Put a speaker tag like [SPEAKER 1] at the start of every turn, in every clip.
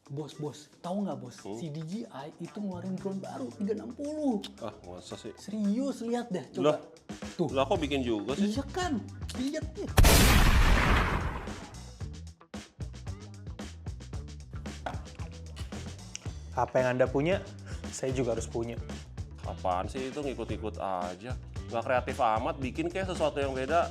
[SPEAKER 1] Bos, tahu nggak bos? Si DJI itu ngeluarin drone baru 360.
[SPEAKER 2] Ah, masa sih?
[SPEAKER 1] Serius, lihat deh, coba.
[SPEAKER 2] Lah,
[SPEAKER 1] Tuh.
[SPEAKER 2] lah kok bikin juga sih?
[SPEAKER 1] Iya kan? Lihat deh.
[SPEAKER 3] Apa yang Anda punya, saya juga harus punya.
[SPEAKER 2] Apaan sih itu ngikut-ikut aja? Nggak kreatif amat, bikin kayak sesuatu yang beda.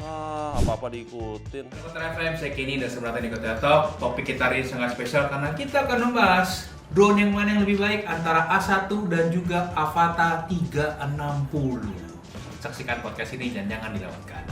[SPEAKER 2] Ah, apa-apa diikutin.
[SPEAKER 4] Nikotin FM, saya Kenny dan sebelah Nikotin Talk. Topik kita hari ini sangat spesial karena kita akan membahas drone yang mana yang lebih baik antara A1 dan juga Avata 360. Saksikan podcast ini dan jangan dilewatkan.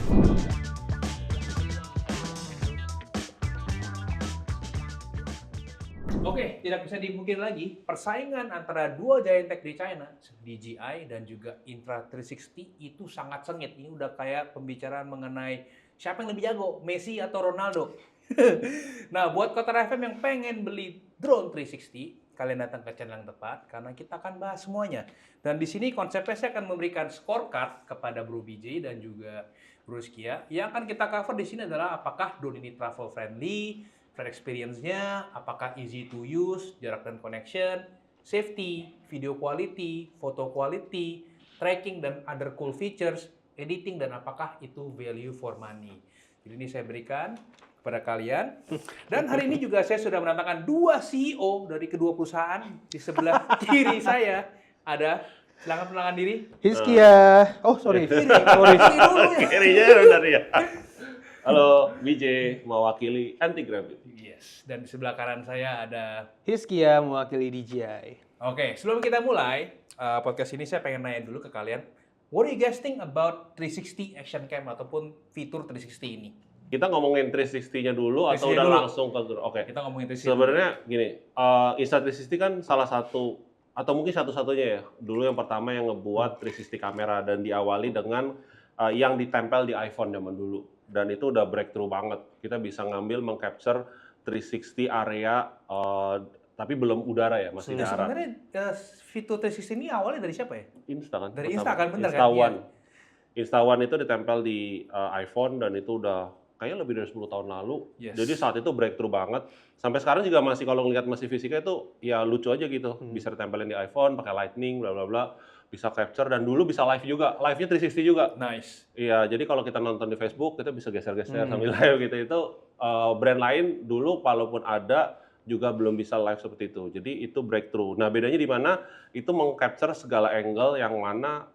[SPEAKER 4] Oke, tidak bisa dipungkiri lagi, persaingan antara dua giant tech di China, DJI dan juga Intra360 itu sangat sengit. Ini udah kayak pembicaraan mengenai siapa yang lebih jago, Messi atau Ronaldo. Nah, buat Kotar FM yang pengen beli drone 360, kalian datang ke channel yang tepat karena kita akan bahas semuanya. Dan di sini konsepnya saya akan memberikan scorecard kepada Bro BJ dan juga Bro Skia. Yang akan kita cover di sini adalah apakah drone ini travel friendly, friend experience-nya, apakah easy to use, jarak dan connection, safety, video quality, photo quality, tracking dan other cool features, editing, dan apakah itu value for money. Jadi ini saya berikan kepada kalian. Dan hari ini juga saya sudah mendatangkan dua CEO dari kedua perusahaan. Di sebelah kiri saya ada, silakan perkenalkan diri.
[SPEAKER 3] Hiskia. Oh, sorry.
[SPEAKER 1] Kiri dulu ya.
[SPEAKER 2] Kirinya benar ya. Halo, BJ mewakili Anti Gravity.
[SPEAKER 4] Yes. Dan di sebelah kanan saya ada.
[SPEAKER 3] Hiskia mewakili DJI.
[SPEAKER 4] Oke, sebelum kita mulai podcast ini saya pengen nanya dulu ke kalian. What do you guys think about 360 action cam ataupun fitur 360 ini?
[SPEAKER 2] Kita ngomongin 360-nya dulu atau
[SPEAKER 4] 360
[SPEAKER 2] udah
[SPEAKER 4] dulu.
[SPEAKER 2] langsung ke drone? Oke.
[SPEAKER 4] Kita ngomongin 360.
[SPEAKER 2] Sebenarnya gini, Insta360 kan salah satu atau mungkin satu-satunya ya. Dulu yang pertama yang ngebuat 360 kamera dan diawali dengan yang ditempel di iPhone zaman dulu. Dan itu udah breakthrough banget. Kita bisa ngambil mengcapture 360 area tapi belum udara ya, masih
[SPEAKER 4] Nah,
[SPEAKER 2] darat.
[SPEAKER 4] sebenarnya fitur 360 ini awalnya dari siapa ya?
[SPEAKER 2] Insta kan?
[SPEAKER 4] Dari
[SPEAKER 2] pertama.
[SPEAKER 4] Insta kan, bener kan?
[SPEAKER 2] Insta1. Insta1 itu ditempel di iPhone dan itu udah kayaknya lebih dari 10 tahun lalu.
[SPEAKER 4] Yes.
[SPEAKER 2] Jadi saat itu breakthrough banget. Sampai sekarang juga masih kalau ngeliat masih fisiknya itu ya lucu aja gitu. Bisa ditempelin di iPhone, pakai Lightning, bla bla bla. Bisa capture dan dulu bisa live juga. Live-nya 360 juga.
[SPEAKER 4] Nice.
[SPEAKER 2] Iya, jadi kalau kita nonton di Facebook kita bisa geser-geser sambil live gitu. Itu brand lain dulu walaupun ada juga belum bisa live seperti itu. Jadi itu breakthrough. Nah, bedanya di mana? Itu meng-capture segala angle yang mana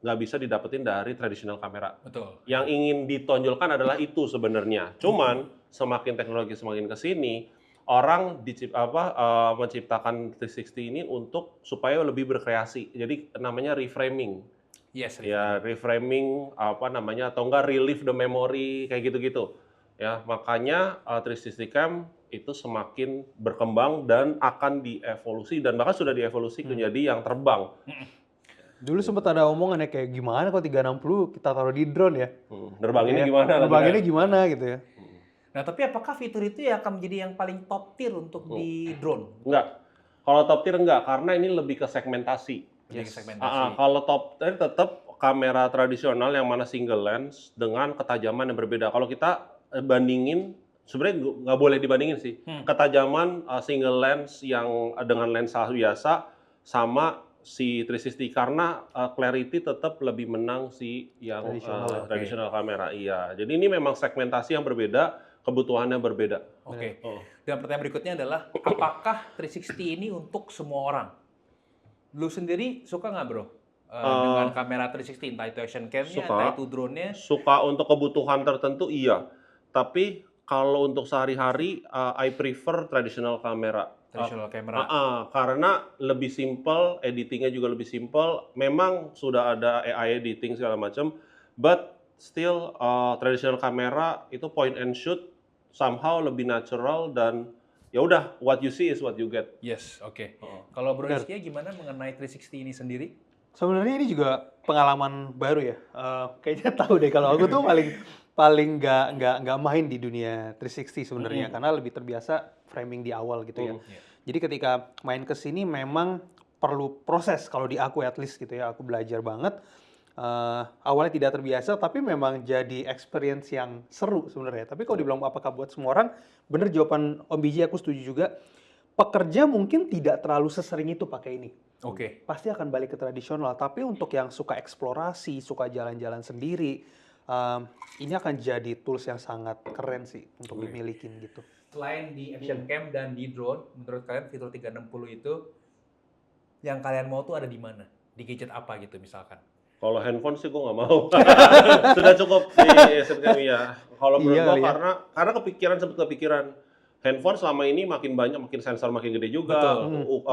[SPEAKER 2] nggak bisa didapetin dari traditional kamera.
[SPEAKER 4] Betul.
[SPEAKER 2] Yang ingin ditonjolkan adalah itu sebenarnya. Cuman semakin teknologi semakin ke sini, orang menciptakan 360 ini untuk supaya lebih berkreasi. Jadi namanya reframing.
[SPEAKER 4] Yes.
[SPEAKER 2] Ya, reframing atau enggak relive the memory kayak gitu-gitu. Ya, makanya 360 cam itu semakin berkembang dan akan dievolusi dan bahkan sudah dievolusi menjadi yang terbang.
[SPEAKER 3] Dulu sempat ada omongan ya kayak gimana kalau 360 kita taruh di drone ya.
[SPEAKER 2] Nerbanginnya
[SPEAKER 3] Ya,
[SPEAKER 2] gimana?
[SPEAKER 3] nerbanginnya gimana gitu ya.
[SPEAKER 4] Nah, tapi apakah fitur itu ya akan menjadi yang paling top tier untuk di drone?
[SPEAKER 2] Enggak. Kalau top tier enggak, karena ini lebih ke segmentasi.
[SPEAKER 4] Jadi segmentasi.
[SPEAKER 2] Kalau top tier tetap kamera tradisional yang mana single lens dengan ketajaman yang berbeda. Kalau kita bandingin, sebenarnya nggak boleh dibandingin sih. Ketajaman single lens yang dengan lensa biasa sama si 360 karena clarity tetap lebih menang si yang tradisional kamera. Iya. Jadi ini memang segmentasi yang berbeda, kebutuhannya berbeda.
[SPEAKER 4] Oke. Dan pertanyaan berikutnya adalah, apakah 360 ini untuk semua orang? Lu sendiri suka nggak, bro? Dengan kamera 360, entah itu action cam-nya,
[SPEAKER 2] Suka.
[SPEAKER 4] entah itu drone-nya?
[SPEAKER 2] Suka untuk kebutuhan tertentu iya. Tapi kalau untuk sehari-hari I prefer traditional kamera.
[SPEAKER 4] Traditional camera.
[SPEAKER 2] Karena lebih simple, editingnya juga lebih simple. Memang sudah ada AI editing segala macam, but still traditional kamera itu point and shoot somehow lebih natural dan ya udah what you see is what you get.
[SPEAKER 4] Yes, oke. Kalau Bro Rizky gimana mengenai 360 ini sendiri?
[SPEAKER 3] Sebenarnya ini juga pengalaman baru ya. Kayaknya tahu deh kalau aku tuh paling nggak main di dunia 360 sebenarnya karena lebih terbiasa framing di awal gitu ya. Jadi ketika main ke sini memang perlu proses kalau di aku at least gitu ya. Aku belajar banget awalnya tidak terbiasa, tapi memang jadi experience yang seru sebenarnya. Tapi kalau dibilang apakah buat semua orang, bener jawaban Om Biji, aku setuju juga. Pekerja mungkin tidak terlalu sesering itu pakai ini.
[SPEAKER 4] Oke.
[SPEAKER 3] Pasti akan balik ke tradisional. Tapi untuk yang suka eksplorasi, suka jalan-jalan sendiri, ini akan jadi tools yang sangat keren sih untuk dimilikin gitu.
[SPEAKER 4] Selain di action cam dan di drone, menurut kalian fitur 360 itu yang kalian mau tuh ada di mana? Di gadget apa gitu misalkan?
[SPEAKER 2] Kalau handphone sih gue nggak mau. Sudah cukup di action cam ya. Kalau menurut
[SPEAKER 3] Iya
[SPEAKER 2] gue
[SPEAKER 3] kali ya.
[SPEAKER 2] karena sempet kepikiran handphone selama ini makin banyak, makin sensor makin gede juga,
[SPEAKER 4] Betul.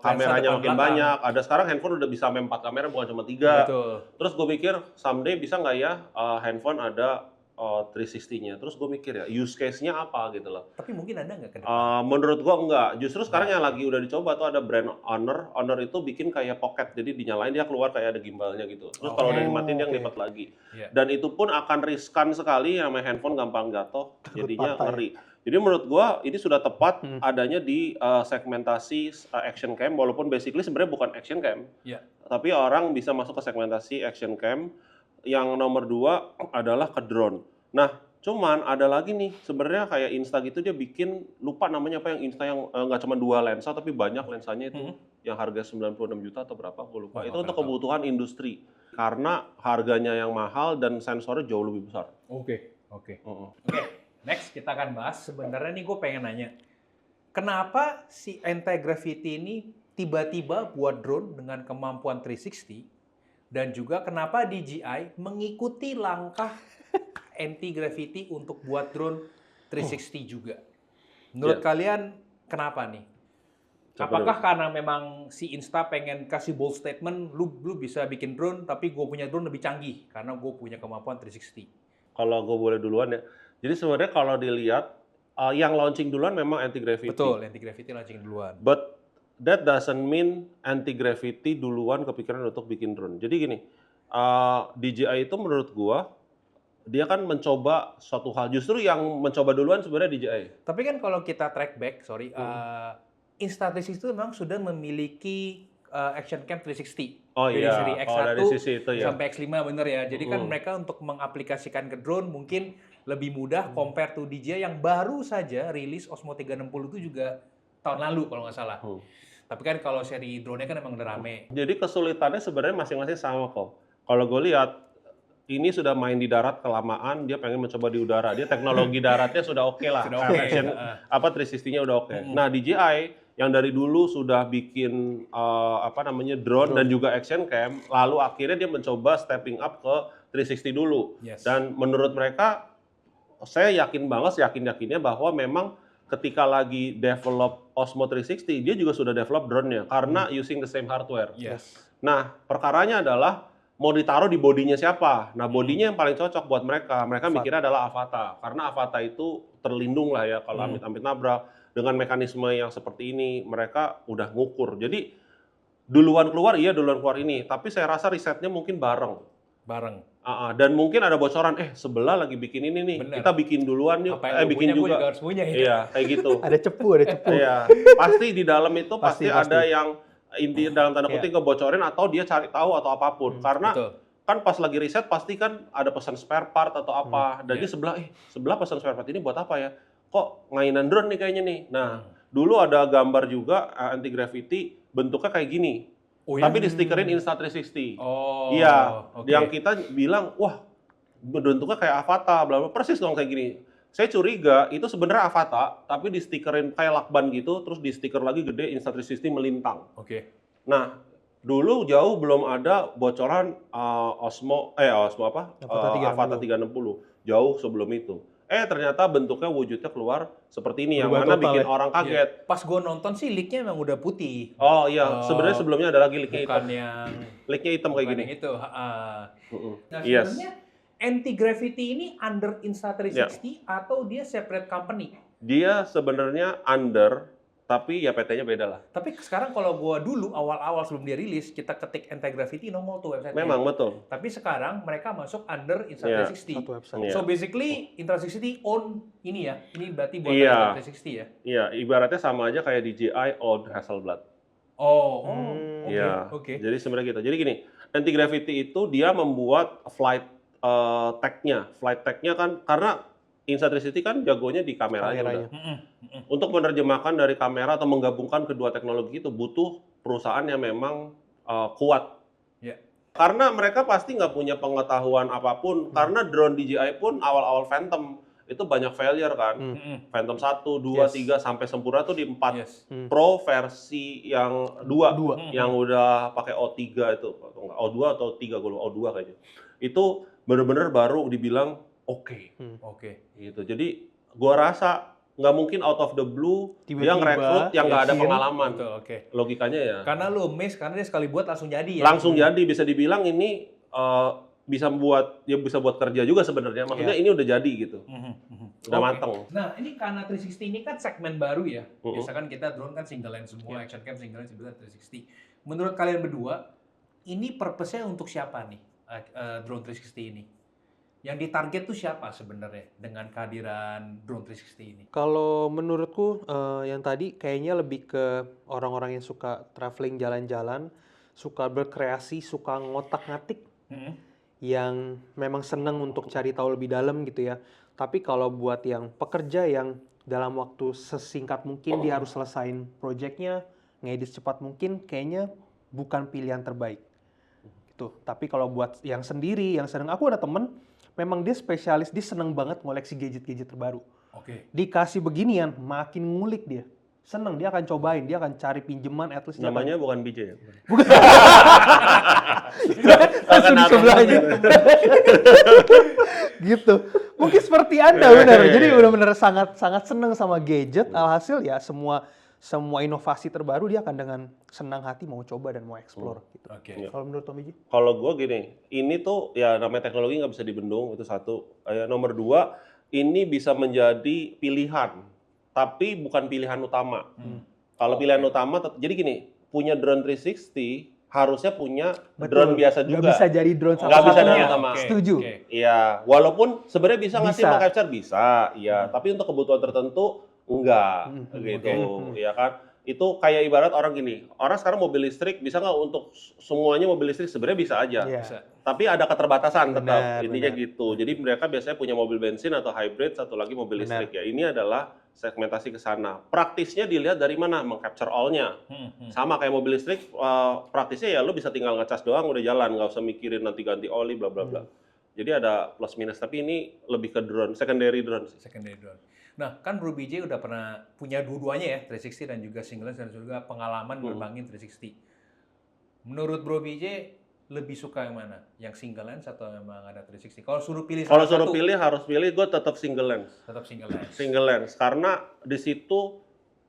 [SPEAKER 2] kameranya
[SPEAKER 4] Lensa depan
[SPEAKER 2] makin
[SPEAKER 4] belakang.
[SPEAKER 2] banyak. Ada sekarang handphone udah bisa sampai 4 kamera bukan cuma 3.
[SPEAKER 4] Betul.
[SPEAKER 2] Terus gue mikir someday bisa nggak ya handphone ada 360-nya. Terus gue mikir ya use case-nya apa gitu loh.
[SPEAKER 4] Tapi mungkin ada nggak ke depan?
[SPEAKER 2] Menurut gua enggak. Justru sekarang yang lagi udah dicoba tuh ada brand Honor. Honor itu bikin kayak pocket. Jadi dinyalain dia keluar kayak ada gimbalnya gitu. Terus kalau udah dimatiin dia ngelipat lagi.
[SPEAKER 4] Iya.
[SPEAKER 2] Dan itu pun akan riskan sekali, yang namanya handphone gampang jatuh. Jadinya
[SPEAKER 3] patah ya.
[SPEAKER 2] ngeri. Jadi menurut gua ini sudah tepat adanya di segmentasi action cam, walaupun basically sebenarnya bukan action cam.
[SPEAKER 4] Iya.
[SPEAKER 2] Tapi orang bisa masuk ke segmentasi action cam. Yang nomor 2 adalah ke drone. Nah, cuman ada lagi nih, sebenarnya kayak Insta gitu dia bikin, lupa namanya apa yang Insta yang nggak cuma 2 lensa tapi banyak lensanya itu, yang harga 96 juta atau berapa, gue lupa. Itu untuk kebutuhan industri. Karena harganya yang mahal dan sensornya jauh lebih besar.
[SPEAKER 4] Oke. Oke, next kita akan bahas. Sebenarnya nih gue pengen nanya, kenapa si anti-gravity ini tiba-tiba buat drone dengan kemampuan 360 dan juga kenapa DJI mengikuti langkah anti-gravity untuk buat drone 360 juga? Menurut kalian kenapa nih? Apakah karena memang si Insta pengen kasih bold statement, lu bisa bikin drone tapi gue punya drone lebih canggih karena gue punya kemampuan 360?
[SPEAKER 2] Kalau gue boleh duluan ya. Jadi sebenarnya kalau dilihat yang launching duluan memang anti-gravity.
[SPEAKER 4] Betul, anti-gravity launching duluan.
[SPEAKER 2] But that doesn't mean anti-gravity duluan kepikiran untuk bikin drone. Jadi gini, DJI itu menurut gua, dia kan mencoba suatu hal. Justru yang mencoba duluan sebenarnya DJI.
[SPEAKER 4] Tapi kan kalau kita track back, Insta360 itu memang sudah memiliki action cam 360.
[SPEAKER 2] Oh
[SPEAKER 4] dari
[SPEAKER 2] iya,
[SPEAKER 4] seri X1
[SPEAKER 2] dari sisi itu ya.
[SPEAKER 4] sampai X5 bener ya. Jadi kan mereka untuk mengaplikasikan ke drone mungkin lebih mudah compare to DJI yang baru saja rilis Osmo 360 itu juga tahun lalu kalau nggak salah. Tapi kan kalau seri drone-nya kan emang udah rame.
[SPEAKER 2] Jadi kesulitannya sebenarnya masing-masing sama kok. Kalau gue lihat, ini sudah main di darat kelamaan, dia pengen mencoba di udara. Dia teknologi daratnya sudah oke lah.
[SPEAKER 4] Sudah oke.
[SPEAKER 2] Action, 360-nya udah oke. Nah, DJI yang dari dulu sudah bikin drone dan juga action cam, lalu akhirnya dia mencoba stepping up ke 360 dulu.
[SPEAKER 4] Yes.
[SPEAKER 2] Dan menurut mereka, saya yakin banget, yakin-yakinnya bahwa memang ketika lagi develop Osmo 360, dia juga sudah develop drone-nya karena using the same hardware.
[SPEAKER 4] Yes.
[SPEAKER 2] Nah, perkaranya adalah mau ditaruh di bodinya siapa. Nah, bodinya yang paling cocok buat mereka. Mereka mikirnya adalah Avata. Karena Avata itu terlindung lah ya kalau amit-amit nabrak. Dengan mekanisme yang seperti ini, mereka udah ngukur. Jadi, duluan keluar ini. Tapi saya rasa risetnya mungkin bareng. Dan mungkin ada bocoran, sebelah lagi bikin ini nih.
[SPEAKER 4] Bener.
[SPEAKER 2] Kita bikin duluan yuk.
[SPEAKER 4] Apa yang
[SPEAKER 2] Bikin
[SPEAKER 4] punya, gue
[SPEAKER 2] juga.
[SPEAKER 4] juga harus punya ya.
[SPEAKER 2] Iya, kayak gitu.
[SPEAKER 3] Ada cepu.
[SPEAKER 2] Iya, pasti di dalam itu pasti
[SPEAKER 3] Pasti.
[SPEAKER 2] ada yang inti dalam tanda kutip ngebocorin atau dia cari tahu atau apapun. Karena
[SPEAKER 4] Betul.
[SPEAKER 2] kan pas lagi riset pasti kan ada pesan spare part atau apa. Dan dia sebelah pesan spare part ini buat apa ya? Kok ngainan drone nih kayaknya nih. Nah, dulu ada gambar juga anti-gravity bentuknya kayak gini. Tapi di stikerin Insta360.
[SPEAKER 4] Oh.
[SPEAKER 2] Iya,
[SPEAKER 4] oke.
[SPEAKER 2] yang kita bilang, wah bentuknya kayak Avata, bla bla, persis dong kayak gini. Saya curiga itu sebenarnya Avata, tapi di stikerin kayak lakban gitu, terus di stiker lagi gede Insta360 melintang.
[SPEAKER 4] Oke.
[SPEAKER 2] Nah, dulu jauh belum ada bocoran Avata 360. Jauh sebelum itu. Ternyata bentuknya wujudnya keluar seperti ini, yang
[SPEAKER 3] Berubah
[SPEAKER 2] mana
[SPEAKER 3] total
[SPEAKER 2] bikin
[SPEAKER 3] ya?
[SPEAKER 2] orang kaget.
[SPEAKER 4] Pas gue nonton sih leak-nya emang udah putih.
[SPEAKER 2] Oh iya, sebenarnya sebelumnya ada lagi leak-nya hitam.
[SPEAKER 4] Bukan yang
[SPEAKER 2] Leak-nya hitam kayak gini.
[SPEAKER 4] yang itu. Nah,
[SPEAKER 2] Yes.
[SPEAKER 4] sebenarnya anti-gravity ini under Insta360 atau dia separate company?
[SPEAKER 2] Dia sebenarnya under, tapi ya PT-nya beda lah.
[SPEAKER 4] Tapi sekarang kalau gua dulu awal-awal sebelum dia rilis, kita ketik anti-gravity nongol tuh website-nya.
[SPEAKER 2] Memang betul.
[SPEAKER 4] Tapi sekarang mereka masuk under Insta360.
[SPEAKER 3] Satu website.
[SPEAKER 2] Iya.
[SPEAKER 4] So basically Insta360 own ini ya. Ini berarti buat
[SPEAKER 2] Iya.
[SPEAKER 4] Insta360 ya.
[SPEAKER 2] Iya, ibaratnya sama aja kayak DJI old Hasselblad.
[SPEAKER 4] Oh, oke.
[SPEAKER 2] Iya.
[SPEAKER 4] Oke.
[SPEAKER 2] Jadi sebenarnya gitu. Jadi gini, Anti-gravity itu dia membuat flight tech-nya kan karena Insta360 kan jagonya di kameranya
[SPEAKER 3] Kameranya.
[SPEAKER 2] udah. Untuk menerjemahkan dari kamera atau menggabungkan kedua teknologi itu butuh perusahaan yang memang kuat.
[SPEAKER 4] Ya.
[SPEAKER 2] Karena mereka pasti nggak punya pengetahuan apapun. Karena drone DJI pun awal-awal Phantom itu banyak failure kan. Phantom 1, 2,
[SPEAKER 3] Yes.
[SPEAKER 2] 3 sampai sempurna tuh di 4
[SPEAKER 4] Yes.
[SPEAKER 2] Pro versi yang 2
[SPEAKER 3] Dua.
[SPEAKER 2] yang udah pakai O3 itu atau enggak O2 atau O3 gue lupa, O2 kayaknya. Itu bener-bener baru dibilang oke.
[SPEAKER 4] Oke.
[SPEAKER 2] Gitu. Jadi gua rasa nggak mungkin out of the blue dia
[SPEAKER 3] Tiba-tiba,
[SPEAKER 2] ngerekrut yang nggak ada
[SPEAKER 3] yakin.
[SPEAKER 2] pengalaman.
[SPEAKER 4] Betul, oke.
[SPEAKER 2] Logikanya ya.
[SPEAKER 4] Karena lu miss karena dia sekali buat langsung jadi ya.
[SPEAKER 2] Langsung jadi bisa dibilang ini bisa buat kerja juga sebenarnya. Maksudnya ini udah jadi gitu. Udah
[SPEAKER 4] Oke.
[SPEAKER 2] mateng.
[SPEAKER 4] Nah, ini karena 360 ini kan segmen baru ya.
[SPEAKER 2] Mhm.
[SPEAKER 4] Biasa kan kita drone kan single lens semua, action cam single lens, sebenarnya 360. Menurut kalian berdua, ini purpose-nya untuk siapa nih? Drone 360 ini? Yang ditarget tuh siapa sebenarnya dengan kehadiran drone 360 ini?
[SPEAKER 3] Kalau menurutku yang tadi kayaknya lebih ke orang-orang yang suka traveling jalan-jalan, suka berkreasi, suka ngotak-ngatik, yang memang seneng untuk cari tahu lebih dalam gitu ya. Tapi kalau buat yang pekerja yang dalam waktu sesingkat mungkin dia harus selesain projectnya, ngedit secepat mungkin, kayaknya bukan pilihan terbaik. Gitu. Tapi kalau buat yang sendiri, yang seneng, aku ada temen, memang dia spesialis, dia seneng banget ngoleksi gadget-gadget terbaru.
[SPEAKER 4] Oke.
[SPEAKER 3] Dikasih beginian, makin ngulik dia. Seneng, dia akan cobain, dia akan cari pinjaman, at least dia akan-
[SPEAKER 2] Namanya bukan BJ ya?
[SPEAKER 3] langsung di sebelahnya. Gitu. Mungkin seperti Anda benar. Jadi benar-benar sangat seneng sama gadget. Alhasil ya semua inovasi terbaru dia akan dengan senang hati mau coba dan mau explore gitu.
[SPEAKER 4] Oke.
[SPEAKER 3] Kalau menurut Tom Iji?
[SPEAKER 2] Kalau gue gini, ini tuh ya namanya teknologi nggak bisa dibendung, itu satu. Nomor dua, ini bisa menjadi pilihan, tapi bukan pilihan utama. Kalau pilihan utama, jadi gini, punya drone 360 harusnya punya drone biasa
[SPEAKER 3] Nggak
[SPEAKER 2] juga.
[SPEAKER 3] bisa jadi drone
[SPEAKER 2] Nggak bisa
[SPEAKER 3] satu-satunya.
[SPEAKER 2] drone utama.
[SPEAKER 4] Oke,
[SPEAKER 3] Setuju.
[SPEAKER 4] oke.
[SPEAKER 2] Iya, walaupun sebenarnya bisa nggak sih
[SPEAKER 3] Bisa.
[SPEAKER 2] meng-capture? Bisa, iya. Tapi untuk kebutuhan tertentu, enggak, gitu. Ya kan? Itu kayak ibarat orang gini, orang sekarang mobil listrik bisa nggak untuk semuanya mobil listrik? Sebenarnya bisa aja.
[SPEAKER 3] Iya.
[SPEAKER 4] Bisa.
[SPEAKER 2] Tapi ada keterbatasan tetap,
[SPEAKER 3] Benar,
[SPEAKER 2] intinya
[SPEAKER 3] benar.
[SPEAKER 2] gitu. Jadi mereka biasanya punya mobil bensin atau hybrid, satu lagi mobil
[SPEAKER 3] Benar.
[SPEAKER 2] listrik ya. Ini adalah segmentasi ke sana. Praktisnya dilihat dari mana? Meng-capture all-nya. Sama kayak mobil listrik, praktisnya ya lu bisa tinggal ngecas doang udah jalan, nggak usah mikirin nanti ganti oli bla bla bla. Jadi ada plus minus, tapi ini lebih ke drone, secondary drone sih.
[SPEAKER 4] Secondary drone. Nah, kan Bro BJ udah pernah punya dua-duanya ya, 360 dan juga single lens dan juga pengalaman nerbangin 360. Menurut Bro BJ lebih suka yang mana? Yang single lens atau memang ada 360? Kalau suruh pilih
[SPEAKER 2] Kalau
[SPEAKER 4] salah
[SPEAKER 2] suruh
[SPEAKER 4] satu,
[SPEAKER 2] pilih harus pilih, gue tetap single lens.
[SPEAKER 4] tetap single lens.
[SPEAKER 2] Single lens karena di situ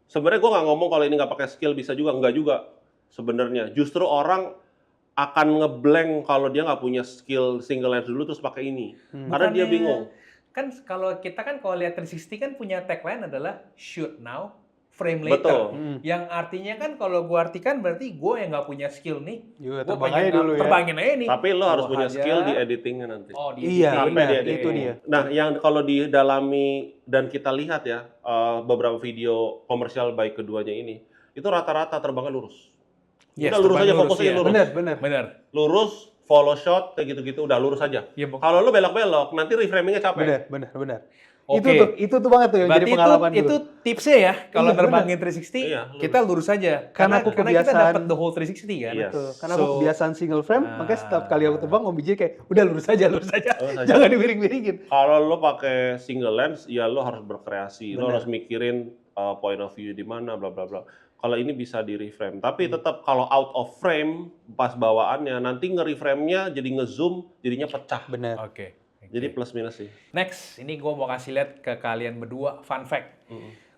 [SPEAKER 2] sebenarnya gue nggak ngomong kalau ini nggak pakai skill bisa juga, nggak juga sebenarnya. Justru orang akan ngeblank kalau dia nggak punya skill single lens dulu terus pakai ini, karena dia
[SPEAKER 4] Bukannya-
[SPEAKER 2] bingung.
[SPEAKER 4] Kan kalau kita kan kalau lihat 360 kan punya tagline adalah shoot now, frame later.
[SPEAKER 2] Betul.
[SPEAKER 4] Yang artinya kan kalau gua artikan berarti gue yang nggak punya skill nih,
[SPEAKER 3] Juga
[SPEAKER 4] gue
[SPEAKER 3] terbang
[SPEAKER 4] pengen
[SPEAKER 3] aja dulu ya.
[SPEAKER 4] terbangin aja nih.
[SPEAKER 2] Tapi lo harus
[SPEAKER 4] Gua
[SPEAKER 2] punya
[SPEAKER 4] aja.
[SPEAKER 2] skill di editingnya nanti.
[SPEAKER 4] Oh, di
[SPEAKER 3] Iya,
[SPEAKER 4] editing.
[SPEAKER 3] benar,
[SPEAKER 2] Sampai
[SPEAKER 3] itu dia.
[SPEAKER 2] Nah, yang kalau didalami dan kita lihat ya beberapa video komersial baik keduanya ini, itu rata-rata terbangnya lurus.
[SPEAKER 4] Yes,
[SPEAKER 2] Udah lurus
[SPEAKER 4] terbang
[SPEAKER 2] aja,
[SPEAKER 4] lurus,
[SPEAKER 2] fokusnya
[SPEAKER 4] iya.
[SPEAKER 2] lurus.
[SPEAKER 3] Benar.
[SPEAKER 4] Benar.
[SPEAKER 2] Lurus, follow shot kayak gitu-gitu udah lurus aja.
[SPEAKER 4] Iya, Bang.
[SPEAKER 2] Kalau lu belok-belok, nanti reframingnya capek.
[SPEAKER 3] Benar.
[SPEAKER 4] Oke.
[SPEAKER 3] Itu tuh banget tuh yang
[SPEAKER 4] Berarti
[SPEAKER 3] jadi pengalaman
[SPEAKER 4] itu
[SPEAKER 3] dulu.
[SPEAKER 4] tipsnya ya, kalau
[SPEAKER 3] Iya,
[SPEAKER 4] terbangin 360,
[SPEAKER 2] Iya, lurus.
[SPEAKER 4] kita lurus aja.
[SPEAKER 3] Karena aku
[SPEAKER 4] kita
[SPEAKER 3] kebiasaan.
[SPEAKER 4] dapat the whole 360 kan.
[SPEAKER 2] Iya.
[SPEAKER 3] Betul. Karena aku
[SPEAKER 4] So-
[SPEAKER 3] kebiasaan single frame, makanya setiap kali aku terbang Om Bijay kayak udah lurus aja.
[SPEAKER 2] Lurus aja.
[SPEAKER 3] Jangan dimiring-miringin.
[SPEAKER 2] Kalau lo pakai single lens, ya lo harus berkreasi, lo
[SPEAKER 3] Benar.
[SPEAKER 2] harus mikirin point of view di mana, bla bla bla. Kalau ini bisa di reframe, tapi tetap kalau out of frame pas bawaannya, nanti nge-reframe-nya jadi nge-zoom, jadinya pecah.
[SPEAKER 3] Benar.
[SPEAKER 4] Oke.
[SPEAKER 2] Jadi plus minus sih.
[SPEAKER 4] Next, ini gue mau kasih lihat ke kalian berdua, fun fact.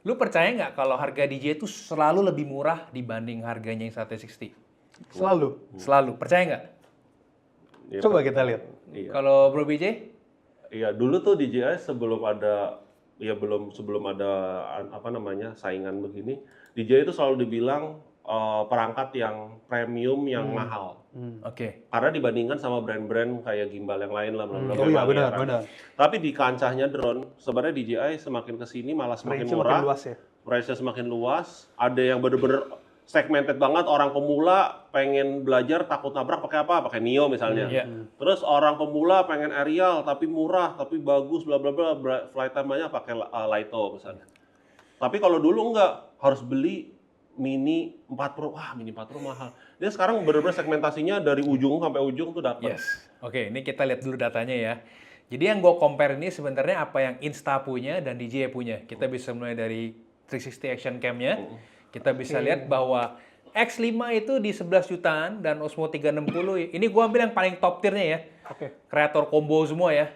[SPEAKER 4] Lu percaya nggak kalau harga DJ itu selalu lebih murah dibanding harganya yang 360?
[SPEAKER 3] Selalu.
[SPEAKER 4] Selalu, percaya nggak?
[SPEAKER 2] Iya,
[SPEAKER 3] Coba kita lihat.
[SPEAKER 2] Iya.
[SPEAKER 4] Kalau Bro BJ?
[SPEAKER 2] Iya, dulu tuh DJI sebelum ada sebelum ada apa namanya saingan begini, DJI itu selalu dibilang perangkat yang premium yang mahal.
[SPEAKER 4] Oke.
[SPEAKER 2] Karena dibandingkan sama brand-brand kayak gimbal yang lain lah, bla bla
[SPEAKER 3] Oh iya,
[SPEAKER 2] bla,
[SPEAKER 3] benar.
[SPEAKER 2] Tapi di kancahnya drone, sebenarnya DJI semakin kesini malah semakin
[SPEAKER 3] Range-nya
[SPEAKER 2] murah,
[SPEAKER 3] makin luas ya.
[SPEAKER 2] price-nya semakin luas. Ada yang bener-bener segmented banget, orang pemula pengen belajar takut nabrak pakai apa? Pakai Neo misalnya. Terus orang pemula pengen aerial tapi murah, tapi bagus bla bla bla, flight time-nya pakai Laito misalnya. Tapi kalau dulu enggak, harus beli Mini 4 Pro. Wah, Mini 4 Pro mahal. Dia sekarang benar-benar segmentasinya dari ujung sampai ujung tuh dapat.
[SPEAKER 4] Yes. Oke, ini kita lihat dulu datanya ya. Jadi yang gue compare ini sebenarnya apa yang Insta punya dan DJI punya. Kita bisa mulai dari 360 action cam-nya. Kita bisa lihat bahwa X5 itu di 11 jutaan dan Osmo 360. Ini gue ambil yang paling top tier-nya ya. Kreator combo semua ya.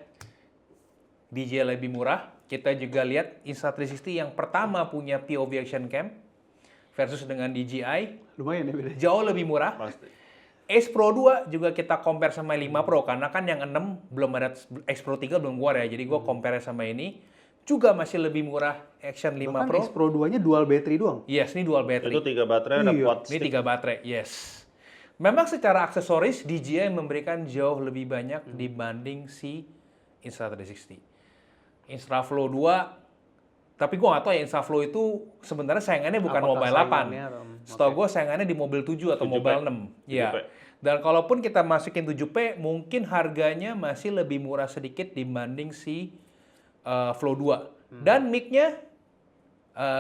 [SPEAKER 4] DJI lebih murah. Kita juga lihat Insta360 yang pertama punya POV action cam versus dengan DJI.
[SPEAKER 3] Lumayan ya bedanya.
[SPEAKER 4] Jauh lebih murah.
[SPEAKER 2] Pasti.
[SPEAKER 4] Ace Pro 2 juga kita compare sama 5 Pro karena kan yang 6 belum ada, Ace Pro 3 belum keluar ya. Jadi gue compare sama ini juga masih lebih murah Action 5
[SPEAKER 3] Bahkan
[SPEAKER 4] Pro.
[SPEAKER 3] Ace Pro 2-nya dual battery doang.
[SPEAKER 4] Yes, ini dual battery.
[SPEAKER 2] Itu 3 baterai ada
[SPEAKER 3] Iya.
[SPEAKER 2] quad
[SPEAKER 4] Ini
[SPEAKER 2] stick.
[SPEAKER 4] 3 baterai, yes. Memang secara aksesoris DJI memberikan jauh lebih banyak dibanding si Insta360. Instaflow 2 tapi gue nggak tahu ya Instaflow itu sebenarnya sayangannya bukan
[SPEAKER 3] Apakah
[SPEAKER 4] Mobile 8. Setahu gue sayangannya di Mobil 7 atau
[SPEAKER 2] 7P.
[SPEAKER 4] Mobile 6. Iya.
[SPEAKER 2] 7P.
[SPEAKER 4] Dan kalaupun kita masukin 7P, mungkin harganya masih lebih murah sedikit dibanding si Flow 2. Dan mic-nya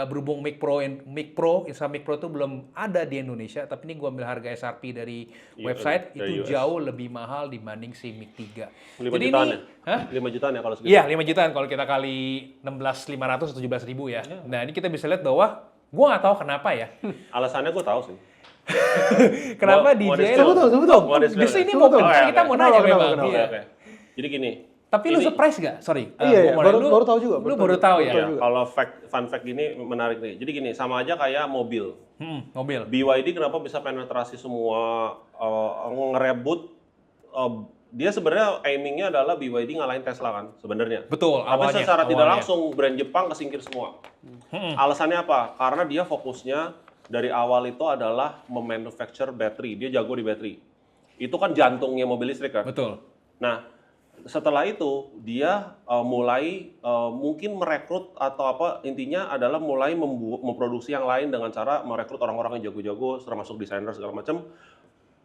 [SPEAKER 4] berhubung Mic Pro, Insta Mic Pro itu belum ada di Indonesia, tapi ini gue ambil harga SRP dari website,
[SPEAKER 2] dari
[SPEAKER 4] itu
[SPEAKER 2] US.
[SPEAKER 4] jauh lebih mahal dibanding si Mic 3.
[SPEAKER 2] 5
[SPEAKER 4] Jadi
[SPEAKER 2] jutaan
[SPEAKER 4] ini,
[SPEAKER 2] ya?
[SPEAKER 4] hah?
[SPEAKER 2] 5 jutaan ya kalau segitu?
[SPEAKER 4] Iya, 5 jutaan kalau kita kali 16.500 atau 17.000 ya. Nah, ini kita bisa lihat bahwa gue nggak tahu kenapa ya.
[SPEAKER 2] Alasannya gue tahu sih.
[SPEAKER 4] Kenapa
[SPEAKER 2] Mau
[SPEAKER 4] DJI
[SPEAKER 2] disclose?
[SPEAKER 3] Sebut dong.
[SPEAKER 2] Mau disclose?
[SPEAKER 4] Justru ini
[SPEAKER 3] Sebut
[SPEAKER 4] mau
[SPEAKER 3] dong.
[SPEAKER 4] kita mau nanya memang.
[SPEAKER 2] Oke,
[SPEAKER 4] Iya.
[SPEAKER 2] oke. Jadi gini.
[SPEAKER 4] Tapi lu surprise gak? Sorry.
[SPEAKER 3] Iya,
[SPEAKER 4] gua mau nanya,
[SPEAKER 3] baru tahu juga,
[SPEAKER 4] Lu baru tahu ya?
[SPEAKER 2] Ya, kalau fun fact gini menarik nih. Jadi gini, sama aja kayak mobil.
[SPEAKER 4] Mobil.
[SPEAKER 2] BYD kenapa bisa penetrasi semua ngerebut dia sebenarnya aimingnya adalah BYD ngalahin Tesla kan sebenarnya.
[SPEAKER 4] Betul,
[SPEAKER 2] Tapi
[SPEAKER 4] awalnya.
[SPEAKER 2] secara tidak
[SPEAKER 4] awalnya.
[SPEAKER 2] langsung brand Jepang kesingkir semua. Alasannya apa? Karena dia fokusnya dari awal itu adalah memanufacture battery. Dia jago di battery. Itu kan jantungnya mobil listrik kan.
[SPEAKER 4] Betul.
[SPEAKER 2] Nah, setelah itu dia mulai mungkin merekrut atau apa intinya adalah mulai memproduksi yang lain dengan cara merekrut orang-orang yang jago-jago termasuk desainer segala macam.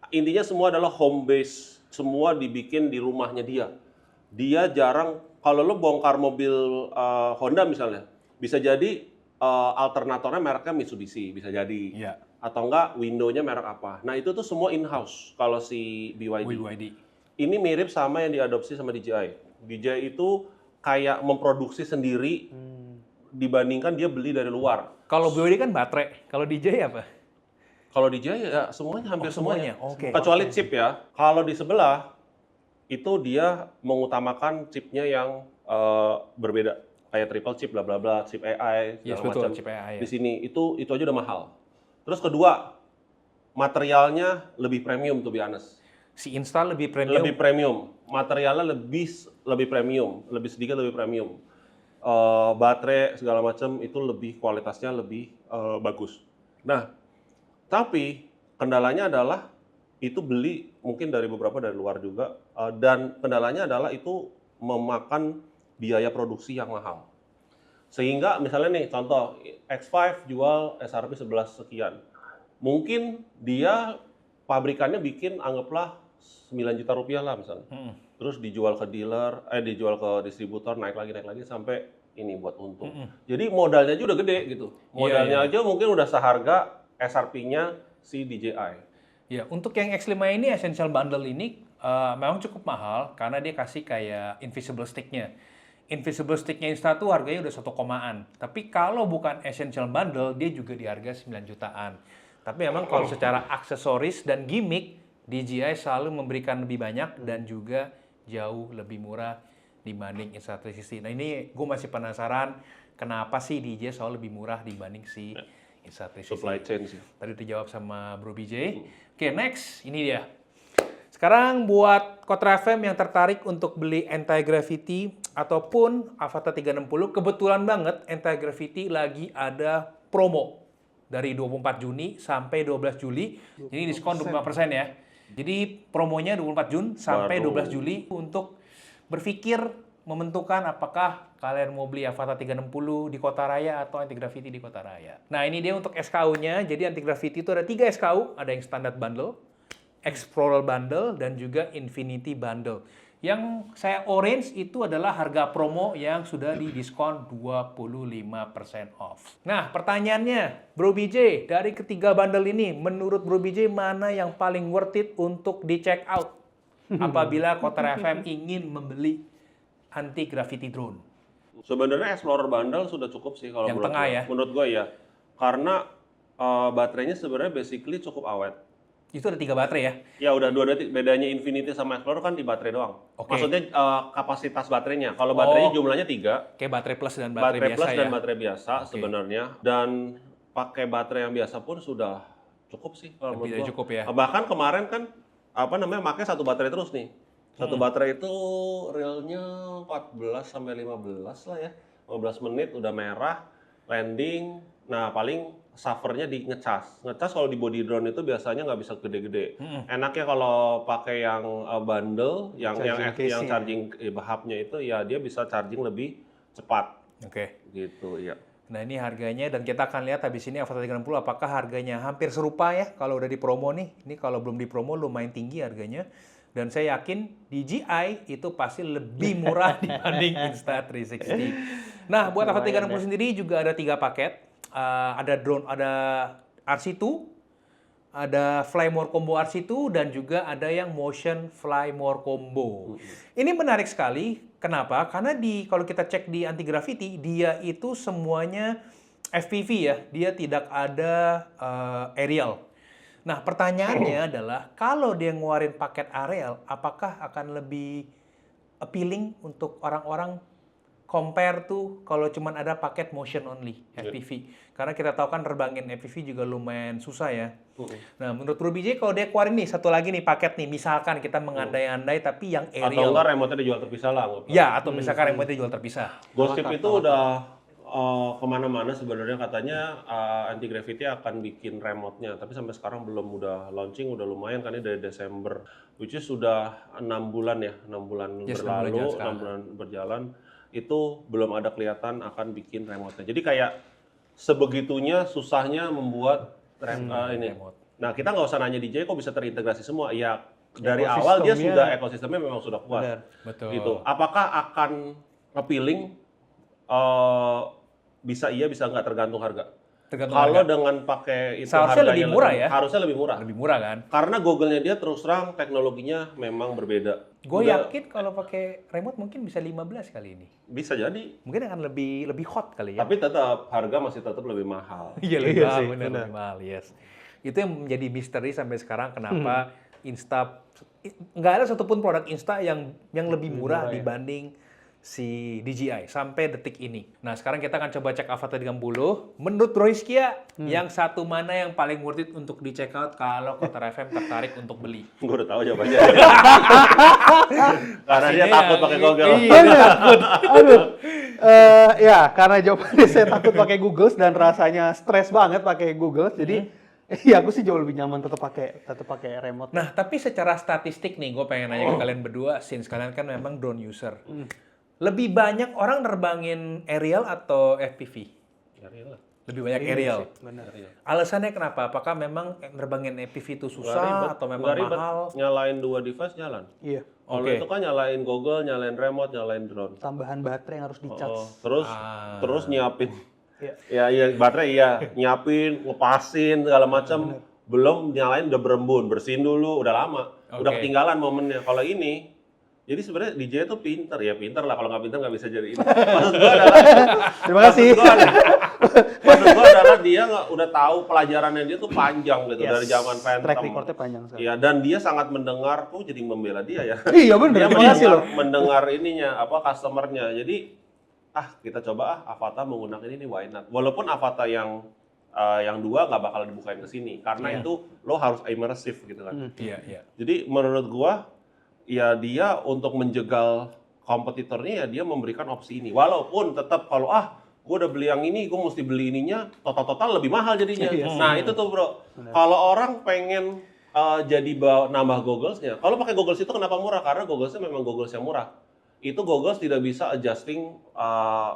[SPEAKER 2] Intinya semua adalah home base, semua dibikin di rumahnya dia. Dia jarang kalau lo bongkar mobil Honda misalnya, bisa jadi alternatornya mereknya Mitsubishi, bisa jadi.
[SPEAKER 4] Iya.
[SPEAKER 2] Atau enggak window-nya merek apa. Nah, itu tuh semua in-house kalau si BYD.
[SPEAKER 4] BYD.
[SPEAKER 2] Ini mirip sama yang diadopsi sama DJI. DJI itu kayak memproduksi sendiri dibandingkan dia beli dari luar.
[SPEAKER 4] Kalau BYD kan baterai. Kalau DJI apa?
[SPEAKER 2] Kalau DJI ya semuanya hampir semuanya.
[SPEAKER 4] Oke.
[SPEAKER 2] Kecuali chip ya. Kalau di sebelah itu dia mengutamakan chipnya yang berbeda. Kayak triple chip bla bla bla, chip AI
[SPEAKER 4] Yes,
[SPEAKER 2] segala
[SPEAKER 4] betul,
[SPEAKER 2] macam.
[SPEAKER 4] chip AI, ya.
[SPEAKER 2] Di sini itu aja udah mahal. Terus kedua, materialnya lebih premium to be honest.
[SPEAKER 4] Si Insta lebih premium.
[SPEAKER 2] Lebih premium, materialnya lebih premium, lebih sedikit lebih premium. Baterai segala macam itu lebih kualitasnya lebih bagus. Nah, tapi kendalanya adalah itu beli mungkin dari beberapa dari luar juga dan kendalanya adalah itu memakan biaya produksi yang mahal. Sehingga misalnya nih contoh X5 jual SRP 11 sekian. Mungkin dia pabrikannya bikin anggaplah 9 juta rupiah lah misalnya. Terus dijual ke dealer, dijual ke distributor, naik lagi sampai ini buat untung. Jadi modalnya aja udah gede gitu. Modalnya aja mungkin udah seharga SRP-nya si DJI.
[SPEAKER 4] Ya, untuk yang X5 ini Essential Bundle ini memang cukup mahal karena dia kasih kayak invisible stick-nya. Invisible stick-nya Insta tuh harganya udah 1,an. Tapi kalau bukan Essential Bundle, dia juga di harga 9 jutaan. Tapi memang kalau secara aksesoris dan gimmick, DJI selalu memberikan lebih banyak dan juga jauh lebih murah dibanding Insta360. Nah ini gue masih penasaran kenapa sih DJI selalu lebih murah dibanding si Insta360.
[SPEAKER 2] Supply chain sih.
[SPEAKER 4] Tadi dijawab sama Bro BJ. Oke, next. Ini dia. Sekarang buat Kotra FM yang tertarik untuk beli Anti-Gravity ataupun Avata 360, kebetulan banget Anti-Gravity lagi ada promo dari 24 Juni sampai 12 Juli. Jadi diskon 25% ya. Jadi promonya 24 Juni sampai
[SPEAKER 2] Baru.
[SPEAKER 4] 12 Juli untuk berpikir menentukan apakah kalian mau beli Avata 360 di Kota Raya atau Anti-Gravity di Kota Raya. Nah, ini dia untuk SKU-nya. Jadi Anti-Gravity itu ada 3 SKU. Ada yang Standard Bundle, Explorer Bundle, dan juga Infinity Bundle. Yang saya orange itu adalah harga promo yang sudah didiskon 25% off. Nah, pertanyaannya, Bro BJ, dari ketiga bundle ini, menurut Bro BJ mana yang paling worth it untuk di check out apabila Kotar FM ingin membeli Anti-Gravity drone?
[SPEAKER 2] Sebenarnya Explorer Bundle sudah cukup sih kalau
[SPEAKER 4] Yang
[SPEAKER 2] menurut
[SPEAKER 4] tengah
[SPEAKER 2] gua.
[SPEAKER 4] ya?
[SPEAKER 2] Menurut gue ya. Karena baterainya sebenarnya basically cukup awet.
[SPEAKER 4] Itu ada 3 baterai ya?
[SPEAKER 2] Ya udah 2 detik. Bedanya Infinity sama Explorer kan di baterai doang.
[SPEAKER 4] Oke.
[SPEAKER 2] Maksudnya kapasitas baterainya. Kalau baterainya jumlahnya 3.
[SPEAKER 4] Kayak baterai plus dan baterai biasa
[SPEAKER 2] Plus
[SPEAKER 4] ya?
[SPEAKER 2] dan baterai biasa sebenarnya. Dan pakai baterai yang biasa pun sudah cukup sih kalau
[SPEAKER 4] Lebih
[SPEAKER 2] menurut
[SPEAKER 4] dari
[SPEAKER 2] gua.
[SPEAKER 4] cukup ya?
[SPEAKER 2] Bahkan kemarin kan pakai satu baterai terus nih. Satu baterai itu realnya 14 sampai 15 lah ya. 15 menit udah merah, landing. Nah, paling suffernya di ngecas. Ngecas kalau di body drone itu biasanya nggak bisa gede-gede. Enaknya kalau pakai yang bundle, yang charging hubnya itu ya dia bisa charging lebih cepat.
[SPEAKER 4] Oke.
[SPEAKER 2] Gitu, ya.
[SPEAKER 4] Nah, ini harganya dan kita akan lihat habis ini Avata 360 apakah harganya hampir serupa ya kalau udah di promo nih. Ini kalau belum di promo lumayan tinggi harganya. Dan saya yakin DJI itu pasti lebih murah dibanding Insta360. Nah, buat Avata 360 sendiri juga ada 3 paket. Ada drone, ada RC2, ada Fly More Combo RC2, dan juga ada yang Motion Fly More Combo. Ini menarik sekali. Kenapa? Karena kalau kita cek di Anti-Gravity, dia itu semuanya FPV ya. Dia tidak ada aerial. Nah, pertanyaannya adalah kalau dia ngeluarin paket aerial, apakah akan lebih appealing untuk orang-orang compare tuh kalau cuman ada paket motion only FPV. Karena kita tahu kan terbangin FPV juga lumayan susah ya. Nah, menurut Bro BJ kalau dia keluarin nih satu lagi nih paket nih, misalkan kita mengandai-andai tapi yang
[SPEAKER 2] Atau
[SPEAKER 4] aerial.
[SPEAKER 2] enggak remote-nya dijual terpisah lah.
[SPEAKER 4] Ya, atau misalkan remote dijual terpisah.
[SPEAKER 2] Ghost Ship itu udah kemana-mana sebenarnya katanya Anti-Gravity akan bikin remote-nya, tapi sampai sekarang belum, udah launching, udah lumayan kan ini dari Desember, which is sudah 6 bulan ya, 6 bulan
[SPEAKER 4] Yes,
[SPEAKER 2] berlalu,
[SPEAKER 4] 6 bulan
[SPEAKER 2] 6 bulan berjalan, itu belum ada kelihatan akan bikin remote-nya. Jadi kayak sebegitunya susahnya membuat ini.
[SPEAKER 4] Remote.
[SPEAKER 2] Nah, kita nggak usah nanya DJ kok bisa terintegrasi semua. Ya dari awal dia sudah ekosistemnya memang sudah kuat.
[SPEAKER 3] Benar.
[SPEAKER 4] Betul.
[SPEAKER 2] Gitu. Apakah akan appealing? Bisa iya, bisa nggak, tergantung harga.
[SPEAKER 4] Tergantung
[SPEAKER 2] Kalau
[SPEAKER 4] harga.
[SPEAKER 2] dengan pakai itu
[SPEAKER 4] Seharusnya
[SPEAKER 2] harganya
[SPEAKER 4] lebih murah ya?
[SPEAKER 2] Harusnya lebih murah.
[SPEAKER 4] Lebih murah kan?
[SPEAKER 2] Karena Google-nya dia terus terang teknologinya memang berbeda.
[SPEAKER 4] Gue
[SPEAKER 2] Udah-
[SPEAKER 4] yakin kalau pakai remote mungkin bisa 15 kali ini.
[SPEAKER 2] Bisa jadi.
[SPEAKER 4] Mungkin akan lebih hot kali ya.
[SPEAKER 2] Tapi tetap harga masih tetap lebih mahal.
[SPEAKER 4] Iya lebih
[SPEAKER 3] Iya
[SPEAKER 4] mahal,
[SPEAKER 3] sih,
[SPEAKER 4] benar,
[SPEAKER 3] benar.
[SPEAKER 4] lebih mahal, yes. Itu yang menjadi misteri sampai sekarang kenapa nggak ada satupun produk Insta yang lebih murah dibanding si DJI sampai detik ini. Nah, sekarang kita akan coba cek Avata 30. Menurut Bro Hizkia, yang satu mana yang paling worth it untuk di check out kalau Kotar FM tertarik untuk beli?
[SPEAKER 2] Gue udah tahu jawabannya. Karena dia
[SPEAKER 4] Ini
[SPEAKER 2] takut
[SPEAKER 4] yang-
[SPEAKER 2] pakai Google.
[SPEAKER 3] Iya, takut. Aduh. Ya, karena jawabannya saya takut pakai Google dan rasanya stres banget pakai Google. Jadi, iya aku sih jauh lebih nyaman tetap pakai remote.
[SPEAKER 4] Nah, tapi secara statistik nih, gue pengen nanya ke kalian berdua, since kalian kan memang drone user. Lebih banyak orang nerbangin aerial atau FPV? Lebih banyak aerial.
[SPEAKER 3] Benar.
[SPEAKER 4] Alasannya kenapa? Apakah memang nerbangin FPV itu
[SPEAKER 2] Nggak
[SPEAKER 4] susah
[SPEAKER 2] ribet,
[SPEAKER 4] atau memang
[SPEAKER 2] nggak ribet.
[SPEAKER 4] mahal?
[SPEAKER 2] Nyalain 2 device jalan.
[SPEAKER 3] Iya.
[SPEAKER 2] Kalau
[SPEAKER 4] Oke.
[SPEAKER 2] itu kan nyalain Google, nyalain remote, nyalain drone.
[SPEAKER 3] Tambahan baterai yang harus di-charge.
[SPEAKER 2] Terus nyiapin.
[SPEAKER 3] Iya.
[SPEAKER 2] Ya baterai iya, nyiapin, ngepasin segala macam. Belum nyalain udah berembun, bersihin dulu, udah lama. Udah
[SPEAKER 4] Oke.
[SPEAKER 2] ketinggalan momennya. Kalau ini jadi sebenarnya DJ itu pinter lah, kalau nggak pinter nggak bisa jadi ini. Maksud gua adalah,
[SPEAKER 3] Terima kasih.
[SPEAKER 2] maksud gua adalah dia udah tahu pelajarannya dia tuh panjang gitu dari zaman Phantom.
[SPEAKER 3] Track recordnya panjang sekali.
[SPEAKER 2] Iya, dan dia sangat mendengar, jadi membela dia ya.
[SPEAKER 3] Iya benar.
[SPEAKER 2] Dia
[SPEAKER 3] Terima kasih loh.
[SPEAKER 2] mendengar ininya, customernya. Jadi, kita coba Avata menggunakan ini, why not? Walaupun Avata yang 2 nggak bakal dibukain ke sini, karena itu lo harus immersive gitu kan.
[SPEAKER 4] Iya, iya.
[SPEAKER 2] Jadi menurut gua, ya dia untuk menjegal kompetitornya ya dia memberikan opsi ini. Walaupun tetap kalau gua udah beli yang ini, gua mesti beli ininya, total lebih mahal jadinya.
[SPEAKER 3] Iya,
[SPEAKER 2] Nah itu tuh bro, kalau orang pengen jadi nambah goggles-nya, kalau pakai goggles itu kenapa murah? Karena goggles-nya memang goggles yang murah. itu goggles tidak bisa adjusting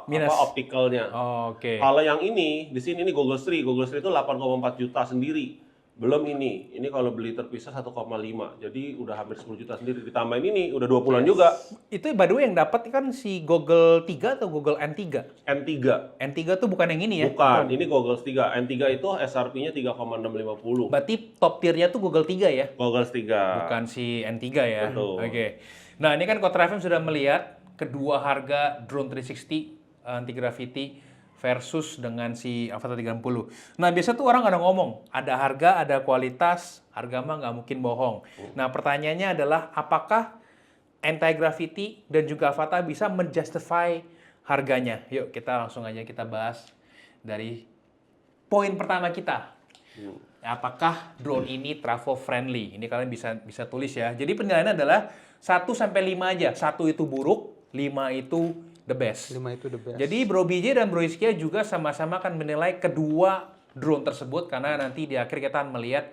[SPEAKER 4] Minus.
[SPEAKER 2] opticalnya.
[SPEAKER 4] Oke.
[SPEAKER 2] Kalau yang ini, di sini ini Goggles 3 itu 8,4 juta sendiri. Belum ini kalau beli terpisah 1,5. Jadi udah hampir 10 juta sendiri. Ditambahin ini udah 20-an juga.
[SPEAKER 4] Itu by the way yang dapat kan si Google 3 atau Google N3?
[SPEAKER 2] N3.
[SPEAKER 4] N3 tuh bukan yang ini ya?
[SPEAKER 2] Bukan, ini Goggles 3. N3 itu SRP-nya 3,650.
[SPEAKER 4] Berarti top tier-nya tuh Google 3 ya?
[SPEAKER 2] Goggles 3.
[SPEAKER 4] Bukan si N3 ya?
[SPEAKER 2] Betul.
[SPEAKER 4] Oke. Nah ini kan Kotra FM sudah melihat kedua harga drone 360 anti-gravity versus dengan si Avata 30. Nah biasa tuh orang ada ngomong, ada harga, ada kualitas, harga mah nggak mungkin bohong. Nah pertanyaannya adalah apakah anti-gravity dan juga Avata bisa menjustify harganya? Yuk kita langsung aja kita bahas dari poin pertama kita. Apakah drone ini travel friendly? Ini kalian bisa tulis ya. Jadi penilaiannya adalah 1 sampai 5 aja. 1 itu buruk, 5 itu the best.
[SPEAKER 3] 5 itu the best.
[SPEAKER 4] Jadi Bro BJ dan Bro Iskia juga sama-sama akan menilai kedua drone tersebut karena nanti di akhir kita akan melihat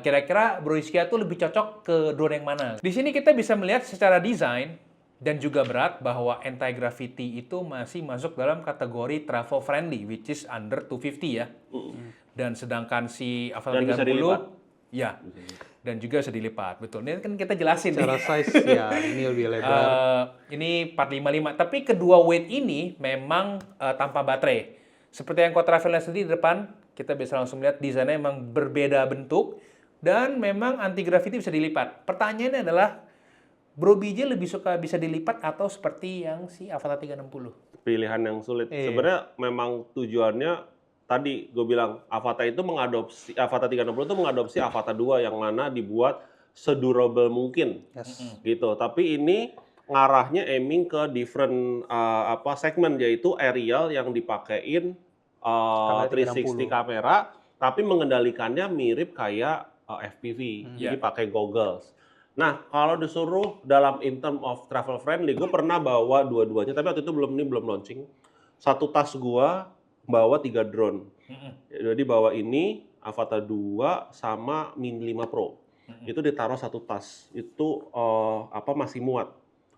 [SPEAKER 4] kira-kira Bro Iskia tuh lebih cocok ke drone yang mana. Di sini kita bisa melihat secara desain dan juga berat bahwa anti-gravity itu masih masuk dalam kategori travel friendly which is under 250 ya. Dan sedangkan si Avata
[SPEAKER 2] Dan bisa
[SPEAKER 4] 30
[SPEAKER 2] dilipat.
[SPEAKER 4] ya. Dan juga bisa dilipat. Betul. Ini kan kita jelasin
[SPEAKER 3] Secara
[SPEAKER 4] nih.
[SPEAKER 3] size ya ini lebih lebar.
[SPEAKER 4] Ini 455. Tapi kedua weight ini memang tanpa baterai. Seperti yang Kotra FM lihat sendiri di depan, kita bisa langsung lihat desainnya memang berbeda bentuk dan memang anti gravity bisa dilipat. Pertanyaannya adalah Bro BJ lebih suka bisa dilipat atau seperti yang si Avata 360?
[SPEAKER 2] Pilihan yang sulit. Sebenarnya memang tujuannya tadi gue bilang Avata 360 itu mengadopsi Avata 2 yang mana dibuat sedurable mungkin. Gitu. Tapi ini ngarahnya aiming ke different segmen yaitu aerial yang dipakein 360 kamera tapi mengendalikannya mirip kayak FPV. Jadi pakai goggles. Nah, kalau disuruh dalam in term of travel friendly, gue pernah bawa dua-duanya, tapi waktu itu belum launching. Satu tas gue bawa 3 drone. Jadi bawa ini, Avata 2 sama Mini 5 Pro. Itu ditaruh satu tas. Itu masih muat.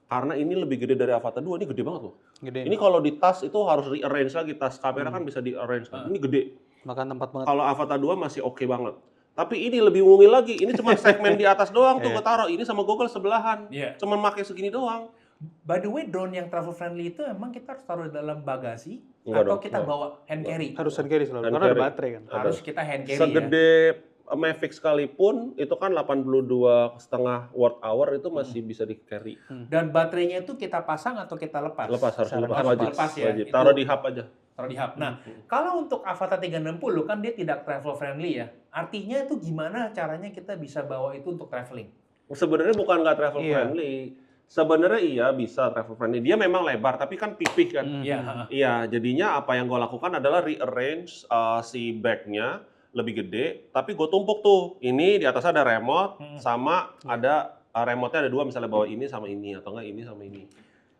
[SPEAKER 2] Karena ini lebih gede dari Avata 2, ini gede banget loh. Ini kalau di tas itu harus rearrange lagi, tas kamera kan bisa di-arrange. Ini gede.
[SPEAKER 3] Makan tempat banget.
[SPEAKER 2] Kalau Avata 2 masih oke banget. Tapi ini lebih mungil lagi. Ini cuma segmen di atas doang tuh gue taruh. Ini sama Google sebelahan. Cuma pakai segini doang.
[SPEAKER 4] By the way, drone yang travel friendly itu emang kita harus taruh dalam bagasi
[SPEAKER 2] Enggak
[SPEAKER 4] atau
[SPEAKER 2] dong,
[SPEAKER 4] kita bawa hand carry?
[SPEAKER 3] Harus hand carry selalu.
[SPEAKER 2] Hand
[SPEAKER 3] Karena ada
[SPEAKER 2] carry.
[SPEAKER 3] baterai kan.
[SPEAKER 4] Harus kita hand carry
[SPEAKER 2] Segede Mavic sekalipun itu kan 82,5 watt hour itu masih bisa di carry.
[SPEAKER 4] Dan baterainya itu kita pasang atau kita lepas?
[SPEAKER 2] Harus lepas
[SPEAKER 4] Harus
[SPEAKER 2] wajib.
[SPEAKER 4] lepas ya,
[SPEAKER 2] Wajib.
[SPEAKER 4] itu-
[SPEAKER 2] Taruh di hub aja.
[SPEAKER 4] Taruh di hub. Nah, kalau untuk Avata 360 kan dia tidak travel friendly ya. Artinya itu gimana caranya kita bisa bawa itu untuk traveling?
[SPEAKER 2] Sebenarnya bukan nggak travel
[SPEAKER 3] Iya.
[SPEAKER 2] friendly. Sebenarnya iya bisa travel friendly. Dia memang lebar tapi kan pipih kan.
[SPEAKER 4] Iya.
[SPEAKER 2] Iya, jadinya apa yang gue lakukan adalah rearrange si bag-nya lebih gede, tapi gue tumpuk tuh. Ini di atasnya ada remote, sama ada remote-nya ada 2, misalnya bawa ini sama ini, atau enggak ini sama ini.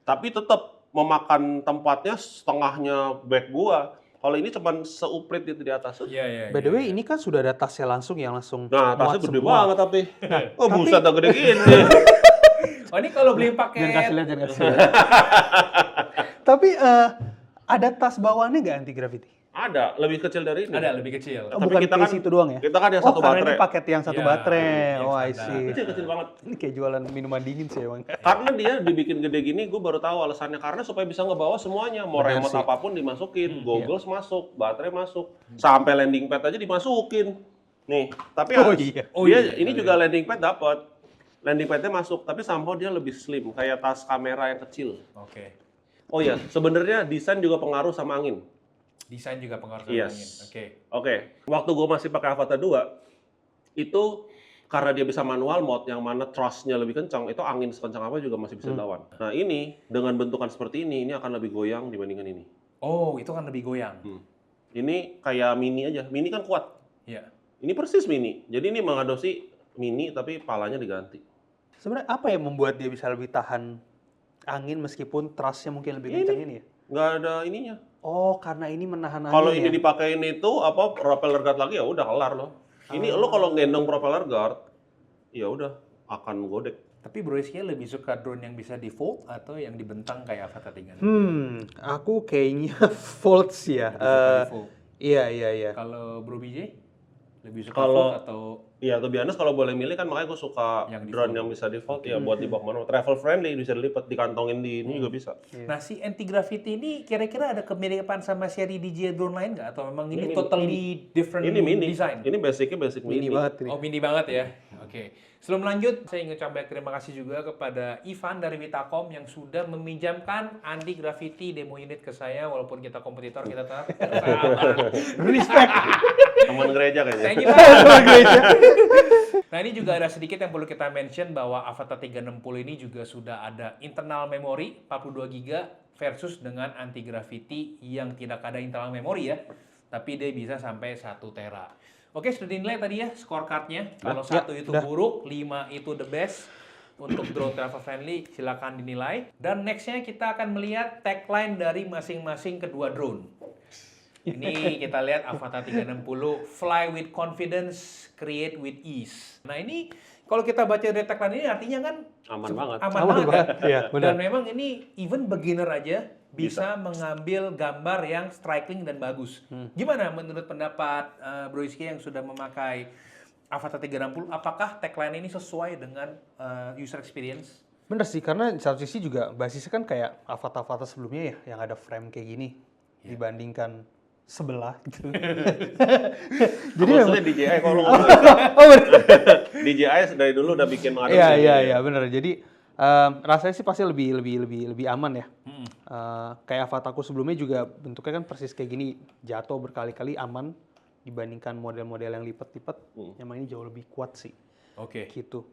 [SPEAKER 2] Tapi tetap memakan tempatnya setengahnya bag gua. Kalau ini cuma seuprit itu di atas.
[SPEAKER 4] Iya.
[SPEAKER 3] By the way, ini kan sudah ada tasnya langsung yang langsung
[SPEAKER 2] Nah, tasnya
[SPEAKER 3] muat
[SPEAKER 2] gede
[SPEAKER 3] semua.
[SPEAKER 2] banget tapi. Oh, buset, tak gede gini.
[SPEAKER 4] Oh, ini kalau beli
[SPEAKER 3] Jangan kasih
[SPEAKER 4] paket
[SPEAKER 3] lihat, jangan kasih lihat. Tapi ada tas bawaannya nggak anti gravity?
[SPEAKER 2] Ada, lebih kecil dari ini.
[SPEAKER 4] ada lebih kecil.
[SPEAKER 3] Oh,
[SPEAKER 2] Tapi
[SPEAKER 3] bukan
[SPEAKER 2] kita
[SPEAKER 3] case
[SPEAKER 2] kan-
[SPEAKER 3] itu doang ya?
[SPEAKER 2] Kita kan yang
[SPEAKER 3] Oh,
[SPEAKER 2] satu
[SPEAKER 3] karena
[SPEAKER 2] baterai.
[SPEAKER 3] ini paket yang satu
[SPEAKER 4] Ya,
[SPEAKER 3] baterai.
[SPEAKER 4] yang
[SPEAKER 3] Oh, I
[SPEAKER 4] standar.
[SPEAKER 3] see.
[SPEAKER 2] Kecil banget.
[SPEAKER 3] Ini kayak jualan minuman dingin sih emang.
[SPEAKER 2] Karena dia dibikin gede gini, gue baru tahu alasannya. Karena supaya bisa ngebawa semuanya. Mau
[SPEAKER 3] Benar
[SPEAKER 2] remote
[SPEAKER 3] sih.
[SPEAKER 2] apapun dimasukin. Goggles masuk, baterai masuk. Sampai landing pad aja dimasukin. Nih, tapi
[SPEAKER 3] Oh, iya.
[SPEAKER 2] ini juga landing pad dapat. Landing padnya masuk, tapi somehow dia lebih slim. Kayak tas kamera yang kecil.
[SPEAKER 4] Oke.
[SPEAKER 2] Oh iya, sebenarnya desain juga pengaruh sama angin.
[SPEAKER 4] Desain juga pengaruh sama
[SPEAKER 2] Yes.
[SPEAKER 4] angin. Oke.
[SPEAKER 2] Oke, waktu gue masih pakai Avata 2, itu karena dia bisa manual mode yang mana thrust-nya lebih kencang, itu angin sekencang apa juga masih bisa dilawan. Nah ini, dengan bentukan seperti ini akan lebih goyang dibandingkan ini.
[SPEAKER 4] Oh, itu kan lebih goyang.
[SPEAKER 2] Ini kayak mini aja, mini kan kuat.
[SPEAKER 4] Iya.
[SPEAKER 2] Ini persis mini, jadi ini mengadopsi mini tapi palanya diganti.
[SPEAKER 3] Sebenarnya apa yang membuat dia bisa lebih tahan angin meskipun trustnya mungkin lebih kencang ini ya?
[SPEAKER 2] Nggak ada ininya.
[SPEAKER 3] Oh, karena ini menahan angin
[SPEAKER 2] Kalau
[SPEAKER 3] ya?
[SPEAKER 2] ini dipakein itu propeller guard lagi ya udah kelar loh. Ini lo kalau gendong propeller guard, ya udah akan godek.
[SPEAKER 4] Tapi Bro Rizky lebih suka drone yang bisa di fold atau yang dibentang kayak Avata 3?
[SPEAKER 3] Aku kayaknya fold sih ya.
[SPEAKER 4] Lebih suka di fold.
[SPEAKER 3] Iya.
[SPEAKER 4] Kalau Bro BJ lebih suka
[SPEAKER 2] Kalau-
[SPEAKER 4] fold atau
[SPEAKER 2] Iya, to be honest kalau boleh milih kan makanya gue suka
[SPEAKER 4] Yang
[SPEAKER 2] drone
[SPEAKER 4] default.
[SPEAKER 2] yang bisa default ya buat dibawa kemana. Travel friendly, bisa dilipat, dikantongin di ini juga bisa.
[SPEAKER 4] Nah, si anti-gravity ini kira-kira ada kemiripan sama seri DJI drone lain nggak? Atau memang ini
[SPEAKER 2] Ini
[SPEAKER 4] totally different
[SPEAKER 2] Ini mini,
[SPEAKER 4] design?
[SPEAKER 2] ini basicnya basic
[SPEAKER 3] Mini
[SPEAKER 2] mini.
[SPEAKER 3] banget ini.
[SPEAKER 4] Oh, mini banget ya. Oke. Sebelum lanjut, saya ingin ucapkan terima kasih juga kepada Ivan dari Vitacom yang sudah meminjamkan anti-gravity demo unit ke saya. Walaupun kita kompetitor, kita tetap sahabat.
[SPEAKER 3] Respect.
[SPEAKER 2] Teman gereja kayaknya.
[SPEAKER 4] Thank you, Pak. Nah, ini juga ada sedikit yang perlu kita mention bahwa Avata 360 ini juga sudah ada internal memory 42 GB versus dengan anti-gravity yang tidak ada internal memory ya. Tapi dia bisa sampai 1 tera. Oke, sudah dinilai tadi ya scorecardnya. Kalau 1 itu buruk, 5 itu the best. Untuk drone travel friendly, silakan dinilai. Dan nextnya kita akan melihat tagline dari masing-masing kedua drone. Ini kita lihat Avata 360, fly with confidence, create with ease. Nah ini kalau kita baca dari tagline ini artinya kan
[SPEAKER 2] Aman banget.
[SPEAKER 4] aman
[SPEAKER 3] Aman
[SPEAKER 4] banget
[SPEAKER 3] banget,
[SPEAKER 4] kan?
[SPEAKER 3] iya, benar.
[SPEAKER 4] Dan memang ini even beginner aja bisa mengambil gambar yang striking dan bagus. Gimana menurut pendapat Bro Rizky yang sudah memakai Avata 360, apakah tagline ini sesuai dengan user experience?
[SPEAKER 3] Bener sih, karena di satu sisi juga basisnya kan kayak Avata-Avata sebelumnya ya, yang ada frame kayak gini dibandingkan sebelah gitu.
[SPEAKER 2] Jadi maksudnya DJI kalau ngomong DJI dari dulu udah bikin menghadap.
[SPEAKER 3] Iya, bener. Jadi rasanya sih pasti lebih aman ya. Kayak Avataku sebelumnya juga bentuknya kan persis kayak gini, jatuh berkali-kali aman dibandingkan model-model yang lipat-lipat. Yang ini jauh lebih kuat sih.
[SPEAKER 4] Oke.
[SPEAKER 3] Gitu.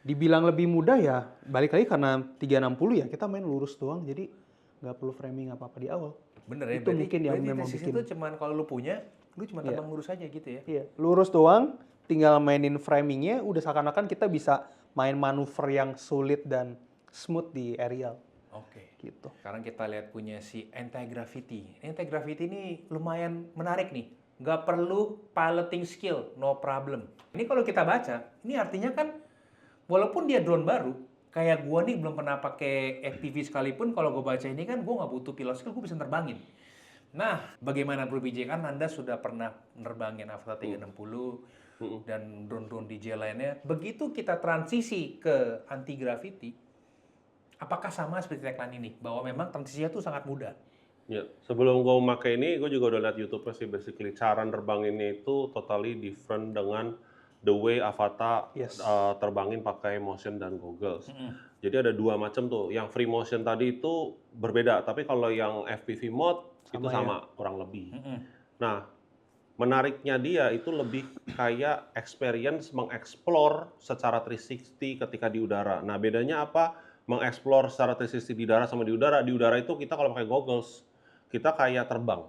[SPEAKER 3] Dibilang lebih mudah ya, balik lagi karena 360 ya kita main lurus doang, jadi nggak perlu framing apa-apa di awal.
[SPEAKER 4] Bener ya,
[SPEAKER 3] Itu mungkin yang memang
[SPEAKER 4] tesis
[SPEAKER 3] bikin.
[SPEAKER 4] itu cuman kalau lu punya, lu cuma terbang lurus aja gitu ya.
[SPEAKER 3] Iya, lurus doang, tinggal mainin framingnya, udah seakan-akan kita bisa main manuver yang sulit dan smooth di aerial.
[SPEAKER 4] Oke.
[SPEAKER 3] Gitu.
[SPEAKER 4] Sekarang kita lihat punya si anti-gravity. Anti-gravity ini lumayan menarik nih. Nggak perlu piloting skill, no problem. Ini kalau kita baca, ini artinya kan walaupun dia drone baru, kayak gua nih belum pernah pakai FPV sekalipun, kalau gua baca ini kan gua nggak butuh pilot skill, gua bisa nerbangin. Nah, bagaimana Bro BJ, kan Anda sudah pernah nerbangin Avata 360 dan drone-drone DJ lainnya. Begitu kita transisi ke anti-gravity, apakah sama seperti tagline ini? Bahwa memang transisinya tuh sangat mudah.
[SPEAKER 2] Ya, sebelum gue memakai ini, gue juga udah lihat YouTube sih, basically cara nerbanginnya itu totally different dengan the way Avata terbangin pakai motion dan goggles. Jadi ada dua macam tuh. Yang free motion tadi itu berbeda, tapi kalau yang FPV mode itu sama kurang lebih. Nah, menariknya dia itu lebih kayak experience mengeksplor secara 360 ketika di udara. Nah, bedanya apa? Mengeksplor secara 360 di darat sama di udara. Di udara itu kita kalau pakai goggles, kita kayak terbang.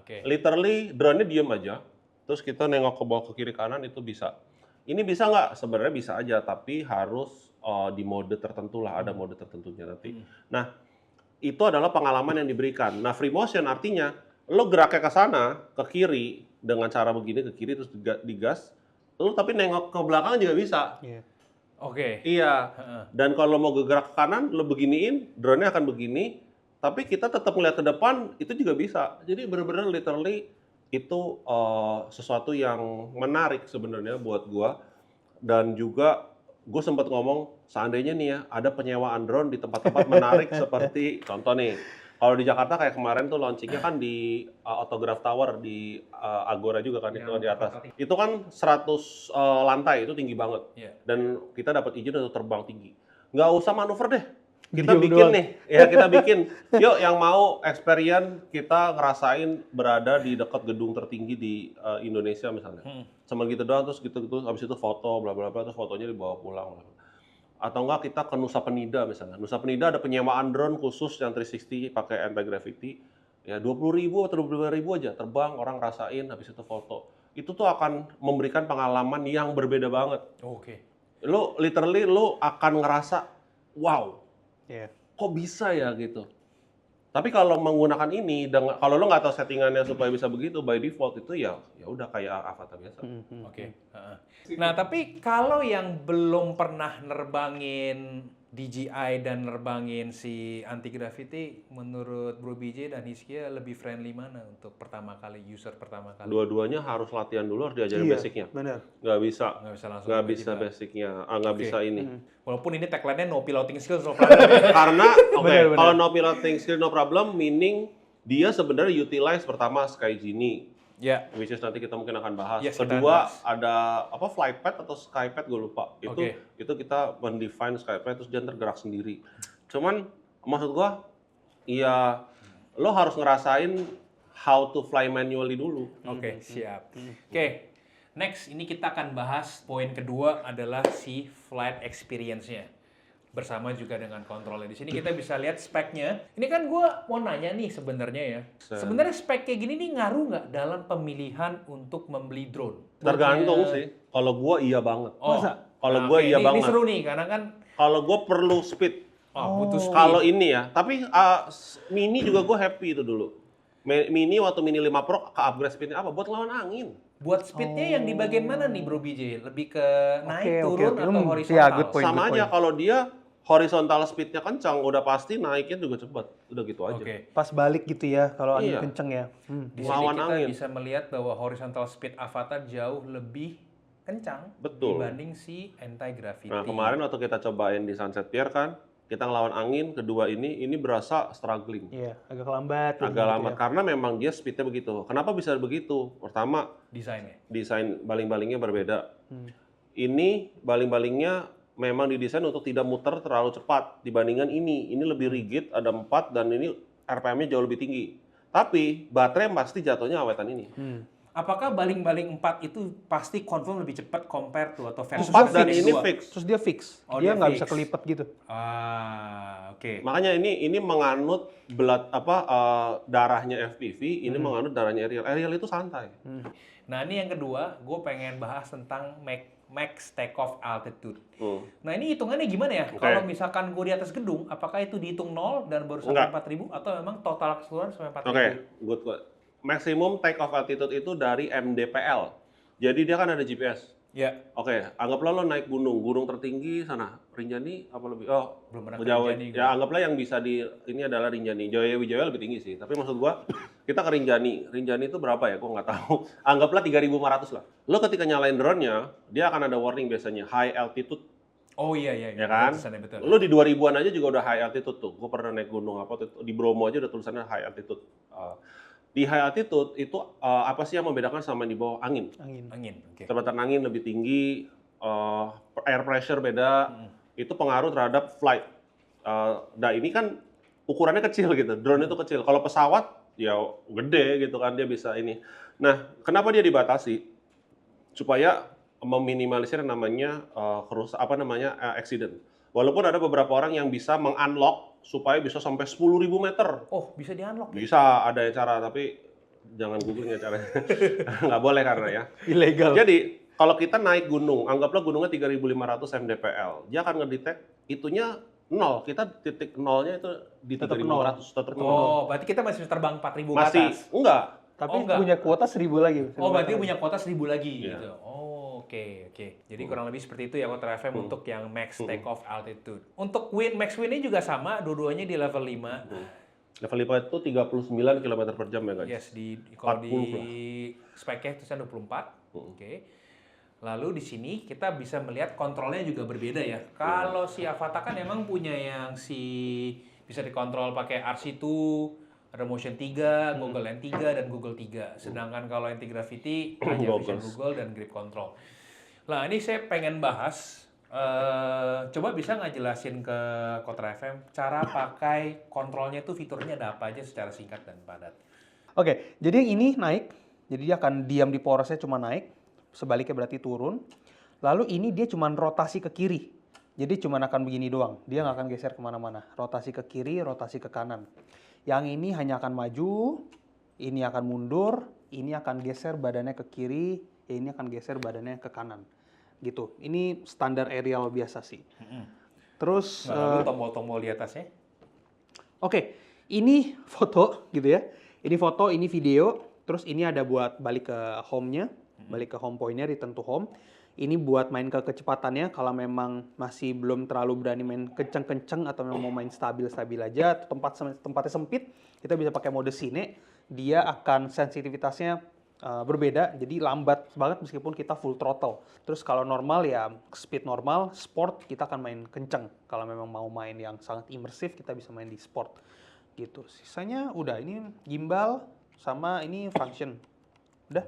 [SPEAKER 4] Oke.
[SPEAKER 2] Literally drone-nya diem aja, terus kita nengok ke bawah ke kiri kanan itu bisa. Ini bisa nggak? Sebenarnya bisa aja, tapi harus di mode tertentu lah, ada mode tertentunya nanti. Nah, itu adalah pengalaman yang diberikan. Nah, free motion artinya lo geraknya ke sana, ke kiri dengan cara begini ke kiri terus digas, lo tapi nengok ke belakang juga bisa.
[SPEAKER 4] Oke.
[SPEAKER 2] Iya. Dan kalau mau gerak ke kanan, lo beginiin, drone-nya akan begini, tapi kita tetap melihat ke depan, itu juga bisa. Jadi benar-benar literally itu sesuatu yang menarik sebenarnya buat gua. Dan juga gue sempat ngomong, seandainya nih ya, ada penyewaan drone di tempat-tempat menarik seperti, contoh nih, kalau di Jakarta kayak kemarin tuh launchingnya kan di Autograph Tower di Agora juga kan, itu di atas. Itu kan 100 lantai, itu tinggi banget. Dan kita dapat izin untuk terbang tinggi. Nggak usah manuver deh. Kita bikin nih, ya kita bikin. Yuk yang mau experience kita ngerasain berada di dekat gedung tertinggi di Indonesia misalnya. Sama gitu doang, terus gitu-gitu, habis itu foto, bla bla bla, terus fotonya dibawa pulang. Atau enggak kita ke Nusa Penida misalnya. Nusa Penida ada penyewaan drone khusus yang 360 pakai anti-gravity. Ya 20.000 atau 25.000 aja terbang, orang rasain, habis itu foto. Itu tuh akan memberikan pengalaman yang berbeda banget.
[SPEAKER 4] Oke.
[SPEAKER 2] Lo literally lo akan ngerasa, wow.
[SPEAKER 3] Yeah.
[SPEAKER 2] Kok bisa ya gitu. Tapi kalau menggunakan ini, kalau lo nggak tahu settingannya supaya bisa begitu, by default itu ya udah kayak avatar biasa.
[SPEAKER 4] Oke. Nah, tapi kalau yang belum pernah nerbangin DJI dan nerbangin si anti gravity, menurut Bro BJ dan Hizkia lebih friendly mana untuk user pertama kali?
[SPEAKER 2] Dua-duanya harus latihan dulu, harus diajarin
[SPEAKER 3] Iya,
[SPEAKER 2] basicnya.
[SPEAKER 3] benar.
[SPEAKER 2] Nggak bisa
[SPEAKER 4] langsung
[SPEAKER 2] nggak
[SPEAKER 4] tiba-tiba.
[SPEAKER 2] bisa basicnya, nggak
[SPEAKER 4] Oke.
[SPEAKER 2] bisa ini.
[SPEAKER 4] Walaupun ini tagline-nya no piloting skills, no problem. Ya.
[SPEAKER 2] Karena
[SPEAKER 3] Benar.
[SPEAKER 2] kalau no piloting skill no problem, meaning dia sebenarnya utilize pertama Sky Genie,
[SPEAKER 4] Ya.
[SPEAKER 2] which is nanti kita mungkin akan bahas.
[SPEAKER 4] Yes, kita
[SPEAKER 2] Kedua
[SPEAKER 4] bahas.
[SPEAKER 2] ada apa Flypad atau Skypad gue lupa. Itu kita mendefine Skypad terus dia tergerak sendiri. Cuman maksud gua ya lo harus ngerasain how to fly manually dulu.
[SPEAKER 4] Oke, siap. Oke, next ini kita akan bahas poin kedua adalah si flight experience-nya. Bersama juga dengan kontrolnya. Di sini kita bisa lihat speknya. Ini kan gua mau nanya nih sebenarnya ya. Sebenarnya spek kayak gini nih ngaruh nggak dalam pemilihan untuk membeli drone?
[SPEAKER 2] Tergantung sih. Kalau gua iya banget.
[SPEAKER 4] Oh,
[SPEAKER 2] Kalau gua
[SPEAKER 4] oke,
[SPEAKER 2] iya
[SPEAKER 4] ini
[SPEAKER 2] banget.
[SPEAKER 4] seru nih karena kan
[SPEAKER 2] Kalau gua perlu speed.
[SPEAKER 4] butuh speed.
[SPEAKER 2] Kalau ini ya, tapi Mini juga gue happy itu dulu. Mini waktu Mini 5 Pro ke upgrade speednya apa? Buat lawan angin.
[SPEAKER 4] Buat speednya yang di bagian mana nih Bro BJ? Lebih ke naik,
[SPEAKER 3] Oke,
[SPEAKER 4] turun,
[SPEAKER 3] oke.
[SPEAKER 4] atau
[SPEAKER 3] Iya,
[SPEAKER 4] horizontal?
[SPEAKER 3] good point.
[SPEAKER 2] Sama aja kalau dia horizontal speednya kencang, udah pasti naiknya juga cepat. Udah gitu aja.
[SPEAKER 4] Oke.
[SPEAKER 3] Pas balik gitu ya, kalau angin
[SPEAKER 2] Iya.
[SPEAKER 3] kenceng ya.
[SPEAKER 4] Di sini
[SPEAKER 2] Lawan
[SPEAKER 4] kita
[SPEAKER 2] angin.
[SPEAKER 4] bisa melihat bahwa horizontal speed Avatar jauh lebih kencang
[SPEAKER 2] Betul.
[SPEAKER 4] dibanding si anti-gravity.
[SPEAKER 2] Nah kemarin waktu kita cobain di Sunset Pier kan, kita ngelawan angin, kedua ini berasa struggling.
[SPEAKER 3] Iya, agak lambat.
[SPEAKER 2] Agak
[SPEAKER 3] gitu
[SPEAKER 2] lambat,
[SPEAKER 3] ya.
[SPEAKER 2] karena memang dia speednya begitu. Kenapa bisa begitu? Pertama,
[SPEAKER 4] Desainnya.
[SPEAKER 2] desain baling-balingnya berbeda. Ini baling-balingnya memang didesain untuk tidak muter terlalu cepat dibandingkan ini. Ini lebih rigid, ada 4 dan ini RPM-nya jauh lebih tinggi. Tapi baterai pasti jatuhnya awetan ini.
[SPEAKER 4] Apakah baling-baling 4 itu pasti confirm lebih cepat compare to atau versus
[SPEAKER 2] 4 dan
[SPEAKER 4] versi
[SPEAKER 2] ini
[SPEAKER 4] kedua?
[SPEAKER 2] fix.
[SPEAKER 3] Terus dia fix.
[SPEAKER 4] Oh,
[SPEAKER 3] dia
[SPEAKER 4] dia
[SPEAKER 3] nggak
[SPEAKER 4] fix.
[SPEAKER 3] bisa kelipet gitu.
[SPEAKER 4] Oke.
[SPEAKER 2] Makanya ini menganut darahnya FPV, ini menganut darahnya Ariel. Ariel itu santai.
[SPEAKER 4] Nah, ini yang kedua, gue pengen bahas tentang max takeoff altitude. Nah, ini hitungannya gimana ya?
[SPEAKER 2] Oke.
[SPEAKER 4] Kalau misalkan gue di atas gedung, apakah itu dihitung 0 dan baru sampai 4.000 atau memang total keseluruhan sampai 4.000?
[SPEAKER 2] Oke, good. Maximum take off altitude itu dari MDPL. Jadi dia kan ada GPS.
[SPEAKER 4] Ya,
[SPEAKER 2] Oke, anggaplah lo naik gunung tertinggi sana. Rinjani apa lebih? Oh,
[SPEAKER 4] belum pernah ke
[SPEAKER 2] Jawa.
[SPEAKER 4] Rinjani gue.
[SPEAKER 2] Ya anggaplah yang bisa ini adalah Rinjani. Jaya Wijaya lebih tinggi sih. Tapi maksud gua kita ke Rinjani. Rinjani itu berapa ya? Gua nggak tahu. Anggaplah 3.500 lah. Lo ketika nyalain drone-nya, dia akan ada warning biasanya high altitude.
[SPEAKER 4] Oh iya,
[SPEAKER 2] Ya kan?
[SPEAKER 4] Tulisannya betul.
[SPEAKER 2] Lo di 2000-an aja juga udah high altitude tuh. Gue pernah naik gunung di Bromo aja udah tulisannya high altitude. Di high altitude itu apa sih yang membedakan sama yang di bawah angin?
[SPEAKER 4] Angin, oke.
[SPEAKER 2] Kecepatan angin lebih tinggi, air pressure beda, itu pengaruh terhadap flight. Nah ini kan ukurannya kecil gitu, drone itu kecil. Kalau pesawat ya gede gitu kan, dia bisa ini. Nah kenapa dia dibatasi? Supaya meminimalisir namanya accident. Walaupun ada beberapa orang yang bisa meng-unlock supaya bisa sampai 10.000 meter.
[SPEAKER 4] Oh, bisa di-unlock ya?
[SPEAKER 2] Bisa, ada cara, tapi jangan googling ya caranya. Nggak boleh karena ya.
[SPEAKER 3] Ilegal.
[SPEAKER 2] Jadi, kalau kita naik gunung, anggaplah gunungnya 3.500 mdpl, dia akan ngedetect itunya 0. Kita titik nolnya itu di
[SPEAKER 3] Tetap
[SPEAKER 2] 3.500, tetap 0.
[SPEAKER 4] Oh, berarti kita masih terbang 4.000 ke
[SPEAKER 2] Masih,
[SPEAKER 4] atas?
[SPEAKER 2] enggak.
[SPEAKER 3] Tapi
[SPEAKER 4] Oh, enggak.
[SPEAKER 3] punya kuota 1.000 lagi.
[SPEAKER 4] Oh, berarti punya kuota 1.000 lagi
[SPEAKER 2] Iya.
[SPEAKER 4] gitu. Oh, oke. Jadi kurang lebih seperti itu ya Kontra FM untuk yang max takeoff altitude. Untuk max win ini juga sama, dua-duanya di level 5.
[SPEAKER 2] Level 5 itu 39 km per jam ya guys.
[SPEAKER 4] Yes, kalau
[SPEAKER 2] 40
[SPEAKER 4] di
[SPEAKER 2] lah.
[SPEAKER 4] spec-nya itu 24. Oke. Lalu di sini kita bisa melihat kontrolnya juga berbeda ya. Kalau si Avatar kan emang punya yang bisa dikontrol pakai RC2, ada Motion 3, Google N3 dan Google 3. Sedangkan kalau anti-gravity hanya Vision Google dan Grip Control. Nah, ini saya pengen bahas coba bisa nggak jelasin ke Kontra FM cara pakai kontrolnya itu fiturnya ada apa aja secara singkat dan padat.
[SPEAKER 3] Oke, jadi yang ini naik. Jadi dia akan diam di porosnya cuma naik. Sebaliknya berarti turun. Lalu ini dia cuma rotasi ke kiri. Jadi cuma akan begini doang. Dia nggak akan geser kemana-mana. Rotasi ke kiri, rotasi ke kanan. Yang ini hanya akan maju, ini akan mundur, ini akan geser badannya ke kiri, ini akan geser badannya ke kanan. Gitu. Ini standar aerial biasa sih. Terus
[SPEAKER 4] Lalu tombol-tombol di atasnya?
[SPEAKER 3] Oke, Ini foto gitu ya. Ini foto, ini video. Terus ini ada buat balik ke home-nya, balik ke home point-nya, return to home. Ini buat main ke kecepatannya kalau memang masih belum terlalu berani main kenceng-kenceng atau memang mau main stabil-stabil aja, atau tempatnya sempit, kita bisa pakai mode Cine. Dia akan sensitivitasnya berbeda, jadi lambat banget meskipun kita full throttle. Terus kalau normal ya speed normal, sport kita akan main kenceng. Kalau memang mau main yang sangat imersif kita bisa main di sport gitu. Sisanya udah, ini gimbal sama ini function. Udah.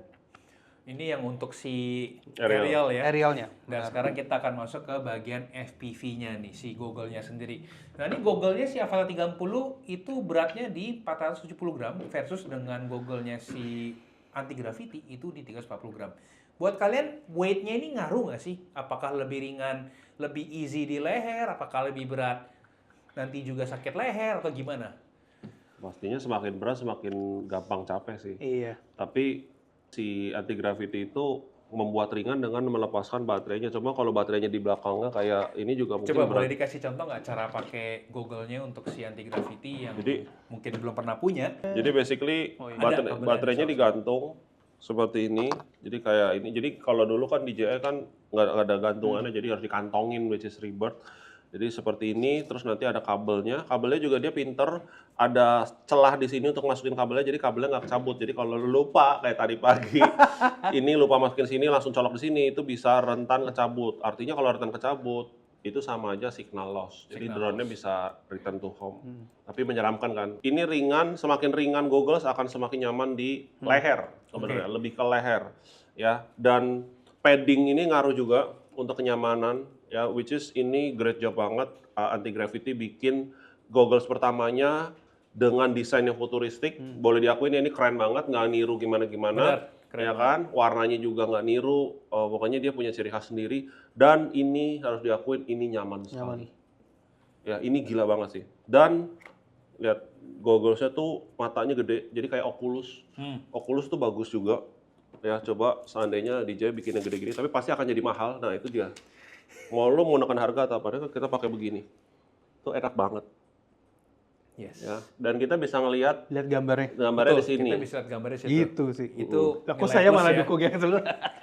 [SPEAKER 4] Ini yang untuk si
[SPEAKER 2] Aerial.
[SPEAKER 4] aerial ya.
[SPEAKER 3] Aerialnya.
[SPEAKER 4] Dan sekarang kita akan masuk ke bagian FPV-nya nih, si goggle-nya sendiri. Nah, ini goggle-nya si Avata 30 itu beratnya di 470 gram versus dengan goggle-nya si anti-gravity itu di 340 gram. Buat kalian, weight-nya ini ngaruh nggak sih? Apakah lebih ringan, lebih easy di leher, apakah lebih berat nanti juga sakit leher, atau gimana?
[SPEAKER 2] Pastinya semakin berat semakin gampang capek sih.
[SPEAKER 3] Iya.
[SPEAKER 2] Tapi si anti-gravity itu membuat ringan dengan melepaskan baterainya. Cuma kalau baterainya di belakangnya kayak ini juga mungkin
[SPEAKER 4] Coba
[SPEAKER 2] berat.
[SPEAKER 4] boleh dikasih contoh nggak cara pakai goggle-nya untuk si anti-gravity yang
[SPEAKER 2] Jadi-
[SPEAKER 4] mungkin belum pernah punya?
[SPEAKER 2] Jadi basically
[SPEAKER 3] Oh, iya.
[SPEAKER 4] Ada kabelnya,
[SPEAKER 2] baterainya
[SPEAKER 4] bisa.
[SPEAKER 2] digantung seperti ini. Jadi kayak ini. Jadi kalau dulu kan DJI kan nggak ada gantungannya, jadi harus dikantongin, which is ribet. Jadi seperti ini, terus nanti ada kabelnya. Kabelnya juga dia pinter, ada celah di sini untuk masukin kabelnya, jadi kabelnya nggak kecabut. Jadi kalau lu lupa kayak tadi pagi, ini lupa masukin sini, langsung colok di sini, itu bisa rentan kecabut. Artinya kalau rentan kecabut, itu sama aja signal loss. Jadi
[SPEAKER 4] Signal
[SPEAKER 2] drone-nya bisa return to home. Tapi menyeramkan kan. Ini ringan, semakin ringan goggles akan semakin nyaman di leher sebenarnya, lebih ke leher ya. Dan padding ini ngaruh juga untuk kenyamanan ya, which is ini great job banget anti gravity bikin goggles pertamanya dengan desain yang futuristik. Boleh diakuin ini keren banget, nggak niru gimana-gimana.
[SPEAKER 4] Benar, keren
[SPEAKER 2] Ya kan, warnanya juga nggak niru, pokoknya dia punya ciri khas sendiri. Dan ini harus diakuin, ini nyaman sekali. Ya, ini gila banget sih. Dan lihat gogglesnya tuh matanya gede, jadi kayak Oculus. Oculus tuh bagus juga. Ya, coba seandainya DJI bikin yang gede-gede, tapi pasti akan jadi mahal. Nah, itu dia. Mau lu menggunakan harga atau apa, kita pakai begini. Itu enak banget.
[SPEAKER 4] Yes.
[SPEAKER 2] Ya. Dan kita bisa ngelihat
[SPEAKER 3] Lihat gambarnya.
[SPEAKER 2] gambarnya di
[SPEAKER 4] Betul,
[SPEAKER 2] sini.
[SPEAKER 4] kita bisa lihat gambarnya situ.
[SPEAKER 3] Gitu sih.
[SPEAKER 4] Itu
[SPEAKER 3] Aku
[SPEAKER 4] nilai
[SPEAKER 3] saya
[SPEAKER 4] plus
[SPEAKER 3] malah
[SPEAKER 4] ya.
[SPEAKER 3] dukung yang itu.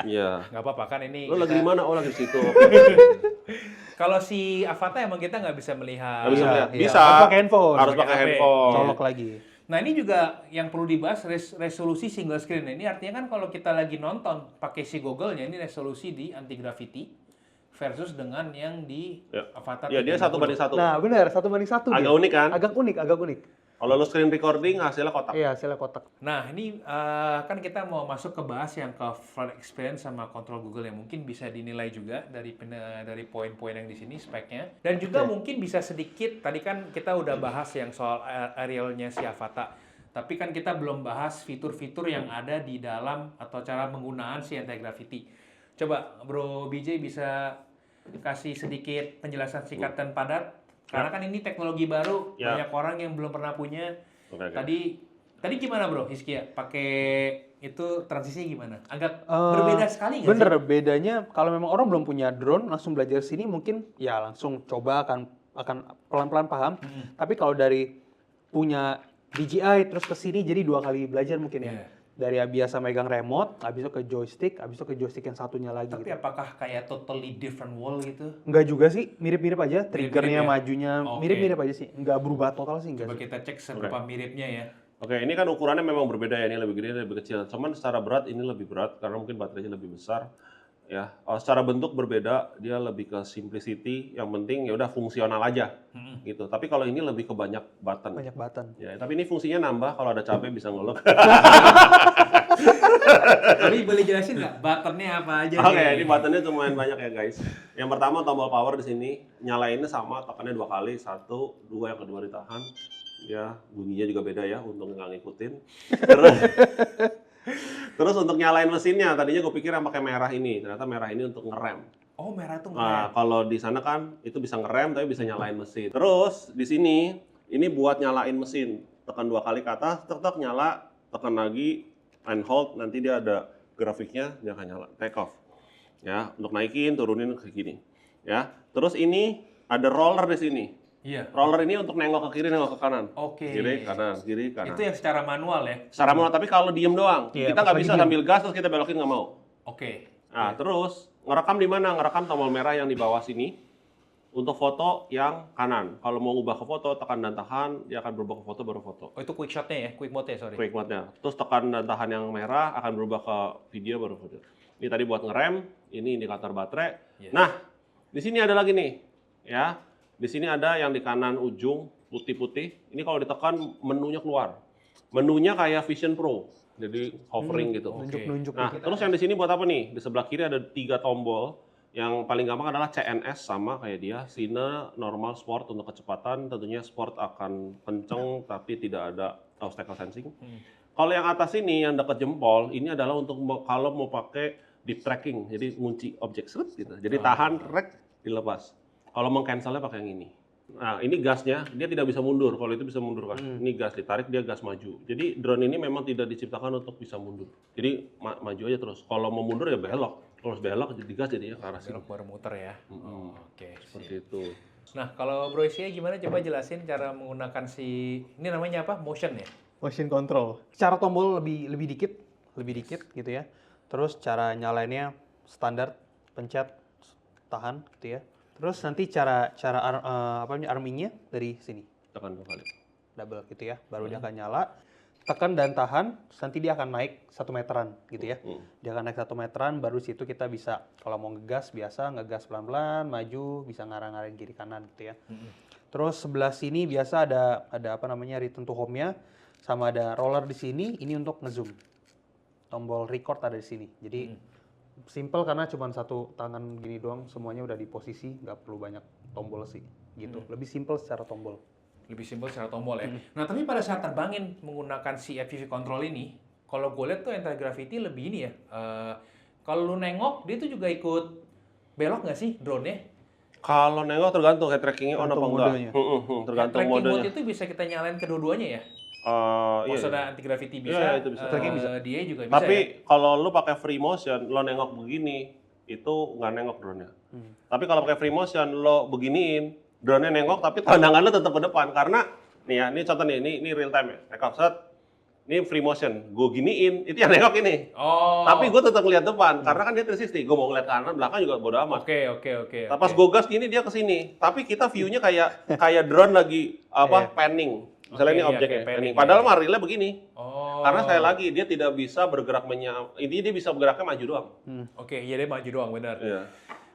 [SPEAKER 2] Iya.
[SPEAKER 4] Nggak apa-apa kan ini.
[SPEAKER 2] Lu lagi di mana? Oh, lagi di situ.
[SPEAKER 4] Kalau si Avata emang kita nggak bisa melihat.
[SPEAKER 2] Nggak bisa
[SPEAKER 3] Iya,
[SPEAKER 2] lihat.
[SPEAKER 3] iya.
[SPEAKER 2] Bisa.
[SPEAKER 3] Harus pakai handphone.
[SPEAKER 2] Harus
[SPEAKER 4] Pakai
[SPEAKER 2] pakai
[SPEAKER 4] HP.
[SPEAKER 2] handphone.
[SPEAKER 3] Colok lagi.
[SPEAKER 4] Nah ini juga yang perlu dibahas resolusi single screen. Nah, ini artinya kan kalau kita lagi nonton pakai si goggle-nya ini resolusi di anti-gravity versus dengan yang di
[SPEAKER 2] Ya.
[SPEAKER 4] Avata.
[SPEAKER 2] Ya, dia 1:1.
[SPEAKER 3] Nah, benar, 1:1
[SPEAKER 2] Agak
[SPEAKER 3] dia.
[SPEAKER 2] unik kan?
[SPEAKER 3] Agak unik.
[SPEAKER 2] Kalau lu screen recording hasilnya kotak.
[SPEAKER 3] Iya, hasilnya kotak.
[SPEAKER 4] Nah, ini kan kita mau masuk ke bahas yang ke flight experience sama kontrol Google yang mungkin bisa dinilai juga dari poin-poin yang di sini speknya. Dan juga mungkin bisa sedikit, tadi kan kita udah bahas yang soal aerialnya si Avata. Tapi kan kita belum bahas fitur-fitur yang ada di dalam atau cara penggunaan si anti-gravity. Coba Bro BJ bisa kasih sedikit penjelasan singkat dan padat. Karena kan ini teknologi baru,
[SPEAKER 2] Ya.
[SPEAKER 4] banyak orang yang belum pernah punya.
[SPEAKER 2] Oke.
[SPEAKER 4] Tadi gimana Bro Hizkia? Pakai itu transisinya gimana? Agak berbeda sekali nggak
[SPEAKER 3] Bener,
[SPEAKER 4] sih?
[SPEAKER 3] bedanya kalau memang orang belum punya drone, langsung belajar sini mungkin ya langsung coba akan pelan-pelan paham. Tapi kalau dari punya DJI terus ke sini jadi 2 kali belajar mungkin ya.
[SPEAKER 4] Iya.
[SPEAKER 3] Dari biasa megang remote, habis itu ke joystick, habis itu ke joystick yang satunya lagi.
[SPEAKER 4] Tapi
[SPEAKER 3] Gitu.
[SPEAKER 4] apakah kayak totally different world gitu?
[SPEAKER 3] Enggak juga sih, mirip-mirip aja. Triggernya,
[SPEAKER 4] ya?
[SPEAKER 3] majunya,
[SPEAKER 4] Oke.
[SPEAKER 3] mirip-mirip aja sih. Enggak berubah total sih, enggak
[SPEAKER 4] Coba
[SPEAKER 3] sih.
[SPEAKER 4] kita cek seberapa miripnya ya.
[SPEAKER 2] Oke, ini kan ukurannya memang berbeda ya. Ini lebih gede, lebih kecil. Cuman secara berat ini lebih berat karena mungkin baterainya lebih besar. Ya, secara bentuk berbeda, dia lebih ke simplicity. Yang penting ya udah fungsional aja, gitu. Tapi kalau ini lebih ke banyak button.
[SPEAKER 3] Banyak button.
[SPEAKER 2] Ya, tapi ini fungsinya nambah. Kalau ada cabai bisa ngelok.
[SPEAKER 4] Tapi boleh jelasin nggak buttonnya apa aja?
[SPEAKER 2] Oke,
[SPEAKER 4] nih?
[SPEAKER 2] ini buttonnya lumayan banyak ya guys. Yang pertama tombol power di sini, nyalainnya sama, tekannya 2 kali, 1, 2, yang kedua ditahan. Ya, bunyinya juga beda ya, untung nggak ngikutin. Terus untuk nyalain mesinnya, tadinya gue pikir yang pakai merah ini, ternyata merah ini untuk ngerem.
[SPEAKER 4] Oh merah tuh
[SPEAKER 2] Nah,
[SPEAKER 4] ngerem.
[SPEAKER 2] kalau di sana kan itu bisa ngerem, tapi bisa nyalain mesin. Terus di sini, ini buat nyalain mesin. Tekan 2 kali ke atas, tek nyala, tekan lagi, and hold, nanti dia ada grafiknya, dia akan nyala, take off. Ya, untuk naikin, turunin kayak gini. Ya, terus ini ada roller di sini.
[SPEAKER 4] Iya.
[SPEAKER 2] Roller ini untuk nengok ke kiri, nengok ke kanan.
[SPEAKER 4] Oke.
[SPEAKER 2] Kiri, kanan, kiri, kanan.
[SPEAKER 4] Itu yang secara manual ya?
[SPEAKER 2] Secara manual, tapi kalau diem doang.
[SPEAKER 3] Iya,
[SPEAKER 2] Kita
[SPEAKER 3] pas
[SPEAKER 2] nggak
[SPEAKER 3] lagi
[SPEAKER 2] bisa
[SPEAKER 3] diem.
[SPEAKER 2] sambil gas terus kita belokin, nggak mau.
[SPEAKER 4] Oke.
[SPEAKER 2] Nah, terus ngerekam di mana? Ngerekam tombol merah yang di bawah sini untuk foto yang kanan. Kalau mau ubah ke foto, tekan dan tahan, dia akan berubah ke foto, baru foto.
[SPEAKER 4] Oh, itu quick shot-nya ya? Quick mode-nya, sorry.
[SPEAKER 2] Quick mode-nya. Terus tekan dan tahan yang merah akan berubah ke video, baru foto. Ini tadi buat ngerem, ini indikator baterai.
[SPEAKER 4] Yes.
[SPEAKER 2] Nah, di sini ada lagi nih, ya. Di sini ada yang di kanan ujung putih-putih. Ini kalau ditekan menunya keluar. Menunya kayak Vision Pro, jadi hovering gitu.
[SPEAKER 3] Nunjuk-nunjuk.
[SPEAKER 2] Nah, terus yang di sini buat apa nih? Di sebelah kiri ada 3 tombol. Yang paling gampang adalah CNS, sama kayak dia, Cine, normal, sport untuk kecepatan. Tentunya sport akan kenceng, tapi tidak ada obstacle sensing. Kalau yang atas ini, yang dekat jempol, ini adalah untuk kalau mau pakai deep tracking, jadi ngunci objek seret gitu. Jadi tahan, rek, dilepas. Kalau mau cancelnya pakai yang ini. Nah, ini gasnya, dia tidak bisa mundur. Kalau itu bisa mundur kan. Ini gas, ditarik dia gas maju. Jadi drone ini memang tidak diciptakan untuk bisa mundur. Jadi maju aja terus. Kalau mau mundur ya belok. Kalau belok jadi gas jadinya ke arah sini.
[SPEAKER 4] Belok baru muter ya? Oke.
[SPEAKER 2] Seperti itu.
[SPEAKER 4] Nah, kalau Bro Isia gimana? Coba jelasin cara menggunakan ini namanya apa? Motion ya?
[SPEAKER 3] Motion control. Cara tombol lebih dikit gitu ya. Terus cara nyalainnya standar, pencet, tahan gitu ya. Terus nanti cara armingnya dari sini,
[SPEAKER 2] Tekan 2 kali.
[SPEAKER 3] double gitu ya. Baru dia akan nyala. Tekan dan tahan, nanti dia akan naik 1 meteran gitu ya. Dia akan naik 1 meteran, baru situ kita bisa kalau mau ngegas biasa, ngegas pelan-pelan, maju, bisa ngarang-ngarang kiri kanan gitu ya. Terus sebelah sini biasa ada apa namanya return to home-nya, sama ada roller di sini. Ini untuk ngezoom. Tombol record ada di sini. Jadi simple karena cuma satu tangan gini doang, semuanya udah di posisi, nggak perlu banyak tombol sih. Gitu. Lebih simple secara tombol.
[SPEAKER 4] Lebih simpel secara tombol ya. Nah, tapi pada saat terbangin menggunakan si FPV control ini, kalau gue lihat tuh anti-gravity lebih ini ya. Kalau lu nengok, dia tuh juga ikut belok nggak sih drone-nya?
[SPEAKER 2] Kalau nengok tergantung head trackingnya on apa
[SPEAKER 3] Tergantung
[SPEAKER 2] enggak.
[SPEAKER 3] modenya.
[SPEAKER 2] Tergantung
[SPEAKER 4] Tracking
[SPEAKER 2] modenya.
[SPEAKER 4] mode itu bisa kita nyalain kedua-duanya ya?
[SPEAKER 2] Iya.
[SPEAKER 4] Maksudnya anti-gravity bisa,
[SPEAKER 2] Iya, itu bisa.
[SPEAKER 3] Tracking bisa.
[SPEAKER 4] dia juga bisa
[SPEAKER 2] Tapi
[SPEAKER 4] ya?
[SPEAKER 2] kalau lu pakai free motion, lo nengok begini, itu nggak nengok drone-nya. Tapi kalau pakai free motion, lo beginiin, drone-nya nengok, tapi pandangan lo tetap ke depan. Karena, nih ya, ini contoh nih, ini real time ya. Record set, ini free motion, gue giniin, itu yang nengok ini.
[SPEAKER 4] Oh.
[SPEAKER 2] Tapi gue tetap ngeliat depan, karena kan dia 360. Gue mau ngeliat kanan, belakang juga bodo amat.
[SPEAKER 4] Oke.
[SPEAKER 2] Pas gue gas gini, dia ke sini. Tapi kita view-nya kayak drone lagi panning. Misalnya
[SPEAKER 4] Oke,
[SPEAKER 2] ini
[SPEAKER 4] iya,
[SPEAKER 2] objeknya,
[SPEAKER 4] kayak panning,
[SPEAKER 2] panning. Padahal
[SPEAKER 4] iya.
[SPEAKER 2] mah real-nya begini.
[SPEAKER 4] Oh.
[SPEAKER 2] Karena sekali lagi dia tidak bisa bergerak intinya dia bisa bergeraknya maju doang.
[SPEAKER 4] Oke, iya dia maju doang, benar.
[SPEAKER 2] Iya.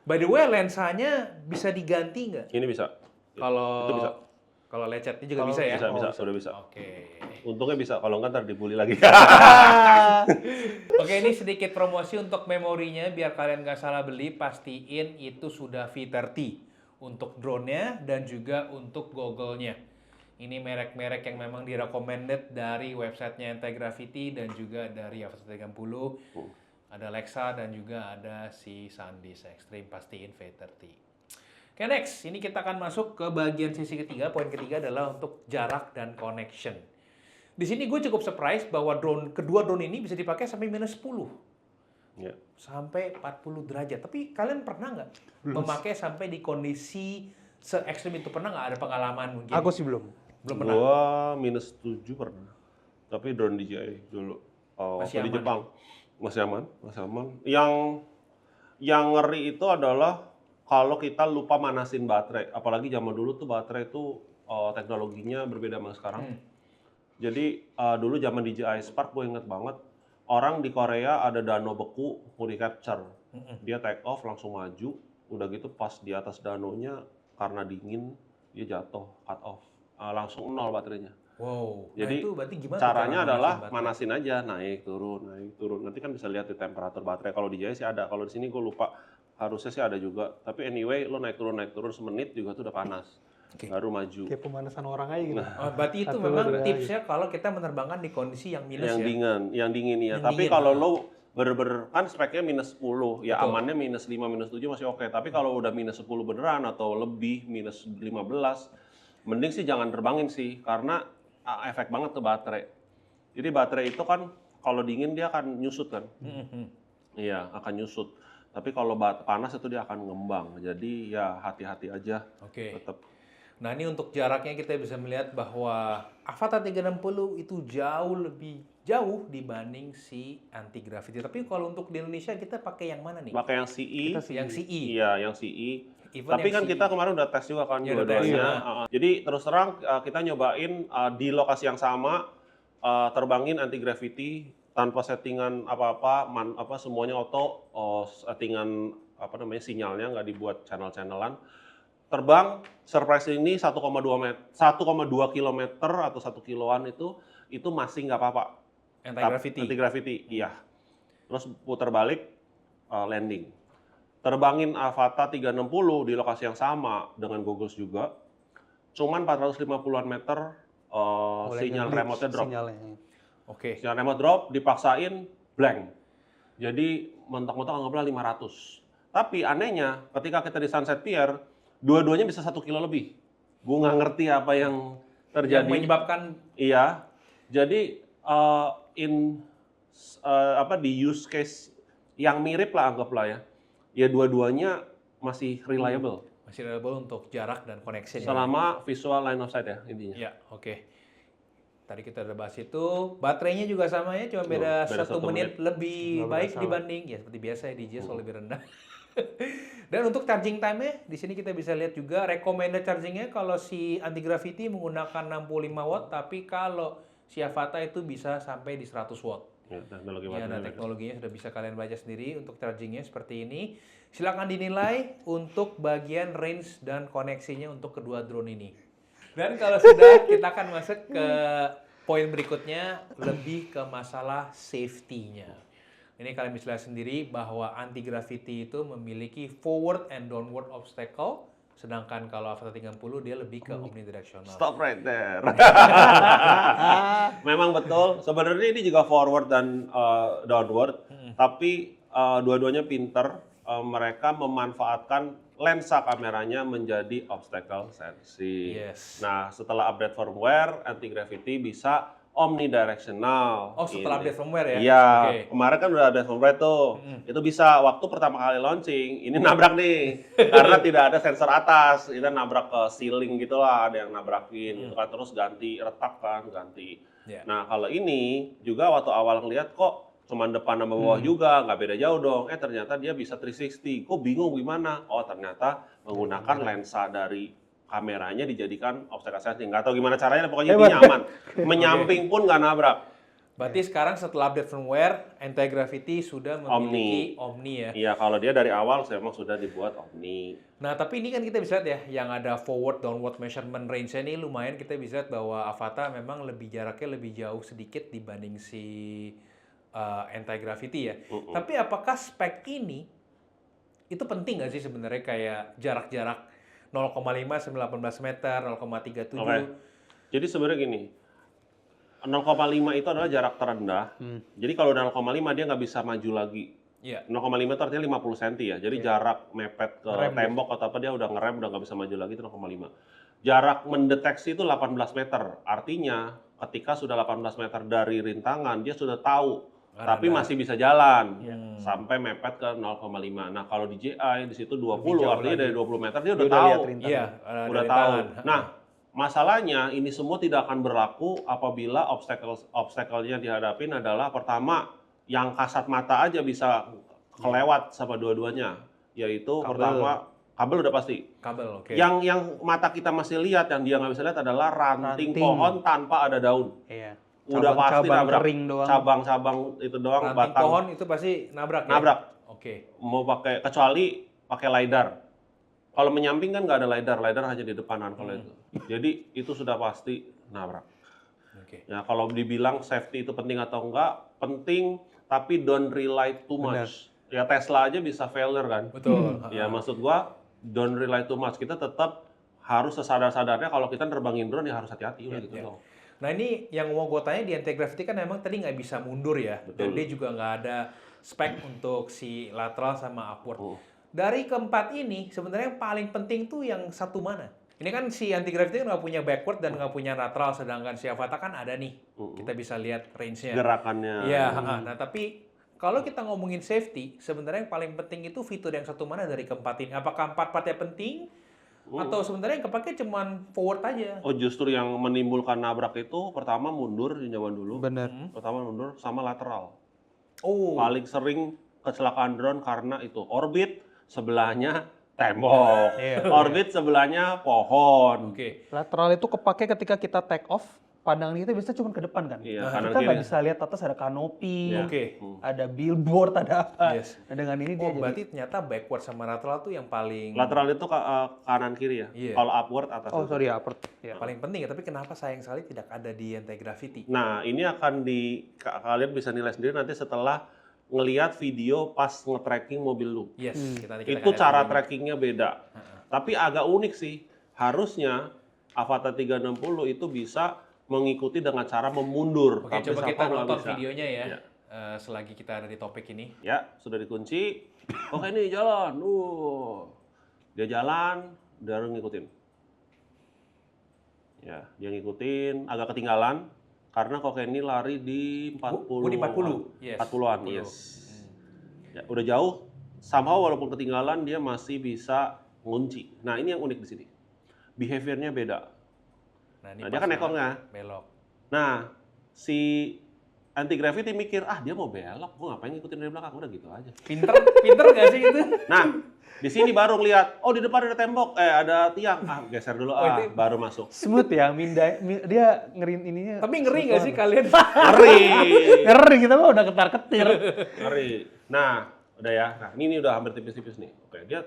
[SPEAKER 4] By the way, lensanya bisa diganti nggak?
[SPEAKER 2] Ini bisa.
[SPEAKER 4] Kalau
[SPEAKER 2] Itu bisa.
[SPEAKER 4] Kalau lecet ini juga bisa ya?
[SPEAKER 2] Bisa, sudah bisa.
[SPEAKER 4] Oke.
[SPEAKER 2] Untungnya bisa, kalau enggak ntar dibully lagi.
[SPEAKER 4] Oke, ini sedikit promosi untuk memorinya biar kalian nggak salah beli. Pastiin itu sudah V30 untuk drone-nya dan juga untuk goggle-nya. Ini merek-merek yang memang recommended dari websitenya Anti-Gravity dan juga dari Avast 30. Ada Lexa dan juga ada si SanDisk Extreme, pastiin V30. Oke, next. Ini kita akan masuk ke bagian sisi ketiga. Poin ketiga adalah untuk jarak dan connection. Di sini gue cukup surprise bahwa kedua drone ini bisa dipakai sampai minus 10.
[SPEAKER 2] Ya.
[SPEAKER 4] Sampai 40 derajat. Tapi kalian pernah nggak memakai sampai di kondisi se-ekstrim itu? Pernah nggak ada pengalaman mungkin?
[SPEAKER 3] Aku sih belum.
[SPEAKER 4] Belum pernah.
[SPEAKER 2] Gua minus 7 pernah. Tapi drone DJI dulu.
[SPEAKER 4] Masih
[SPEAKER 2] Waktu di
[SPEAKER 4] aman?
[SPEAKER 2] Jepang. Masih aman. Yang ngeri itu adalah kalau kita lupa manasin baterai. Apalagi zaman dulu tuh baterai itu teknologinya berbeda sama sekarang. Jadi dulu zaman DJI Spark gue inget banget. Orang di Korea ada dano beku mau di capture. Dia take off langsung maju. Udah gitu pas di atas danonya karena dingin dia jatuh, cut off. Langsung nol baterainya.
[SPEAKER 4] Wow.
[SPEAKER 2] Jadi
[SPEAKER 4] itu berarti gimana
[SPEAKER 2] caranya
[SPEAKER 4] cara
[SPEAKER 2] adalah
[SPEAKER 4] manasin baterai?
[SPEAKER 2] manasin aja, naik turun. Nanti kan bisa lihat di temperatur baterai. Kalau di DJI sih ada. Kalau di sini gue lupa. Harusnya sih ada juga. Tapi anyway, lo naik turun semenit juga tuh udah panas.
[SPEAKER 4] Oke.
[SPEAKER 2] Baru maju.
[SPEAKER 3] Kayak pemanasan orang aja gitu.
[SPEAKER 4] Oh, berarti itu
[SPEAKER 3] Satu
[SPEAKER 4] memang
[SPEAKER 3] derajat.
[SPEAKER 4] tipsnya kalau kita menerbangkan di kondisi yang minus
[SPEAKER 2] yang
[SPEAKER 4] ya.
[SPEAKER 2] dingin ya.
[SPEAKER 4] Yang
[SPEAKER 2] Tapi
[SPEAKER 4] dingin,
[SPEAKER 2] kalau lo bener-bener kan speknya minus 10, ya
[SPEAKER 4] Betul.
[SPEAKER 2] amannya minus 5, minus 7 masih oke. Tapi kalau udah minus 10 beneran atau lebih minus 15, mending sih jangan terbangin sih karena efek banget ke baterai. Jadi baterai itu kan kalau dingin dia akan nyusut kan. Iya, akan nyusut. Tapi kalau panas itu dia akan ngembang. Jadi ya hati-hati aja.
[SPEAKER 4] Oke.
[SPEAKER 2] Tetap.
[SPEAKER 4] Nah, ini untuk jaraknya kita bisa melihat bahwa Avata 360 itu jauh lebih jauh dibanding si anti gravity. Tapi kalau untuk di Indonesia kita pakai yang mana nih?
[SPEAKER 2] Pakai yang CE.
[SPEAKER 3] Kita sih
[SPEAKER 4] Yang CE.
[SPEAKER 2] Iya, yang CE.
[SPEAKER 4] Even
[SPEAKER 2] Tapi
[SPEAKER 4] yang
[SPEAKER 2] kan
[SPEAKER 4] CE.
[SPEAKER 2] kita kemarin udah tes juga kan
[SPEAKER 4] Ya, udah tes,
[SPEAKER 2] dua-duanya.
[SPEAKER 4] ya.
[SPEAKER 2] Jadi terus terang kita nyobain di lokasi yang sama, terbangin anti gravity tanpa settingan apa-apa, semuanya auto, settingan apa namanya sinyalnya nggak dibuat channel-channelan. Terbang surprise ini 1,2 kilometer atau 1 kiloan itu masih nggak apa-apa.
[SPEAKER 4] Anti-gravity.
[SPEAKER 2] Anti-gravity, iya. Terus putar balik, landing. Terbangin Avata 360 di lokasi yang sama dengan goggles juga. Cuman 450-an meter
[SPEAKER 3] Mulai
[SPEAKER 2] sinyal
[SPEAKER 3] nge-glitch
[SPEAKER 2] remote-nya drop.
[SPEAKER 3] sinyalnya.
[SPEAKER 4] Oke.
[SPEAKER 2] Sinyal remote drop, dipaksain blank. Jadi mentok-mentok anggaplah 500. Tapi anehnya ketika kita di Sunset Pier, dua-duanya bisa 1 kilo lebih. Gue nggak ngerti apa yang terjadi.
[SPEAKER 4] Yang menyebabkan
[SPEAKER 2] Iya. Jadi di use case yang mirip lah anggaplah ya. Ya dua-duanya masih reliable.
[SPEAKER 4] masih reliable untuk jarak dan connection.
[SPEAKER 2] Selama visual line of sight ya intinya.
[SPEAKER 4] Ya, oke. Tadi kita udah bahas itu. Baterainya juga sama ya, cuma beda
[SPEAKER 2] beda
[SPEAKER 4] 1 menit lebih
[SPEAKER 3] Nggak
[SPEAKER 4] baik
[SPEAKER 3] berasa.
[SPEAKER 4] dibanding ya seperti biasa ya DJI selalu lebih rendah. Dan untuk charging time-nya, di sini kita bisa lihat juga recommended charging-nya kalau si anti gravity menggunakan 65 watt, tapi kalau si Avata itu bisa sampai di 100 watt.
[SPEAKER 2] Ya, teknologi
[SPEAKER 4] Ya, dan
[SPEAKER 2] baterai.
[SPEAKER 4] teknologinya sudah bisa kalian baca sendiri untuk chargingnya seperti ini. Silakan dinilai untuk bagian range dan koneksinya untuk kedua drone ini. Dan kalau sudah, kita akan masuk ke poin berikutnya, lebih ke masalah safety-nya. Ini kalian bisa lihat sendiri bahwa anti-gravity itu memiliki forward and downward obstacle, sedangkan kalau Avata 30 dia lebih ke omnidirectional.
[SPEAKER 2] Stop right there. Memang betul. Sebenarnya ini juga forward dan downward, tapi dua-duanya pinter. Mereka memanfaatkan lensa kameranya menjadi obstacle sensing.
[SPEAKER 4] Yes.
[SPEAKER 2] Nah, setelah update firmware, anti-gravity bisa omnidirectional.
[SPEAKER 4] Oh, setelah
[SPEAKER 2] Ini.
[SPEAKER 4] update firmware ya?
[SPEAKER 2] Iya,
[SPEAKER 4] Oke.
[SPEAKER 2] kemarin kan udah ada firmware tuh. Itu bisa waktu pertama kali launching, ini nabrak nih. Karena tidak ada sensor atas, kita nabrak ke ceiling gitulah, ada yang nabrakin gitu kan, terus ganti retak kan, ganti.
[SPEAKER 4] Ya.
[SPEAKER 2] Nah, kalau ini juga waktu awal ngeliat kok cuma depan sama bawah juga, nggak beda jauh dong. Ternyata dia bisa 360. Kok bingung gimana? Oh, ternyata menggunakan lensa dari kameranya dijadikan obstacle sensing. Nggak tahu gimana caranya, pokoknya ini nyaman. Menyamping pun nggak nabrak.
[SPEAKER 4] Berarti sekarang setelah update firmware, anti-gravity sudah memiliki Omni ya?
[SPEAKER 2] Iya, kalau dia dari awal memang sudah dibuat Omni.
[SPEAKER 4] Nah, tapi ini kan kita bisa lihat ya, yang ada forward downward measurement range-nya ini lumayan kita bisa lihat bahwa Avata memang lebih jaraknya lebih jauh sedikit dibanding si anti-gravity ya. Tapi apakah spek ini itu penting nggak sih sebenarnya kayak jarak-jarak 0,5 sampai 18 meter, 0,37?
[SPEAKER 2] Oke. Jadi sebenarnya gini, 0,5 itu adalah jarak terendah. Jadi kalau udah 0,5 dia nggak bisa maju lagi.
[SPEAKER 4] Iya.
[SPEAKER 2] 0,5 itu artinya 50 cm ya. Jadi jarak mepet ke tembok atau apa dia udah ngerem, udah nggak bisa maju lagi itu 0,5. Jarak mendeteksi itu 18 meter. Artinya ketika sudah 18 meter dari rintangan dia sudah tahu, tapi masih bisa jalan sampai mepet ke 0,5. Nah kalau DJI di situ 20, artinya dari 20 meter dia udah tahu.
[SPEAKER 4] Iya,
[SPEAKER 2] Udah tahu. Nah, masalahnya ini semua tidak akan berlaku apabila obstacle-nya dihadapin adalah pertama yang kasat mata aja bisa kelewat sama dua-duanya, yaitu pertama kabel udah pasti.
[SPEAKER 4] Kabel, oke.
[SPEAKER 2] Yang mata kita masih lihat, yang dia nggak bisa lihat adalah ranting pohon tanpa ada daun.
[SPEAKER 3] Iya.
[SPEAKER 2] Udah pasti
[SPEAKER 3] Cabang-cabang
[SPEAKER 2] nabrak.
[SPEAKER 3] kering doang.
[SPEAKER 2] Cabang-cabang itu doang,
[SPEAKER 4] Ranting
[SPEAKER 2] batang.
[SPEAKER 4] pohon itu pasti nabrak ya?
[SPEAKER 2] Nabrak.
[SPEAKER 4] Oke.
[SPEAKER 2] Mau kecuali pakai LiDAR. Kalau menyamping kan nggak ada LiDAR hanya di depanan kalau itu. Jadi itu sudah pasti nabrak.
[SPEAKER 4] Oke.
[SPEAKER 2] Ya kalau dibilang safety itu penting atau enggak, penting tapi don't rely too much. Ya Tesla aja bisa failure kan.
[SPEAKER 4] Betul.
[SPEAKER 2] Ya maksud gua don't rely too much. Kita tetap harus sesadar-sadarnya kalau kita nerbangin drone ya harus hati-hati udah gitu dong.
[SPEAKER 4] Nah ini yang mau gue tanya di anti-gravity kan memang tadi nggak bisa mundur ya. Dan dia juga nggak ada spek untuk si lateral sama upward. Dari keempat ini sebenarnya yang paling penting tuh yang satu mana? Ini kan si anti-gravity nggak punya backward dan nggak punya lateral, sedangkan si Avata kan ada nih. Kita bisa lihat range-nya.
[SPEAKER 2] Gerakannya.
[SPEAKER 4] Iya, nah tapi kalau kita ngomongin safety, sebenarnya yang paling penting itu fitur yang satu mana dari keempat ini? Apakah empat-empatnya penting? Atau sebenarnya yang kepake cuman forward aja?
[SPEAKER 2] Oh, justru yang menimbulkan nabrak itu pertama mundur di zaman dulu.
[SPEAKER 3] Bener.
[SPEAKER 2] Pertama mundur sama lateral.
[SPEAKER 4] Oh,
[SPEAKER 2] Paling sering kecelakaan drone karena itu. Orbit sebelahnya tembok. Orbit sebelahnya pohon.
[SPEAKER 4] oke.
[SPEAKER 3] Lateral itu kepake ketika kita take off, pandangan kita biasanya cuma ke depan kan.
[SPEAKER 2] Iya,
[SPEAKER 3] Nah,
[SPEAKER 2] kanan
[SPEAKER 3] kita nggak
[SPEAKER 2] kiri.
[SPEAKER 3] bisa lihat atas ada kanopi,
[SPEAKER 2] Iya.
[SPEAKER 4] Oke.
[SPEAKER 3] ada billboard, ada apa.
[SPEAKER 4] Yes.
[SPEAKER 3] Nah, dengan ini dia
[SPEAKER 4] Oh,
[SPEAKER 3] jadi
[SPEAKER 4] berarti ternyata backward sama lateral tuh yang paling
[SPEAKER 2] Lateral itu kanan kiri ya.
[SPEAKER 4] Iya.
[SPEAKER 2] Kalau upward atas.
[SPEAKER 3] oh sorry ya, ya.
[SPEAKER 4] paling penting ya. Tapi kenapa sayang sekali tidak ada di anti-gravity?
[SPEAKER 2] Nah, ini akan kalian bisa nilai sendiri nanti setelah ngelihat video pas nge-tracking mobil lu.
[SPEAKER 4] Yes. Kita
[SPEAKER 2] Itu
[SPEAKER 4] akan
[SPEAKER 2] cara
[SPEAKER 4] lihat videonya.
[SPEAKER 2] trackingnya beda. Tapi agak unik sih. Harusnya Avata 360 itu bisa mengikuti dengan cara memundur.
[SPEAKER 4] Oke,
[SPEAKER 2] Tapi
[SPEAKER 4] coba kita
[SPEAKER 2] Sapa nggak
[SPEAKER 4] nonton
[SPEAKER 2] bisa.
[SPEAKER 4] videonya ya.
[SPEAKER 2] Iya.
[SPEAKER 4] Selagi kita ada di topik ini.
[SPEAKER 2] Ya, sudah dikunci. Oke, ini jalan. Dia jalan, dia harus ngikutin. Ya, dia ngikutin, agak ketinggalan karena kok ini lari di 40.
[SPEAKER 4] di 40. Yes.
[SPEAKER 2] 40-an,
[SPEAKER 4] 40.
[SPEAKER 2] yes. Ya, udah jauh. Somehow walaupun ketinggalan dia masih bisa ngunci. Nah, ini yang unik di sini. Behaviornya beda.
[SPEAKER 4] Ini
[SPEAKER 2] Nah, dia
[SPEAKER 4] pas
[SPEAKER 2] kan
[SPEAKER 4] ya,
[SPEAKER 2] ekornya.
[SPEAKER 4] belok.
[SPEAKER 2] Nah, si anti-gravity mikir, dia mau belok, gue ngapain ngikutin dari belakang, udah gitu aja.
[SPEAKER 4] Pinter gak sih itu?
[SPEAKER 2] Nah, di sini baru ngeliat, oh di depan ada tembok, ada tiang, geser dulu, baru masuk.
[SPEAKER 3] smooth ya, dia ngerin ininya.
[SPEAKER 4] Tapi ngeri gak sih kalian?
[SPEAKER 2] Ngeri,
[SPEAKER 3] Ngeri, kita mah udah ketar-ketir.
[SPEAKER 2] ngeri. Nah, udah ya, nah ini udah hampir tipis-tipis nih. Oke, dia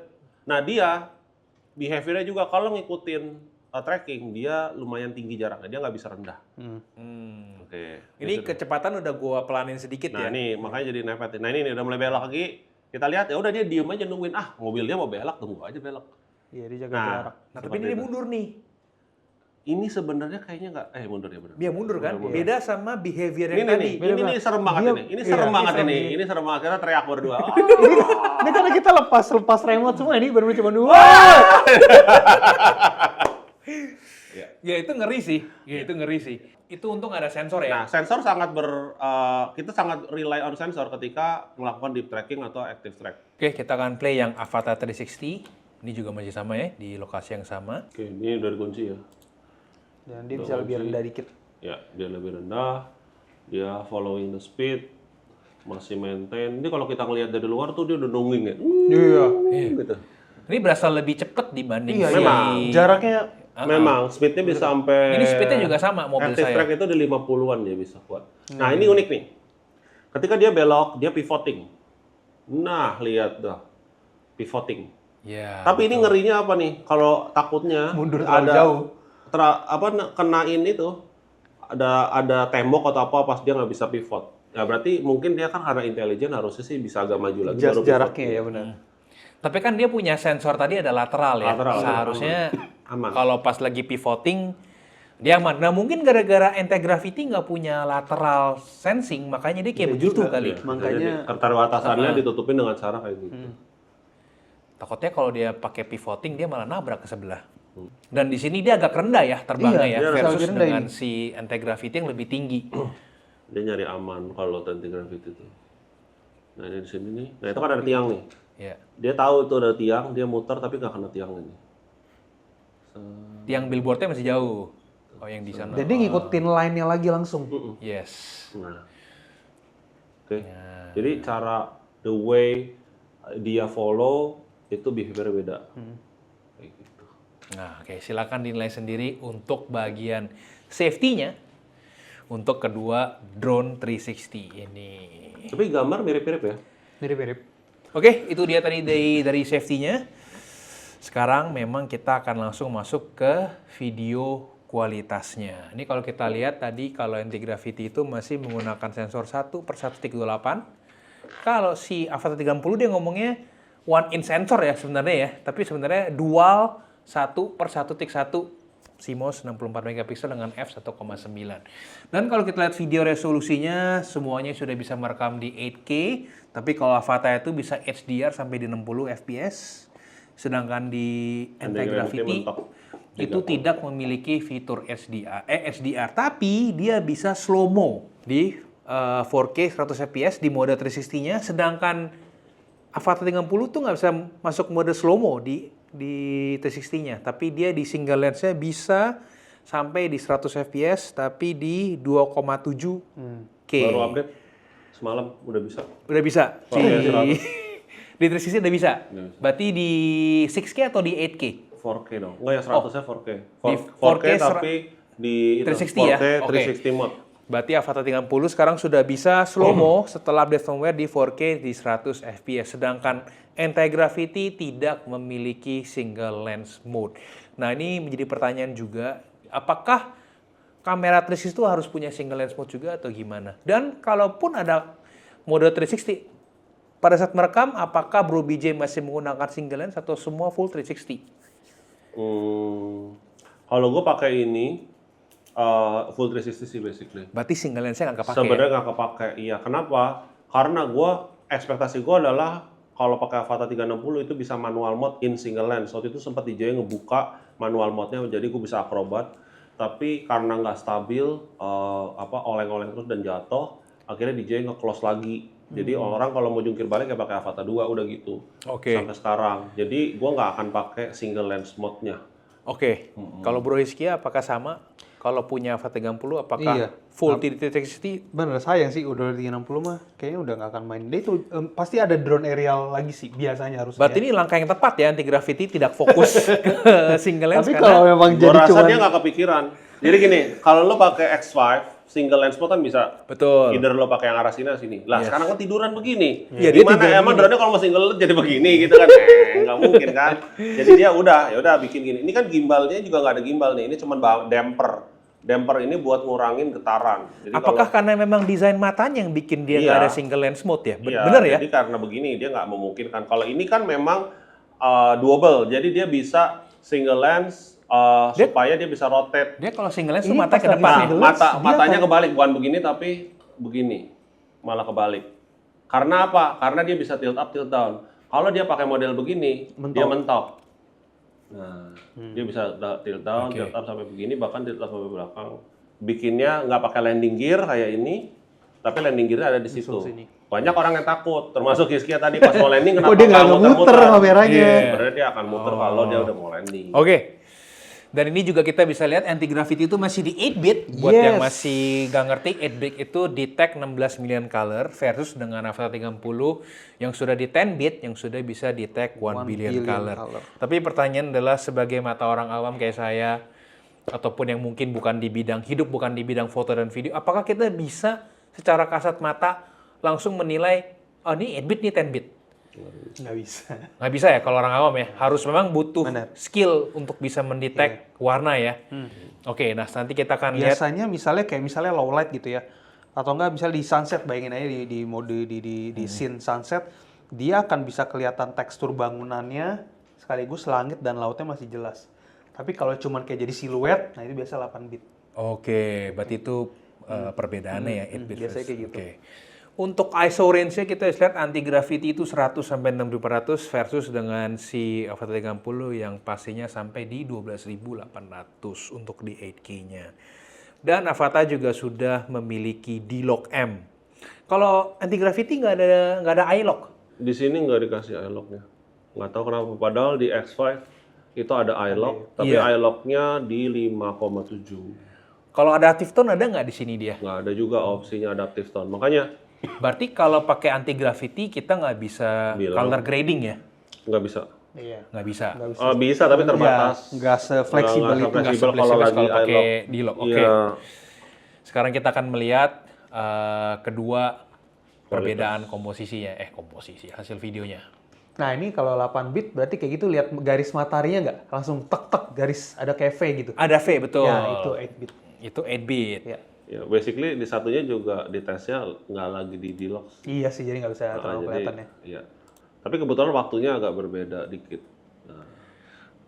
[SPEAKER 2] behaviornya juga kalau ngikutin tracking, dia lumayan tinggi jaraknya, dia nggak bisa rendah. Oke.
[SPEAKER 4] Ini
[SPEAKER 2] gitu.
[SPEAKER 4] kecepatan udah gua pelanin sedikit
[SPEAKER 2] Nah
[SPEAKER 4] ya.
[SPEAKER 2] ini makanya jadi nepet. Nah ini nih, udah mulai belok lagi. Kita lihat ya udah dia diem aja nungguin. Mobil dia mau belok, tunggu aja belok.
[SPEAKER 3] Iya, dia jaga
[SPEAKER 2] Nah,
[SPEAKER 3] jarak.
[SPEAKER 4] Nah, tapi ini dia mundur nih.
[SPEAKER 2] Ini sebenarnya kayaknya nggak, mundur ya benar.
[SPEAKER 4] Dia mundur kan? Beda sama behavior
[SPEAKER 2] Ini
[SPEAKER 4] yang
[SPEAKER 2] nih,
[SPEAKER 4] tadi.
[SPEAKER 2] ini serem banget
[SPEAKER 3] Dia-
[SPEAKER 2] ini. Ini serem
[SPEAKER 3] iya,
[SPEAKER 2] banget
[SPEAKER 3] ini
[SPEAKER 2] ini.
[SPEAKER 3] serem.
[SPEAKER 2] Ini serem banget kita teriak berdua.
[SPEAKER 3] Ini karena kita lepas remote semua, ini baru cuma dua.
[SPEAKER 4] Ya itu ngeri sih. Ya itu ngeri sih. Itu untung ada sensor
[SPEAKER 2] Nah,
[SPEAKER 4] ya.
[SPEAKER 2] sensor sangat kita sangat rely on sensor ketika melakukan deep tracking atau active track.
[SPEAKER 4] Oke, kita akan play yang Avata 360. Ini juga masih sama ya, di lokasi yang sama.
[SPEAKER 2] Oke, ini udah dikunci ya.
[SPEAKER 3] Dan dia bisa lebih rendah dikit.
[SPEAKER 2] Ya, dia lebih rendah. Dia following the speed. Masih maintain. Ini kalau kita ngelihat dari luar tuh dia udah nungging ya.
[SPEAKER 3] Iya.
[SPEAKER 2] Gitu.
[SPEAKER 4] Ini berasa lebih cepet dibanding
[SPEAKER 3] Iya,
[SPEAKER 4] si...
[SPEAKER 2] memang.
[SPEAKER 3] Jaraknya
[SPEAKER 2] Memang speednya bisa sampai
[SPEAKER 4] Ini speednya juga sama mobil
[SPEAKER 2] active
[SPEAKER 4] saya.
[SPEAKER 2] track itu di 50-an dia bisa kuat. Nah, ini unik nih. Ketika dia belok, dia pivoting. Nah, lihat dah. Pivoting.
[SPEAKER 4] Ya.
[SPEAKER 2] Tapi ini ngerinya apa nih? Kalau takutnya
[SPEAKER 3] mundur terlalu jauh.
[SPEAKER 2] Kenain itu ada tembok atau apa pas dia nggak bisa pivot. Ya berarti mungkin dia kan karena intelijen harusnya sih bisa agak maju lagi.
[SPEAKER 3] Just
[SPEAKER 2] baru pivot.
[SPEAKER 3] jaraknya ya benar.
[SPEAKER 4] Tapi kan dia punya sensor tadi ada lateral ya.
[SPEAKER 2] Lateral,
[SPEAKER 4] Seharusnya
[SPEAKER 2] aman.
[SPEAKER 4] kalau pas lagi pivoting dia aman. Nah mungkin gara-gara anti-gravity nggak punya lateral sensing, makanya dia kayak begitu kali.
[SPEAKER 2] Iya,
[SPEAKER 3] Makanya
[SPEAKER 2] keterbatasannya ditutupin dengan cara kayak gitu.
[SPEAKER 4] Takutnya kalau dia pakai pivoting dia malah nabrak ke sebelah. Dan di sini dia agak rendah ya terbangnya
[SPEAKER 3] Iya,
[SPEAKER 4] ya
[SPEAKER 3] dia
[SPEAKER 4] versus
[SPEAKER 3] lebih rendah
[SPEAKER 4] dengan
[SPEAKER 3] ini.
[SPEAKER 4] si anti-gravity yang lebih tinggi.
[SPEAKER 2] Dia nyari aman kalau anti-gravity itu. Nah ini di sini nih. Nah itu kan ada tiang nih.
[SPEAKER 4] Ya.
[SPEAKER 2] Dia tahu itu ada tiang, dia muter tapi nggak kena tiang ini.
[SPEAKER 4] Tiang billboardnya masih jauh. Oh yang di sana.
[SPEAKER 3] jadi ngikutin line-nya lagi langsung.
[SPEAKER 4] Yes.
[SPEAKER 2] Nah, oke. Jadi cara the way dia follow itu behavior beda. Kayak gitu.
[SPEAKER 4] Nah, oke, silakan dinilai sendiri untuk bagian safety-nya untuk kedua drone 360 ini.
[SPEAKER 2] Tapi gambar mirip-mirip ya.
[SPEAKER 3] Mirip-mirip.
[SPEAKER 4] Oke, itu dia tadi dari safety-nya. Sekarang memang kita akan langsung masuk ke video kualitasnya. Ini kalau kita lihat tadi kalau anti-gravity itu masih menggunakan sensor 1/1.28. Kalau si Avata 30 dia ngomongnya 1-in sensor ya sebenarnya ya. Tapi sebenarnya dual 1/1.1 CMOS 64 megapiksel dengan f1.9. Dan kalau kita lihat video resolusinya semuanya sudah bisa merekam di 8K, tapi kalau Avata itu bisa HDR sampai di 60 fps. Sedangkan di anti-gravity
[SPEAKER 2] mentok.
[SPEAKER 4] itu tidak memiliki fitur HDR, tapi dia bisa slow-mo di 4K 100 fps di mode 360-nya, sedangkan Avata 30 tuh nggak bisa masuk mode slow-mo di di 360-nya, tapi dia di single lens-nya bisa sampai di 100 fps tapi di 2,7K.
[SPEAKER 2] Baru update semalam udah bisa.
[SPEAKER 4] Udah bisa.
[SPEAKER 2] Oke, 100.
[SPEAKER 4] Di 360 udah bisa.
[SPEAKER 2] Udah bisa.
[SPEAKER 4] Berarti di 6K atau di 8K?
[SPEAKER 2] 4K dong. Enggak ya 100-nya 4K.
[SPEAKER 4] Di
[SPEAKER 2] 4K tapi di itu,
[SPEAKER 4] 360 ya?
[SPEAKER 2] 4K
[SPEAKER 4] Oke.
[SPEAKER 2] 360 mode.
[SPEAKER 4] Berarti Avata 30 sekarang sudah bisa slow-mo setelah update firmware di 4K di 100 fps. Sedangkan Anti-Gravity tidak memiliki single lens mode. Nah ini menjadi pertanyaan juga, apakah kamera 360 itu harus punya single lens mode juga atau gimana? Dan kalaupun ada mode 360, pada saat merekam, apakah Bro BJ masih menggunakan single lens atau semua full 360?
[SPEAKER 2] Kalau gue pakai ini full 360 sih basically.
[SPEAKER 4] Berarti single lensnya nggak kepake.
[SPEAKER 2] Sebenarnya nggak kepake, iya. Kenapa? Karena ekspektasi gue adalah kalau pakai Avata 360 itu bisa manual mode in single lens. Waktu itu sempat DJI ngebuka manual mode-nya, jadi gue bisa acrobat. Tapi karena nggak stabil, oleng-oleng terus dan jatuh, akhirnya DJI nge-close lagi. Jadi orang kalau mau jungkir balik ya pakai Avata 2 udah gitu.
[SPEAKER 4] Oke.
[SPEAKER 2] Sampai sekarang. Jadi gue nggak akan pakai single lens mode-nya.
[SPEAKER 4] Oke. Kalau Bro Hizkia apakah sama? Kalau punya Avata 30 apakah
[SPEAKER 3] Iya.
[SPEAKER 4] full 360?
[SPEAKER 3] Bener, sayang sih udah 360 mah kayaknya udah nggak akan main. Dia itu pasti ada drone aerial lagi sih biasanya harusnya.
[SPEAKER 4] Berarti ini langkah yang tepat ya, Anti-Gravity tidak fokus ke single lens.
[SPEAKER 3] Tapi
[SPEAKER 4] karena
[SPEAKER 3] kalau memang
[SPEAKER 2] Gue
[SPEAKER 3] jadi
[SPEAKER 2] rasa
[SPEAKER 3] cuma
[SPEAKER 2] dia nggak kepikiran. Jadi gini, kalau lo pakai X5 single lens mode kan bisa.
[SPEAKER 4] betul.
[SPEAKER 2] Either lo pakai yang arah sini. Lah sekarang kan tiduran begini.
[SPEAKER 4] Iya, dia
[SPEAKER 2] Gimana
[SPEAKER 4] tiduran
[SPEAKER 2] emang
[SPEAKER 4] begini.
[SPEAKER 2] drone-nya kalau mau single lens jadi begini gitu kan? Nggak mungkin kan. Jadi dia ya udah bikin gini. Ini kan gimbalnya juga nggak ada gimbal nih. Ini cuma damper. Damper ini buat ngurangin getaran. Jadi
[SPEAKER 4] Apakah karena memang desain matanya yang bikin dia nggak
[SPEAKER 2] Iya.
[SPEAKER 4] ada single lens mode ya?
[SPEAKER 2] Iya,
[SPEAKER 4] Bener ya?
[SPEAKER 2] Jadi karena begini dia nggak memungkinkan. Kalau ini kan memang double. Jadi dia bisa single lens supaya dia bisa rotate.
[SPEAKER 4] Dia kalau single lens tuh
[SPEAKER 3] Ini
[SPEAKER 4] mata
[SPEAKER 3] pas
[SPEAKER 4] ke
[SPEAKER 3] lagi
[SPEAKER 4] depan ya?
[SPEAKER 3] single lens, dia
[SPEAKER 2] Matanya
[SPEAKER 3] akan-
[SPEAKER 2] kebalik, bukan begini tapi begini. Malah kebalik. Karena apa? Karena dia bisa tilt up, tilt down. Kalau dia pakai model begini, dia mentok. Nah, dia bisa tilt down,
[SPEAKER 4] Oke.
[SPEAKER 2] tilt up sampai begini, bahkan tilt up sampai belakang. Bikinnya nggak pakai landing gear kayak ini, tapi landing gearnya ada di situ.
[SPEAKER 3] sini.
[SPEAKER 2] Banyak orang yang takut, termasuk Hizkia tadi pas mau landing kenapa
[SPEAKER 3] Oh, dia nggak
[SPEAKER 2] nggak
[SPEAKER 3] muter kameranya.
[SPEAKER 4] Iya.
[SPEAKER 2] Sebenarnya dia akan muter kalau dia udah mau landing.
[SPEAKER 4] Oke. Dan ini juga kita bisa lihat Anti-Gravity itu masih di 8-bit. Buat
[SPEAKER 3] Yes.
[SPEAKER 4] yang masih gak ngerti, 8-bit itu detect 16 million color versus dengan Avata 30 yang sudah di 10-bit yang sudah bisa detect 1 billion color. Tapi pertanyaan adalah sebagai mata orang awam kayak saya, ataupun yang mungkin bukan di bidang hidup, bukan di bidang foto dan video, apakah kita bisa secara kasat mata langsung menilai, oh ini 8-bit, ini 10-bit?
[SPEAKER 3] nggak bisa.
[SPEAKER 4] Nggak bisa ya kalau orang awam ya, harus memang butuh
[SPEAKER 3] Benar.
[SPEAKER 4] skill untuk bisa mendetek warna ya. Oke, nah nanti kita akan lihat.
[SPEAKER 3] Biasanya misalnya low light gitu ya. Atau enggak misalnya di sunset, bayangin aja di mode di scene sunset, dia akan bisa kelihatan tekstur bangunannya sekaligus langit dan lautnya masih jelas. Tapi kalau cuman kayak jadi siluet, nah itu biasa 8-bit.
[SPEAKER 4] Oke, berarti itu perbedaannya ya 8-bit
[SPEAKER 3] biasanya
[SPEAKER 4] versus-
[SPEAKER 3] kayak gitu.
[SPEAKER 4] Oke. Untuk ISO range-nya kita lihat Anti-Gravity itu 100 sampai 6400 versus dengan si Avata 30 yang pastinya sampai di 12.800 untuk di 8K-nya. Dan Avata juga sudah memiliki D-Lock M. Kalau Anti-Gravity nggak ada iLock.
[SPEAKER 2] Di sini nggak dikasih iLock-nya. Nggak tahu kenapa. Padahal di X5 itu ada iLock, tapi
[SPEAKER 4] Iya.
[SPEAKER 2] iLock-nya di 5,7.
[SPEAKER 4] Kalau adaptive tone ada nggak di sini dia?
[SPEAKER 2] Nggak ada juga opsinya adaptive tone. Makanya
[SPEAKER 4] Berarti kalau pakai Anti-Gravity kita nggak bisa
[SPEAKER 2] Bilang.
[SPEAKER 4] color grading ya?
[SPEAKER 2] nggak bisa.
[SPEAKER 3] Iya.
[SPEAKER 4] Nggak bisa.
[SPEAKER 2] Bisa tapi terbatas.
[SPEAKER 3] Nggak se-fleksibel
[SPEAKER 2] Nggak
[SPEAKER 3] itu.
[SPEAKER 2] se-fleksibel kalau
[SPEAKER 4] Fleksibel
[SPEAKER 2] lagi
[SPEAKER 4] kalau pakai
[SPEAKER 2] iLock.
[SPEAKER 4] D-Lock. Oke.
[SPEAKER 2] Iya.
[SPEAKER 4] Sekarang kita akan melihat kedua perbedaan komposisinya. Komposisi hasil videonya.
[SPEAKER 3] Nah ini kalau 8-bit berarti kayak gitu lihat garis mataharinya nggak? Langsung tek-tek garis ada kayak V gitu.
[SPEAKER 4] Ada V betul.
[SPEAKER 3] Ya itu 8-bit.
[SPEAKER 4] Itu 8-bit.
[SPEAKER 3] Ya.
[SPEAKER 2] Ya, basically di satunya juga di tesnya nggak lagi di D-Lock.
[SPEAKER 3] Iya sih, jadi nggak bisa terlalu kelihatan ya.
[SPEAKER 2] Iya. Tapi kebetulan waktunya agak berbeda dikit.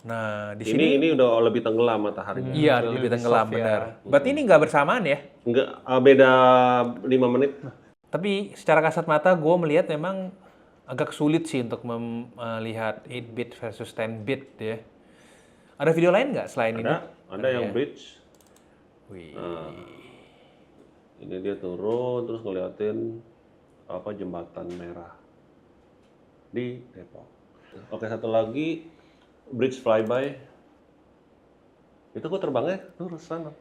[SPEAKER 4] Nah, di sini
[SPEAKER 2] Ini udah lebih tenggelam mataharinya.
[SPEAKER 4] iya lebih tenggelam
[SPEAKER 3] soft ya.
[SPEAKER 4] benar. Berarti ini nggak bersamaan ya?
[SPEAKER 2] Enggak, beda 5 menit.
[SPEAKER 4] Tapi secara kasat mata gue melihat memang agak sulit sih untuk melihat 8-bit versus 10-bit ya. Ada video lain nggak selain ini?
[SPEAKER 2] Ada yang bridge.
[SPEAKER 4] Wih.
[SPEAKER 2] Ini dia turun terus ngeliatin jembatan merah di Depok. Oke, satu lagi bridge flyby. Itu gue terbangnya lurus sana.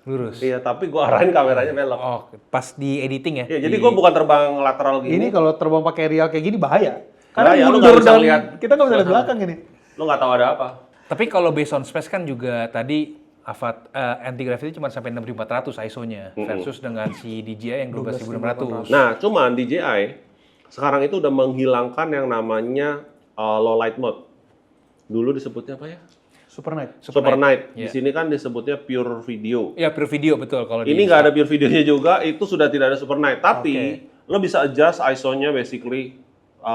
[SPEAKER 4] Lurus.
[SPEAKER 2] Iya, tapi gue arahin kameranya belok.
[SPEAKER 4] Oh, pas di editing ya?
[SPEAKER 2] Iya, jadi gue bukan terbang lateral gini.
[SPEAKER 3] Ini kalau terbang pakai real kayak gini bahaya.
[SPEAKER 2] Bahaya, lu
[SPEAKER 3] mundur
[SPEAKER 2] nggak bisa
[SPEAKER 3] dan
[SPEAKER 2] lihat.
[SPEAKER 3] kita nggak bisa lihat belakang ini.
[SPEAKER 2] Lu nggak tahu ada apa.
[SPEAKER 4] Tapi kalau based on space kan juga tadi anti-gravity cuma sampai 6400 ISO-nya versus dengan si DJI yang 12600.
[SPEAKER 2] Nah, cuman DJI sekarang itu udah menghilangkan yang namanya low light mode. Dulu disebutnya apa ya?
[SPEAKER 3] Super night.
[SPEAKER 2] Super night. Di
[SPEAKER 4] Iya.
[SPEAKER 2] sini kan disebutnya pure video.
[SPEAKER 4] Ya, pure video betul kalau
[SPEAKER 2] Ini nggak ada pure videonya juga, itu sudah tidak ada super night. Tapi lo bisa adjust ISO-nya basically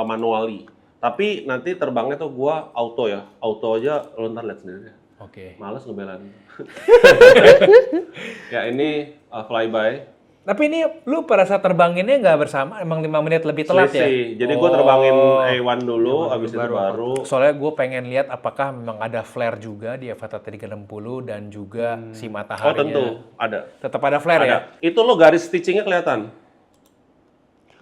[SPEAKER 2] manually. Tapi nanti terbangnya tuh gua auto ya. Auto aja lo ntar lihat sendiri deh.
[SPEAKER 4] Oke.
[SPEAKER 2] Males ngebelain. Ya ini flyby.
[SPEAKER 4] Tapi ini lu pada saat terbanginnya nggak bersama, emang 5 menit lebih telat ya?
[SPEAKER 2] Selisih. Jadi gua terbangin A1 dulu, habis itu baru.
[SPEAKER 4] Soalnya gue pengen lihat apakah memang ada flare juga di Avata 360 dan juga si
[SPEAKER 2] Oh
[SPEAKER 4] mataharinya.
[SPEAKER 2] tentu, ada.
[SPEAKER 4] Tetap ada flare ya?
[SPEAKER 2] Ada. Itu lo garis stitchingnya kelihatan.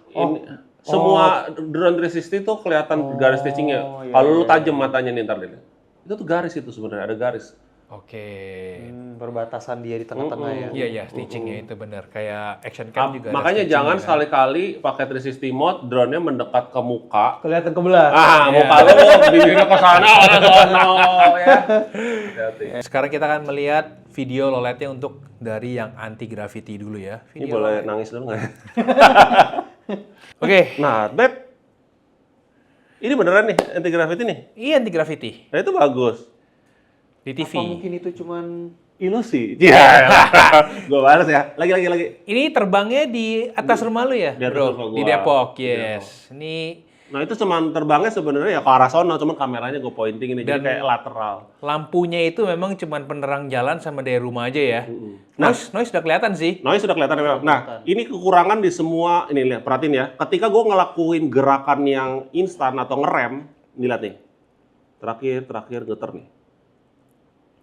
[SPEAKER 2] Ini, semua drone 360 tuh kelihatan garis stitchingnya. Kalau lu tajam matanya nih ntar deh. Itu tuh garis itu sebenarnya, ada garis.
[SPEAKER 4] Oke.
[SPEAKER 3] Perbatasan dia di tengah-tengah ya.
[SPEAKER 4] Iya ya, stitchingnya itu benar. Kayak action cam juga. ada
[SPEAKER 2] Makanya
[SPEAKER 4] stitchingnya
[SPEAKER 2] jangan
[SPEAKER 4] kan.
[SPEAKER 2] sekali-kali pakai 360 mode, drone-nya mendekat ke muka.
[SPEAKER 3] Kelihatan kebelah.
[SPEAKER 2] Muka lu bibirnya ke sana, ke sana ya. Hati-hati.
[SPEAKER 4] Sekarang kita akan melihat video low light-nya untuk dari yang anti gravity dulu ya.
[SPEAKER 2] Ini
[SPEAKER 4] Video
[SPEAKER 2] boleh nangis dulu nggak ya?
[SPEAKER 4] Oke.
[SPEAKER 2] Nah, Beb. Ini beneran nih, anti gravity nih.
[SPEAKER 4] Iya anti gravity
[SPEAKER 2] Nah, itu bagus.
[SPEAKER 4] di TV.
[SPEAKER 3] Apa mungkin itu cuman
[SPEAKER 2] Ilusi. Iya. Gue balas ya. Lagi.
[SPEAKER 4] Ini terbangnya di atas rumah lu ya,
[SPEAKER 2] Di atas
[SPEAKER 4] bro?
[SPEAKER 2] rumah gua.
[SPEAKER 4] Di Depok,
[SPEAKER 2] Di
[SPEAKER 4] yes. Ini
[SPEAKER 2] Nah, itu cuman terbangnya sebenarnya ya ke arah sono, cuman kameranya gue pointing ini jadi
[SPEAKER 4] Dan-
[SPEAKER 2] kayak lateral.
[SPEAKER 4] lampunya itu memang cuman penerang jalan sama dari rumah aja ya.
[SPEAKER 2] Nah.
[SPEAKER 4] Noise udah kelihatan sih.
[SPEAKER 2] Noise sudah kelihatan memang. Nah, ini kekurangan di semua, ini lihat, perhatiin ya. Ketika gue ngelakuin gerakan yang instan atau ngerem, ini lihat nih. Terakhir getar nih.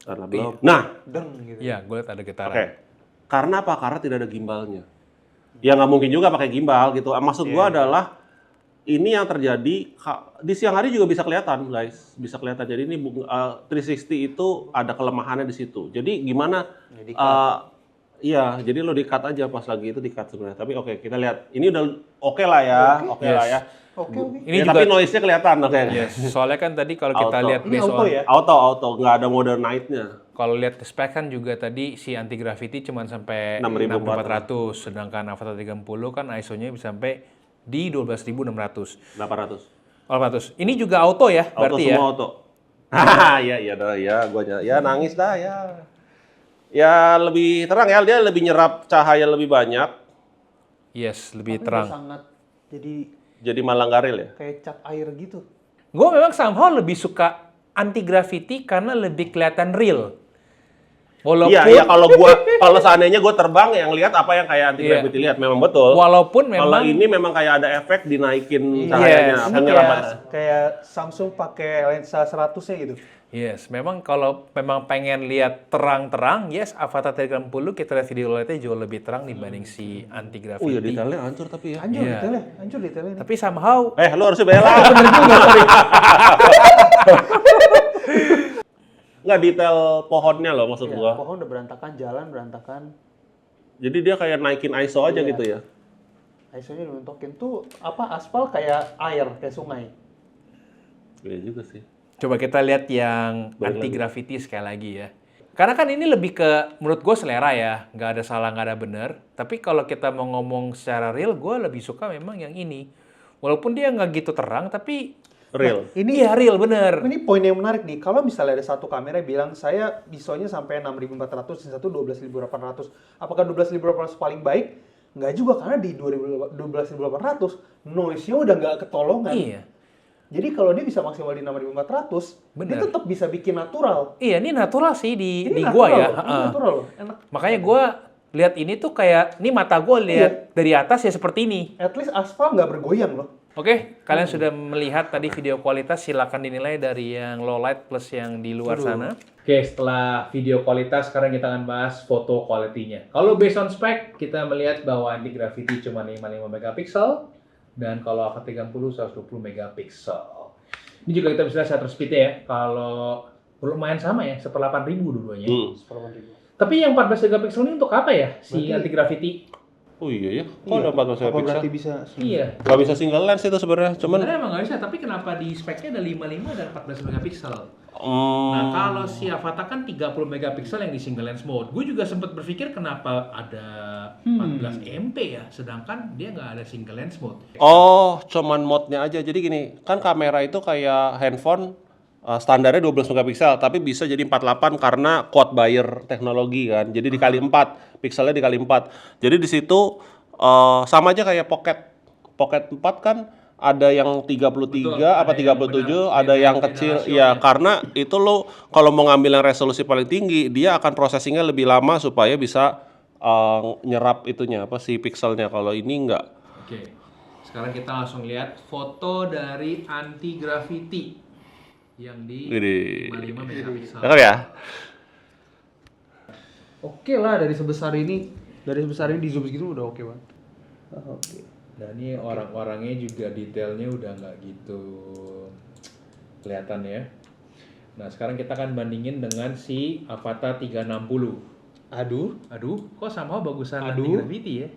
[SPEAKER 2] Karena belum. Nah,
[SPEAKER 3] deng gitu.
[SPEAKER 4] Iya, gue lihat ada getaran.
[SPEAKER 2] oke. Karena apa? Karena tidak ada gimbalnya. Ya nggak mungkin juga pakai gimbal gitu. Maksud gue adalah ini yang terjadi di siang hari juga bisa kelihatan, guys. Bisa kelihatan. Jadi ini 360 itu ada kelemahannya di situ. Jadi gimana? Iya, jadi lo di-cut aja pas lagi itu di-cut sebenarnya. Tapi oke, kita lihat. Ini udah oke lah ya. Oke lah ya.
[SPEAKER 3] Oke.
[SPEAKER 4] Ini
[SPEAKER 2] Ya,
[SPEAKER 4] juga
[SPEAKER 2] tapi noise-nya kelihatan, oke.
[SPEAKER 4] yes. Soalnya kan tadi kalau kita
[SPEAKER 2] Auto.
[SPEAKER 4] lihat
[SPEAKER 3] Ini
[SPEAKER 4] based
[SPEAKER 3] auto
[SPEAKER 4] on-
[SPEAKER 3] ya?
[SPEAKER 2] Auto, nggak ada mode night-nya.
[SPEAKER 4] kalau lihat spek kan juga tadi si anti gravity cuma sampai
[SPEAKER 2] 6400.
[SPEAKER 4] 6400, sedangkan Avata 30 kan ISO-nya bisa sampai di 12600.
[SPEAKER 2] 800.
[SPEAKER 4] 800. Ini juga auto ya,
[SPEAKER 2] Auto
[SPEAKER 4] berarti
[SPEAKER 2] semua
[SPEAKER 4] ya.
[SPEAKER 2] auto. Iya, gua ya nangis dah ya. Ya lebih terang ya, dia lebih nyerap cahaya lebih banyak.
[SPEAKER 4] Yes, lebih
[SPEAKER 3] Tapi
[SPEAKER 4] terang.
[SPEAKER 3] sangat jadi
[SPEAKER 2] Jadi malanggaril ya.
[SPEAKER 3] kayak cat air gitu.
[SPEAKER 4] Gue memang somehow lebih suka anti gravity karena lebih kelihatan real. Walaupun
[SPEAKER 2] Iya, kalau seandainya gue terbang yang lihat apa yang kayak anti gravity lihat memang betul.
[SPEAKER 4] walaupun
[SPEAKER 2] Kalau
[SPEAKER 4] memang
[SPEAKER 2] ini memang kayak ada efek dinaikin
[SPEAKER 4] Yes.
[SPEAKER 2] cahayanya,
[SPEAKER 3] Ini
[SPEAKER 2] penyerapan.
[SPEAKER 3] kayak Samsung pakai lensa 100-nya gitu.
[SPEAKER 4] yes, memang kalau memang pengen lihat terang-terang, yes, Avata 30 kita lihat video light-nya jauh lebih terang dibanding si anti gravity.
[SPEAKER 2] Oh iya detailnya hancur tapi ya.
[SPEAKER 3] Hancur
[SPEAKER 4] Iya.
[SPEAKER 3] detailnya, hancur detailnya.
[SPEAKER 4] Tapi somehow
[SPEAKER 2] Lu harusnya bela. Nggak detail pohonnya loh maksud
[SPEAKER 3] Iya,
[SPEAKER 2] gua.
[SPEAKER 3] pohon udah berantakan, jalan berantakan.
[SPEAKER 2] Jadi dia kayak naikin ISO aja
[SPEAKER 3] Iya.
[SPEAKER 2] gitu ya.
[SPEAKER 3] ISO-nya dibentokin tuh apa aspal kayak air, kayak sungai.
[SPEAKER 2] Iya juga sih.
[SPEAKER 4] coba kita lihat yang
[SPEAKER 2] Balik
[SPEAKER 4] anti
[SPEAKER 2] lagi.
[SPEAKER 4] gravity sekali lagi ya. Karena kan ini lebih ke menurut gue selera ya, nggak ada salah nggak ada benar. Tapi kalau kita mau ngomong secara real, gue lebih suka memang yang ini. Walaupun dia nggak gitu terang, tapi
[SPEAKER 2] Real.
[SPEAKER 4] ini ya real bener.
[SPEAKER 3] Ini poin yang menarik nih. Kalau misalnya ada satu kamera yang bilang saya ISO-nya sampai 6400, yang satu 12800. Apakah 12800 paling baik? Nggak juga, karena di 12800 noise-nya udah nggak ketolongan.
[SPEAKER 4] Iya.
[SPEAKER 3] Jadi kalau dia bisa maksimal di 6400, dia
[SPEAKER 4] Bener.
[SPEAKER 3] tetap bisa bikin natural.
[SPEAKER 4] Iya, ini natural sih di
[SPEAKER 3] Ini
[SPEAKER 4] gua
[SPEAKER 3] natural
[SPEAKER 4] ya.
[SPEAKER 3] loh, ini
[SPEAKER 4] Heeh.
[SPEAKER 3] natural loh. Enak.
[SPEAKER 4] Makanya gua lihat ini tuh kayak, ini mata gua lihat dari atas ya seperti ini.
[SPEAKER 3] At least aspal nggak bergoyang loh.
[SPEAKER 4] Oke, kalian sudah melihat tadi video kualitas, silakan dinilai dari yang low light plus yang di luar sana. Oke, setelah video kualitas, sekarang kita akan bahas foto quality-nya. Kalau based on spec, kita melihat bahwa anti-gravity cuma 55 megapiksel, dan kalau Avata 30 120 megapiksel. Ini juga kita bisa lihat shutter speed-nya ya. Kalau lumayan sama ya, 1/8.000 dua-duanya. Tapi yang 14 megapiksel ini untuk apa ya? Si
[SPEAKER 3] Berarti-
[SPEAKER 4] anti-gravity.
[SPEAKER 2] Oh iya ya, kok ada 14
[SPEAKER 3] Apa
[SPEAKER 2] megapixel?
[SPEAKER 3] berarti bisa?
[SPEAKER 4] Iya.
[SPEAKER 2] Nggak bisa single lens itu sebenarnya, cuman
[SPEAKER 4] Sebenarnya emang nggak bisa, tapi kenapa di speknya ada 55 dan 14 megapiksel? Nah, kalau si Avata kan 30 megapiksel yang di single lens mode. Gue juga sempat berpikir kenapa ada 14 MP ya, sedangkan dia nggak ada single lens mode.
[SPEAKER 2] Oh, cuman mode-nya aja. Jadi gini, kan kamera itu kayak handphone standarnya 12 megapiksel, tapi bisa jadi 48 karena quad Bayer teknologi kan. Jadi dikali 4, pikselnya dikali 4. Jadi di situ sama aja kayak Pocket. Pocket 4 kan ada yang 33
[SPEAKER 4] Betul,
[SPEAKER 2] apa
[SPEAKER 4] ada yang
[SPEAKER 2] 37,
[SPEAKER 4] benar,
[SPEAKER 2] ada
[SPEAKER 4] beda-
[SPEAKER 2] yang
[SPEAKER 4] beda
[SPEAKER 2] kecil.
[SPEAKER 4] rasionya.
[SPEAKER 2] Ya, karena itu lo kalau mau ngambil yang resolusi paling tinggi, dia akan processingnya lebih lama supaya bisa nyerap itunya apa sih pikselnya. Kalau ini enggak.
[SPEAKER 4] Oke, sekarang kita langsung lihat foto dari anti gravity yang di
[SPEAKER 2] Widih.
[SPEAKER 4] 55 megapiksel.
[SPEAKER 2] Dengar ya?
[SPEAKER 3] Oke lah dari sebesar ini di zoom segitu udah oke banget. Oke.
[SPEAKER 4] Dan ini orang-orangnya juga detailnya udah nggak gitu kelihatan ya. Nah, sekarang kita akan bandingin dengan si Avata 360.
[SPEAKER 3] Aduh,
[SPEAKER 4] Kok sama bagusan
[SPEAKER 3] Aduh.
[SPEAKER 4] anti gravity ya?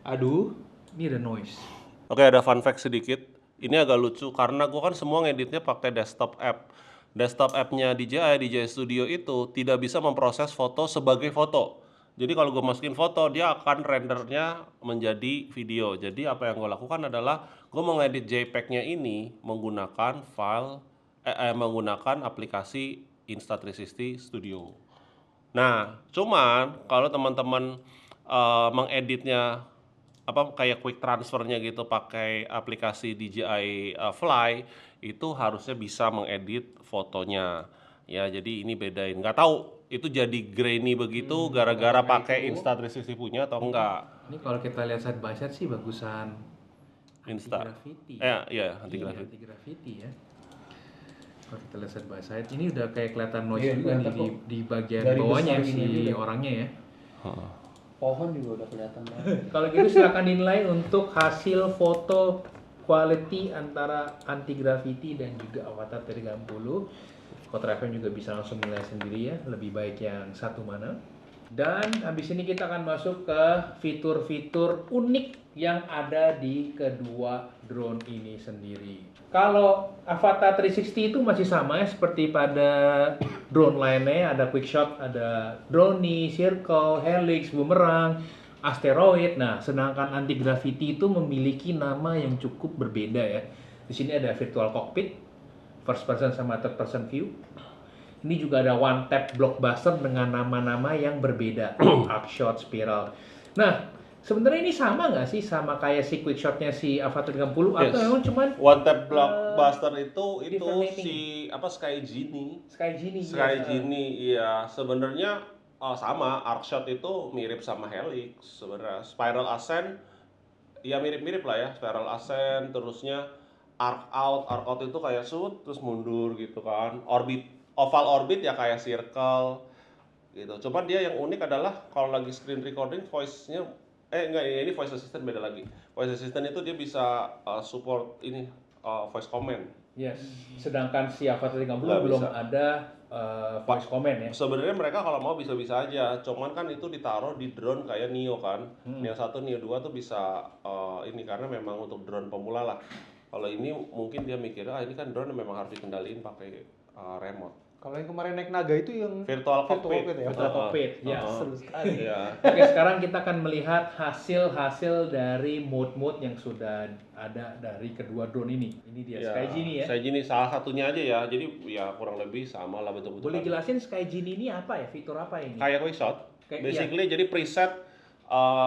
[SPEAKER 3] aduh.
[SPEAKER 4] Ini ada noise.
[SPEAKER 2] Oke, ada fun fact sedikit. Ini agak lucu karena gue kan semua ngeditnya pakai desktop app. Desktop app-nya DJI Studio itu tidak bisa memproses foto sebagai foto. Jadi kalau gue masukin foto, dia akan rendernya menjadi video. Jadi apa yang gue lakukan adalah gue mau ngedit JPEG-nya ini menggunakan menggunakan aplikasi Insta360 Studio. Nah, cuman kalau teman-teman mengeditnya kayak quick transfernya gitu pakai aplikasi DJI Fly, itu harusnya bisa mengedit fotonya. Ya, jadi ini bedain. Nggak tahu itu jadi grainy begitu gara-gara pakai Insta360 punya atau enggak.
[SPEAKER 4] Ini kalau kita lihat side by side sih bagusan
[SPEAKER 2] Insta.
[SPEAKER 4] anti-gravity.
[SPEAKER 2] Iya, anti-gravity.
[SPEAKER 4] Anti-gravity ya. Kalau kita lihat side by side, ini udah kayak kelihatan noise
[SPEAKER 3] Iya,
[SPEAKER 4] juga nih
[SPEAKER 3] kelihatan kok.
[SPEAKER 4] di bagian
[SPEAKER 3] Dari
[SPEAKER 4] bawahnya
[SPEAKER 3] besar
[SPEAKER 4] si
[SPEAKER 3] ini juga.
[SPEAKER 4] orangnya ya.
[SPEAKER 3] Pohon juga udah kelihatan banget.
[SPEAKER 4] Kalau gitu silakan dinilai untuk hasil foto quality antara anti-gravity dan juga Avata 360. Kotra FM juga bisa langsung nilai sendiri ya, lebih baik yang satu mana. Dan habis ini kita akan masuk ke fitur-fitur unik yang ada di kedua drone ini sendiri. Kalau Avata 360 itu masih sama ya, seperti pada drone lainnya, ada quick shot, ada drone, circle, helix, boomerang, asteroid. Nah, sedangkan anti gravity itu memiliki nama yang cukup berbeda ya. Di sini ada virtual cockpit, first person sama third person view. Ini juga ada one tap blockbuster dengan nama-nama yang berbeda, arc shot, spiral. Nah, sebenarnya ini sama nggak sih sama kayak si quick shotnya si Avata 360 atau
[SPEAKER 2] Yes.
[SPEAKER 4] memang cuman
[SPEAKER 2] One tap blockbuster itu
[SPEAKER 4] different naming.
[SPEAKER 2] si Sky Genie.
[SPEAKER 4] Sky Genie?
[SPEAKER 2] Sky
[SPEAKER 4] ya.
[SPEAKER 2] Genie, iya. Sebenarnya sama, arc shot itu mirip sama helix sebenarnya. Spiral ascent, ya mirip-mirip lah ya. Spiral ascent, terusnya arc out itu kayak shoot terus mundur gitu kan. Oval orbit ya kayak circle gitu. Cuman dia yang unik adalah kalau lagi screen recording voice-nya enggak, ini voice assistant beda lagi. Voice assistant itu dia bisa support ini voice command.
[SPEAKER 4] Yes. Sedangkan si Avata 360
[SPEAKER 2] Nggak
[SPEAKER 4] belum
[SPEAKER 2] bisa.
[SPEAKER 4] ada voice command ya.
[SPEAKER 2] Sebenarnya mereka kalau mau bisa-bisa aja, cuman kan itu ditaruh di drone kayak Neo kan. Neo 1, Neo 2 tuh bisa ini karena memang untuk drone pemula lah. Kalau ini mungkin dia mikir, ini kan drone memang harus dikendaliin pakai remote.
[SPEAKER 3] Kalau yang kemarin naik naga itu yang
[SPEAKER 2] Virtual cockpit.
[SPEAKER 3] cockpit ya?
[SPEAKER 4] Virtual cockpit, ya.
[SPEAKER 3] seru sekali.
[SPEAKER 2] Iya.
[SPEAKER 4] Oke, sekarang kita akan melihat hasil-hasil dari mode-mode yang sudah ada dari kedua drone ini. Ini dia Sky Genie ya.
[SPEAKER 2] Sky Genie salah satunya aja ya. Jadi ya kurang lebih sama lah bentuk-bentukan.
[SPEAKER 4] Boleh jelasin Sky Genie ini apa ya? Fitur apa ini?
[SPEAKER 2] Kayak quick shot.
[SPEAKER 4] Kayak-
[SPEAKER 2] Basically jadi preset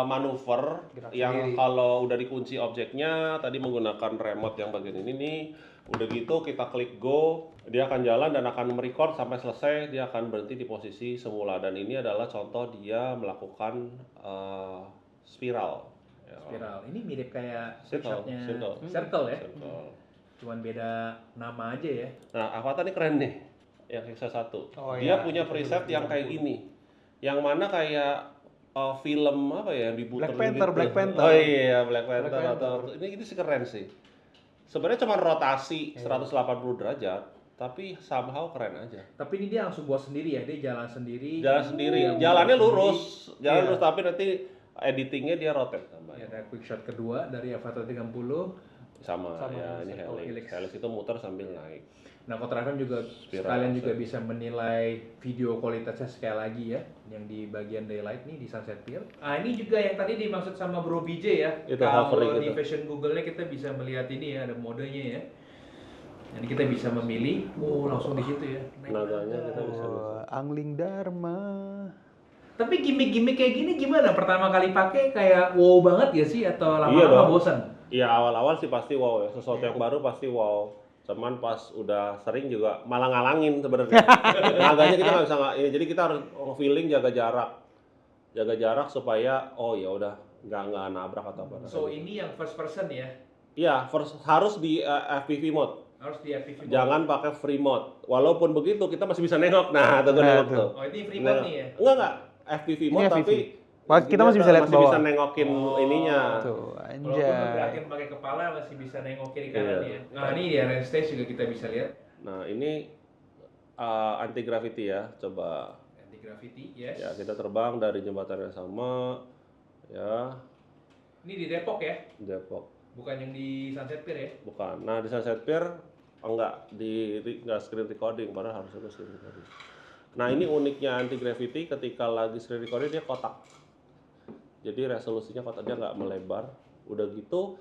[SPEAKER 2] manuver
[SPEAKER 3] Gerak
[SPEAKER 2] yang
[SPEAKER 3] sendiri.
[SPEAKER 2] kalau udah dikunci objeknya tadi menggunakan remote yang bagian ini nih. Udah gitu kita klik go, dia akan jalan dan akan merecord sampai selesai, dia akan berhenti di posisi semula dan ini adalah contoh dia melakukan spiral. Ya.
[SPEAKER 4] Spiral. Ini mirip kayak
[SPEAKER 2] Circle,
[SPEAKER 4] shotnya
[SPEAKER 2] circle.
[SPEAKER 4] Circle ya.
[SPEAKER 2] Circle.
[SPEAKER 4] Cuman beda nama aja ya.
[SPEAKER 2] Nah, Avata ini keren nih, yang Hexa 1.
[SPEAKER 3] Oh,
[SPEAKER 2] Dia
[SPEAKER 3] iya.
[SPEAKER 2] punya preset yang kayak gini. Yang mana kayak film apa ya yang diputer
[SPEAKER 3] Black Panther,
[SPEAKER 2] gitu.
[SPEAKER 3] Black Panther.
[SPEAKER 2] Oh iya, Black Panther
[SPEAKER 3] Black Panther.
[SPEAKER 2] atau ini sih keren sih. sebenarnya cuma rotasi 180 derajat, tapi somehow keren aja.
[SPEAKER 4] Tapi ini dia langsung buat sendiri ya, dia jalan sendiri.
[SPEAKER 2] Jalan sendiri,
[SPEAKER 4] Dia
[SPEAKER 2] jalannya
[SPEAKER 4] buat
[SPEAKER 2] lurus,
[SPEAKER 4] sendiri.
[SPEAKER 2] jalan
[SPEAKER 4] Iya.
[SPEAKER 2] lurus tapi nanti editingnya dia rotate tambah.
[SPEAKER 4] Ya, ada quick shot kedua dari Avata 30.
[SPEAKER 2] Sama
[SPEAKER 3] Sama,
[SPEAKER 2] ya, ini
[SPEAKER 4] satu
[SPEAKER 2] helix.
[SPEAKER 4] helix.
[SPEAKER 2] Helix itu muter sambil naik.
[SPEAKER 4] Nah, Kotra FM juga
[SPEAKER 2] Spiral
[SPEAKER 4] sekalian juga
[SPEAKER 2] offset.
[SPEAKER 4] bisa menilai video kualitasnya sekali lagi ya, yang di bagian daylight nih di Sunset Pier. Ah, ini juga yang tadi dimaksud sama Bro BJ ya.
[SPEAKER 2] Itu
[SPEAKER 4] Kalau
[SPEAKER 2] hovering
[SPEAKER 4] di
[SPEAKER 2] itu.
[SPEAKER 4] version Google-nya kita bisa melihat ini ya, ada modenya ya. Jadi kita bisa memilih, oh langsung di situ ya. Naik
[SPEAKER 2] Naganya
[SPEAKER 4] nada.
[SPEAKER 2] kita bisa lihat.
[SPEAKER 3] Angling Dharma.
[SPEAKER 4] Tapi gimmick-gimmick kayak gini gimana? Pertama kali pakai kayak wow banget ya sih atau
[SPEAKER 2] Iya
[SPEAKER 4] lama-lama
[SPEAKER 2] dong.
[SPEAKER 4] bosan?
[SPEAKER 2] Iya awal-awal sih pasti wow ya, sesuatu yang baru pasti wow. Cuman pas udah sering juga malah ngalangin sebenarnya. Naganya kita nggak bisa ini, jadi kita harus feeling jaga jarak supaya oh ya udah nggak nabrak atau apa.
[SPEAKER 4] So ini yang first person ya,
[SPEAKER 2] Iya, harus di FPV mode.
[SPEAKER 4] harus di FPV mode.
[SPEAKER 2] Jangan pakai free mode. Walaupun begitu kita masih bisa nengok. Nah, tuh
[SPEAKER 3] Nah,
[SPEAKER 2] nengok
[SPEAKER 3] tuh.
[SPEAKER 2] tuh.
[SPEAKER 4] Oh ini free mode nih ya?
[SPEAKER 2] Enggak. FPV
[SPEAKER 3] Ini
[SPEAKER 2] mode
[SPEAKER 3] FPV.
[SPEAKER 2] tapi
[SPEAKER 3] Kita masih bisa lihat
[SPEAKER 2] masih
[SPEAKER 3] bawah.
[SPEAKER 2] bisa nengokin
[SPEAKER 4] Oh.
[SPEAKER 2] ininya.
[SPEAKER 3] Tuh,
[SPEAKER 4] Walaupun
[SPEAKER 3] anjay.
[SPEAKER 4] gerakin pakai kepala masih bisa nengok kiri kanan
[SPEAKER 2] Iya.
[SPEAKER 4] ya. Nah ini di area stage juga kita bisa lihat
[SPEAKER 2] Nah, ini anti gravity ya. Coba
[SPEAKER 4] anti gravity, yes.
[SPEAKER 2] ya kita terbang dari jembatan yang sama ya,
[SPEAKER 4] Ini di Depok ya,
[SPEAKER 2] Depok.
[SPEAKER 4] bukan yang di Sunset Pier ya?
[SPEAKER 2] Bukan. Nah, di Sunset Pier enggak screen recording, padahal harusnya screen recording. Nah, ini uniknya anti gravity, ketika lagi screen recording dia kotak. Jadi resolusinya kotak, dia nggak melebar. Udah gitu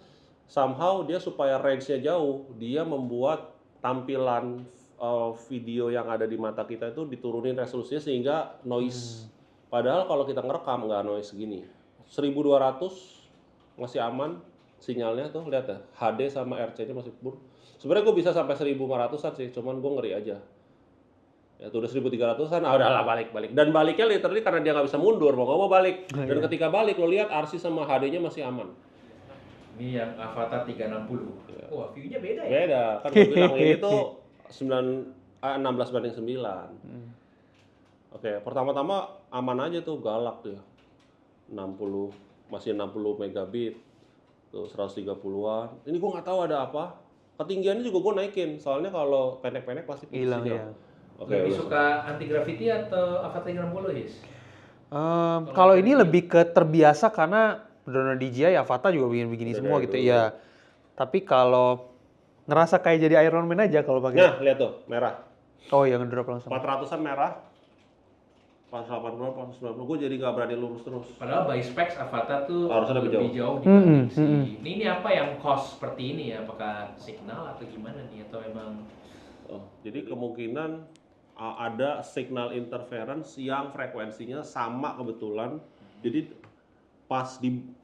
[SPEAKER 2] somehow dia supaya range-nya jauh, dia membuat tampilan video yang ada di mata kita itu diturunin resolusinya sehingga noise. Padahal kalau kita ngerekam nggak noise segini. 1200 masih aman sinyalnya tuh, lihat ya, HD sama RC-nya masih pur. Sebenarnya gue bisa sampai 1500-an sih, cuman gue ngeri aja. Ya tuh udah 1300-an, udahlah balik. Dan baliknya literally karena dia nggak bisa mundur, mau nggak mau balik. Dan ketika balik lo lihat RC sama HD-nya masih aman.
[SPEAKER 4] Ini yang Avata 360.
[SPEAKER 2] Iya.
[SPEAKER 4] Wah, view-nya beda ya?
[SPEAKER 2] Beda, kan gue bilang ini tuh 16:9. Oke, pertama-tama aman aja tuh, galak tuh ya. 60 megabit. Tuh 130-an. Ini gue nggak tahu ada apa. Ketinggiannya juga gue naikin, soalnya kalau pendek-pendek pasti putus
[SPEAKER 3] Hilang
[SPEAKER 2] sinyal.
[SPEAKER 3] ya.
[SPEAKER 2] Oke,
[SPEAKER 4] Lebih
[SPEAKER 2] udah.
[SPEAKER 4] suka anti gravity atau Avata 360 His?
[SPEAKER 3] Kalau ini lebih ke terbiasa karena drone DJI Avata juga begini-begini
[SPEAKER 2] Udah
[SPEAKER 3] semua
[SPEAKER 2] dari
[SPEAKER 3] gitu
[SPEAKER 2] dulu.
[SPEAKER 3] ya. Tapi kalau ngerasa kayak jadi Iron Man aja kalau pakai.
[SPEAKER 2] Nah, lihat tuh, merah.
[SPEAKER 3] Oh, yang ngedrop langsung.
[SPEAKER 2] 400-an merah. 480, 490, gue jadi nggak berani lurus terus.
[SPEAKER 4] Padahal by specs Avata tuh
[SPEAKER 2] Harusnya lebih jauh.
[SPEAKER 4] dibanding si. Ini apa yang cost seperti ini ya? Apakah signal atau gimana nih? Atau emang
[SPEAKER 2] Oh, jadi kemungkinan ada signal interference yang frekuensinya sama kebetulan. Jadi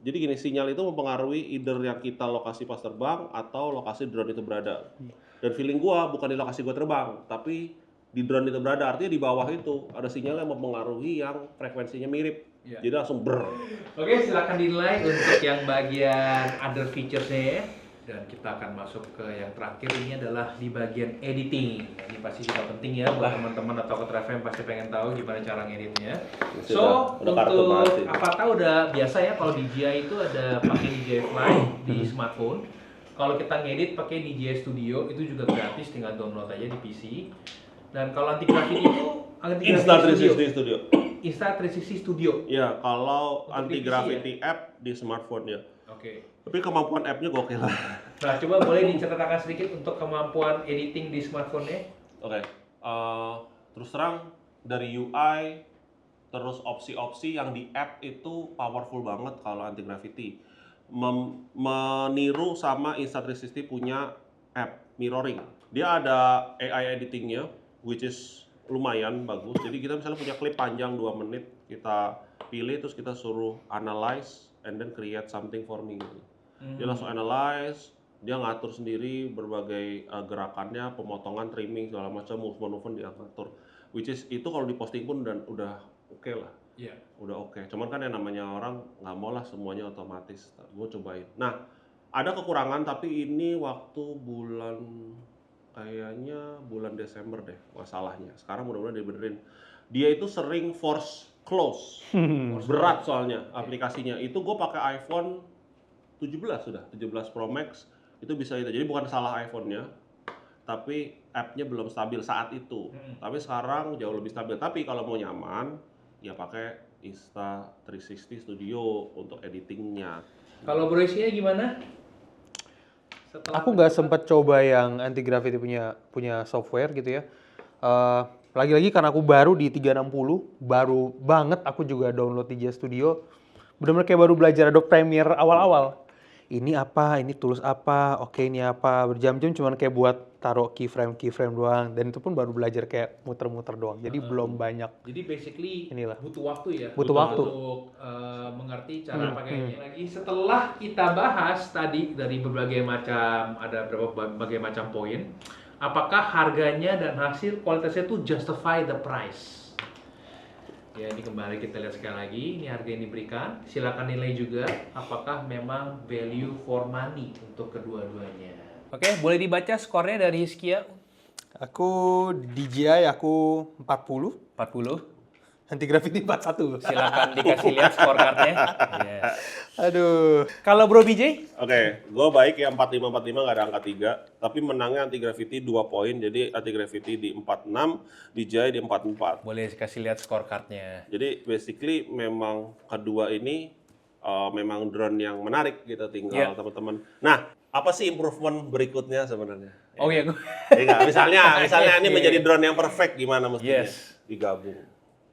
[SPEAKER 2] jadi gini, sinyal itu mempengaruhi either yang kita lokasi pas terbang atau lokasi drone itu berada. Dan feeling gua bukan di lokasi gua terbang, tapi di drone itu berada, artinya di bawah itu ada sinyal yang mempengaruhi yang frekuensinya mirip.
[SPEAKER 4] Iya.
[SPEAKER 2] Jadi langsung ber.
[SPEAKER 4] Oke, silakan dinilai untuk yang bagian other features-nya ya. Dan kita akan masuk ke yang terakhir, ini adalah di bagian editing. Ini pasti juga penting ya buat teman-teman atau Kotra FM pasti pengen tahu gimana cara ngeditnya. So,
[SPEAKER 2] Udah kartu
[SPEAKER 4] untuk
[SPEAKER 2] pasti.
[SPEAKER 4] Avata udah biasa ya, kalau DJI itu ada pakai DJI Fly di smartphone. Kalau kita ngedit pakai DJI Studio itu juga gratis, tinggal download aja di PC. Dan kalau anti gravity itu
[SPEAKER 2] Insta360 Studio.
[SPEAKER 4] Insta360 Studio.
[SPEAKER 2] Ya, kalau
[SPEAKER 4] Untuk
[SPEAKER 2] anti
[SPEAKER 4] di PC
[SPEAKER 2] gravity app di smartphone ya.
[SPEAKER 4] Oke.
[SPEAKER 2] Tapi kemampuan app-nya gokil.
[SPEAKER 4] Nah, coba boleh diceritakan sedikit untuk kemampuan editing di smartphone-nya?
[SPEAKER 2] Oke, terus terang dari UI, terus opsi-opsi yang di app itu powerful banget kalau anti gravity. Meniru sama Insta360 punya app mirroring. Dia ada AI editingnya, which is lumayan bagus. Jadi kita misalnya punya klip panjang 2 menit, kita pilih terus kita suruh analyze and then create something for me gitu. Dia langsung analyze, dia ngatur sendiri berbagai gerakannya, pemotongan, trimming segala macam, movement dia ngatur. Which is itu kalau diposting pun udah oke lah.
[SPEAKER 4] Iya.
[SPEAKER 2] Udah oke. Cuman kan yang namanya orang nggak mau lah semuanya otomatis. Gue cobain. Nah, ada kekurangan tapi ini waktu kayaknya bulan Desember deh masalahnya. Sekarang mudah-mudahan dibenerin. Dia itu sering force close. Berat soalnya aplikasinya. Itu gue pakai iPhone 17 sudah, 17 Pro Max. Itu bisa itu. Jadi bukan salah iPhone-nya, tapi app-nya belum stabil saat itu. Tapi sekarang jauh lebih stabil. Tapi kalau mau nyaman, ya pakai Insta360 Studio untuk editingnya.
[SPEAKER 4] Kalau Bro Isia gimana?
[SPEAKER 3] Aku nggak sempat coba yang anti gravity punya software gitu ya. Lagi-lagi karena aku baru di 360, baru banget aku juga download DJI Studio. Benar-benar kayak baru belajar Adobe Premiere awal-awal. Ini apa, ini tools apa, oke ini apa. Berjam-jam cuman kayak buat taruh keyframe doang. Dan itu pun baru belajar kayak muter-muter doang. Jadi belum banyak.
[SPEAKER 4] Jadi basically
[SPEAKER 3] Inilah.
[SPEAKER 4] butuh waktu ya.
[SPEAKER 3] Butuh waktu.
[SPEAKER 4] Untuk mengerti cara pakainya lagi. Setelah kita bahas tadi dari berbagai macam, ada berbagai macam poin. Apakah harganya dan hasil kualitasnya itu justify the price? Ya, ini kembali kita lihat sekali lagi. Ini harga yang diberikan. Silakan nilai juga. Apakah memang value for money untuk kedua-duanya? Oke, boleh dibaca skornya dari Hiskia?
[SPEAKER 3] Aku DJI aku 40.
[SPEAKER 4] 40.
[SPEAKER 3] Anti gravity 41.
[SPEAKER 4] Silakan dikasih lihat scorecardnya. Yes.
[SPEAKER 3] Aduh.
[SPEAKER 4] Kalau Bro BJ?
[SPEAKER 2] Oke, gue baik ya 45-45 nggak ada angka 3. Tapi menangnya anti gravity 2 poin, jadi anti gravity di 46, DJI di 44.
[SPEAKER 4] Boleh kasih lihat scorecardnya.
[SPEAKER 2] Jadi basically memang kedua ini memang drone yang menarik gitu, tinggal teman-teman. Nah, apa sih improvement berikutnya sebenarnya?
[SPEAKER 4] Oh iya,
[SPEAKER 2] Ya nggak? Misalnya ini menjadi drone yang perfect gimana mestinya?
[SPEAKER 4] Yes.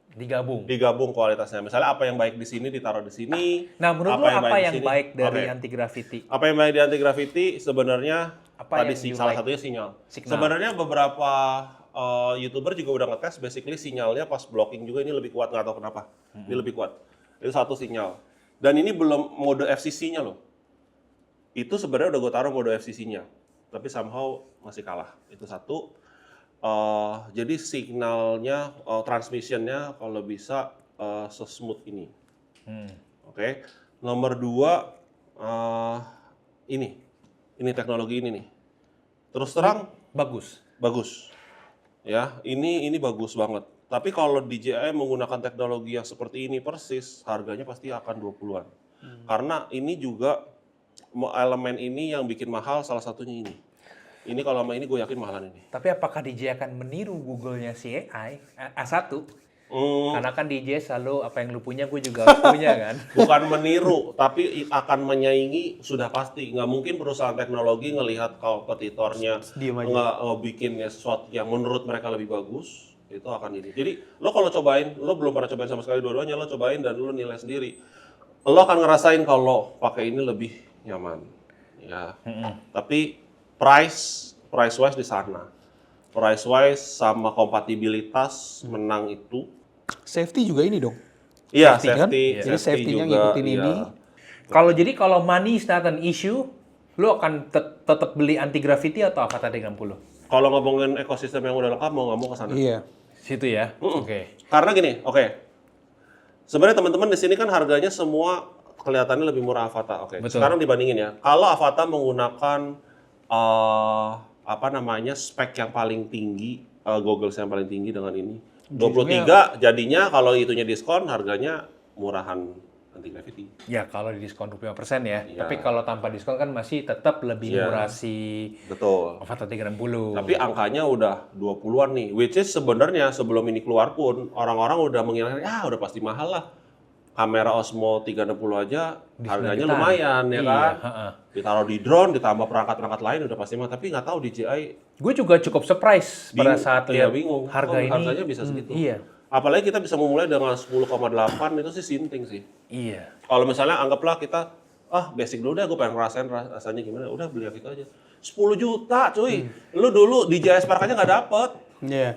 [SPEAKER 2] Digabung kualitasnya. Misalnya apa yang baik di sini ditaruh di sini.
[SPEAKER 4] Nah, menurut lo apa yang
[SPEAKER 2] di sini.
[SPEAKER 4] baik dari
[SPEAKER 2] Oke.
[SPEAKER 4] anti gravity?
[SPEAKER 2] Apa yang baik di anti gravity sebenarnya
[SPEAKER 4] Apa
[SPEAKER 2] tadi
[SPEAKER 4] yang
[SPEAKER 2] sih
[SPEAKER 4] you
[SPEAKER 2] salah
[SPEAKER 4] like?
[SPEAKER 2] satunya sinyal.
[SPEAKER 4] Signal.
[SPEAKER 2] Sebenarnya beberapa YouTuber juga udah ngetes, basically sinyalnya pas blocking juga ini lebih kuat, nggak tahu kenapa. Ini lebih kuat. Itu satu sinyal. Dan ini belum mode FCC-nya loh. Itu sebenarnya udah gue taruh mode FCC-nya, tapi somehow masih kalah. Itu satu. Jadi signalnya, transmissionnya kalau bisa sesmooth ini. Oke. Nomor 2, ini teknologi ini nih. Terus terang bagus. Ya, ini bagus banget. Tapi kalau DJI menggunakan teknologi yang seperti ini persis, harganya pasti akan 20-an. Karena ini juga elemen ini yang bikin mahal, salah satunya ini. Ini kalau sama ini gue yakin mahalan ini.
[SPEAKER 4] Tapi apakah DJI akan meniru Google-nya si A1? Karena kan DJI selalu apa yang lu punya gue juga harus punya kan.
[SPEAKER 2] Bukan meniru, tapi akan menyaingi sudah pasti. Nggak mungkin perusahaan teknologi ngelihat kompetitornya nggak bikin sesuatu yang menurut mereka lebih bagus, itu akan ini. Jadi lo kalau cobain, lo belum pernah cobain sama sekali dua-duanya, lo cobain dan lo nilai sendiri. Lo akan ngerasain kalau pakai ini lebih nyaman. Ya. Tapi price wise di sana. Price wise sama kompatibilitas menang itu.
[SPEAKER 3] Safety juga ini dong.
[SPEAKER 2] Iya,
[SPEAKER 3] Safety kan?
[SPEAKER 2] safety.
[SPEAKER 3] Jadi safety-nya
[SPEAKER 2] juga,
[SPEAKER 3] ngikutin
[SPEAKER 2] iya.
[SPEAKER 3] ini.
[SPEAKER 4] Kalau money is not an issue, lu akan tetap beli anti gravity atau apa tadi 60?
[SPEAKER 2] Kalau ngomongin ekosistem yang udah lengkap, mau nggak mau ke sana.
[SPEAKER 3] Iya.
[SPEAKER 4] Situ ya. Oke.
[SPEAKER 2] Karena gini, sebenarnya teman-teman di sini kan harganya semua kelihatannya lebih murah Avata.
[SPEAKER 4] Betul.
[SPEAKER 2] Sekarang dibandingin ya. Kalau Avata menggunakan spek yang paling tinggi, goggles yang paling tinggi dengan ini, 23 jadinya kalau itunya diskon harganya murahan anti gravity.
[SPEAKER 4] Ya kalau di diskon 25% ya.
[SPEAKER 2] Iya.
[SPEAKER 4] Tapi kalau tanpa diskon kan masih tetap lebih
[SPEAKER 2] Iya.
[SPEAKER 4] murah si
[SPEAKER 2] Betul.
[SPEAKER 4] Avata 360.
[SPEAKER 2] Tapi angkanya udah 20-an nih, which is sebenarnya sebelum ini keluar pun orang-orang udah mengira udah pasti mahal lah. Kamera Osmo 360 aja harganya lumayan ya kan. Ditaruh di drone, ditambah perangkat-perangkat lain udah pasti mahal. Tapi nggak tahu DJI.
[SPEAKER 4] Gue juga cukup surprise pada saat lihat
[SPEAKER 2] bingung.
[SPEAKER 4] harga ini.
[SPEAKER 2] Harganya bisa segitu.
[SPEAKER 4] Iya.
[SPEAKER 2] Apalagi kita bisa memulai dengan 10,8 itu sih sinting sih.
[SPEAKER 4] Iya.
[SPEAKER 2] Kalau misalnya anggaplah kita basic dulu deh, gue pengen ngerasain rasanya gimana, udah beli yang itu aja. 10 juta cuy. Lu dulu DJI Spark aja nggak dapet.
[SPEAKER 3] Iya.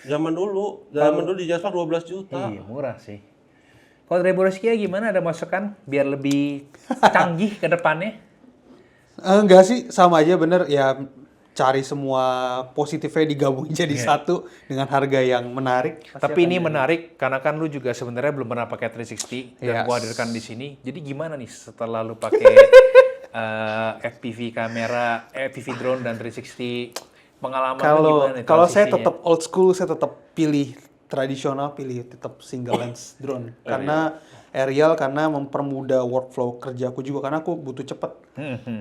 [SPEAKER 2] Zaman dulu DJI Spark 12 juta.
[SPEAKER 4] Iya, murah sih. Kalau dari Boroskia gimana, ada masukan biar lebih canggih ke depannya?
[SPEAKER 3] Enggak sih, sama aja bener ya, cari semua positifnya digabungin jadi satu dengan harga yang menarik.
[SPEAKER 4] Tapi ini menarik karena kan lu juga sebenarnya belum pernah pakai 360 dan gua hadirkan di sini. Jadi gimana nih setelah lu pakai FPV kamera, FPV drone dan 360, pengalaman lu gimana nih
[SPEAKER 3] Kalau saya
[SPEAKER 4] transisinya?
[SPEAKER 3] tetap old school, saya tetap pilih tradisional pilih tetap single lens drone karena aerial karena mempermudah workflow kerjaku juga karena aku butuh cepet.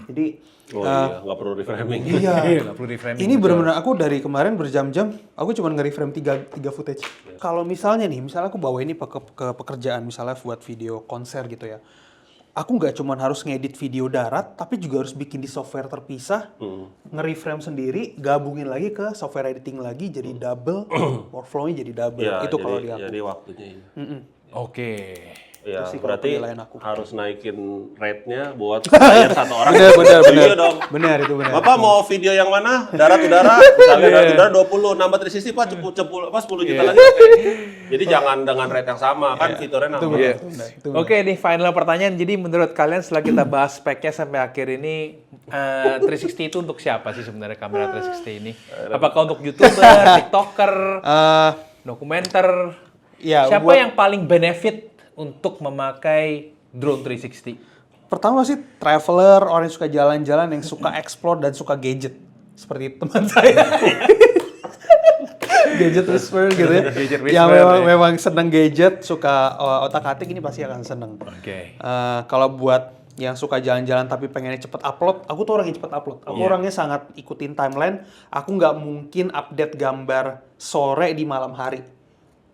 [SPEAKER 3] Jadi
[SPEAKER 2] Oh iya, nggak perlu reframing.
[SPEAKER 3] iya.
[SPEAKER 4] Nggak perlu reframing.
[SPEAKER 3] Ini benar-benar aku dari kemarin berjam-jam aku cuma nge-reframe 3 footage. Kalau misalnya aku bawa ini ke pekerjaan misalnya buat video konser gitu ya. Aku nggak cuma harus ngedit video darat, tapi juga harus bikin di software terpisah, nge-reframe sendiri, gabungin lagi ke software editing lagi, jadi double, workflow-nya jadi double.
[SPEAKER 2] Iya,
[SPEAKER 3] Itu kalau di aku.
[SPEAKER 2] jadi waktunya ini.
[SPEAKER 4] Oke.
[SPEAKER 2] Ya,
[SPEAKER 3] Itu sih kalau
[SPEAKER 2] berarti
[SPEAKER 3] penilaian aku.
[SPEAKER 2] harus naikin rate-nya buat hire satu orang.
[SPEAKER 3] Benar.
[SPEAKER 2] Setuju dong.
[SPEAKER 3] Benar itu benar.
[SPEAKER 2] Bapak mau video yang mana? Darat udara, misalnya darat udara 20, nambah 360 Pak, 10 juta lagi. Jadi jangan dengan rate yang sama, kan fiturnya nambah.
[SPEAKER 4] Iya.
[SPEAKER 3] Itu
[SPEAKER 4] Oke, nih final pertanyaan. Jadi menurut kalian setelah kita bahas speknya sampai akhir ini, 360 itu untuk siapa sih sebenarnya kamera 360 ini? Apakah untuk YouTuber, TikToker, dokumenter?
[SPEAKER 3] Ya,
[SPEAKER 4] Siapa yang paling benefit untuk memakai drone 360?
[SPEAKER 3] pertama sih traveler, orang yang suka jalan-jalan, yang suka explore dan suka gadget. Seperti teman saya. Gadget whisperer gitu ya.
[SPEAKER 4] Gadget
[SPEAKER 3] Yang
[SPEAKER 4] whisperer,
[SPEAKER 3] memang seneng gadget, suka otak-atik ini pasti akan seneng.
[SPEAKER 4] Oke.
[SPEAKER 3] Kalau buat yang suka jalan-jalan tapi pengennya cepet upload, aku tuh orang yang cepet upload. Aku orangnya sangat ikutin timeline. Aku nggak mungkin update gambar sore di malam hari.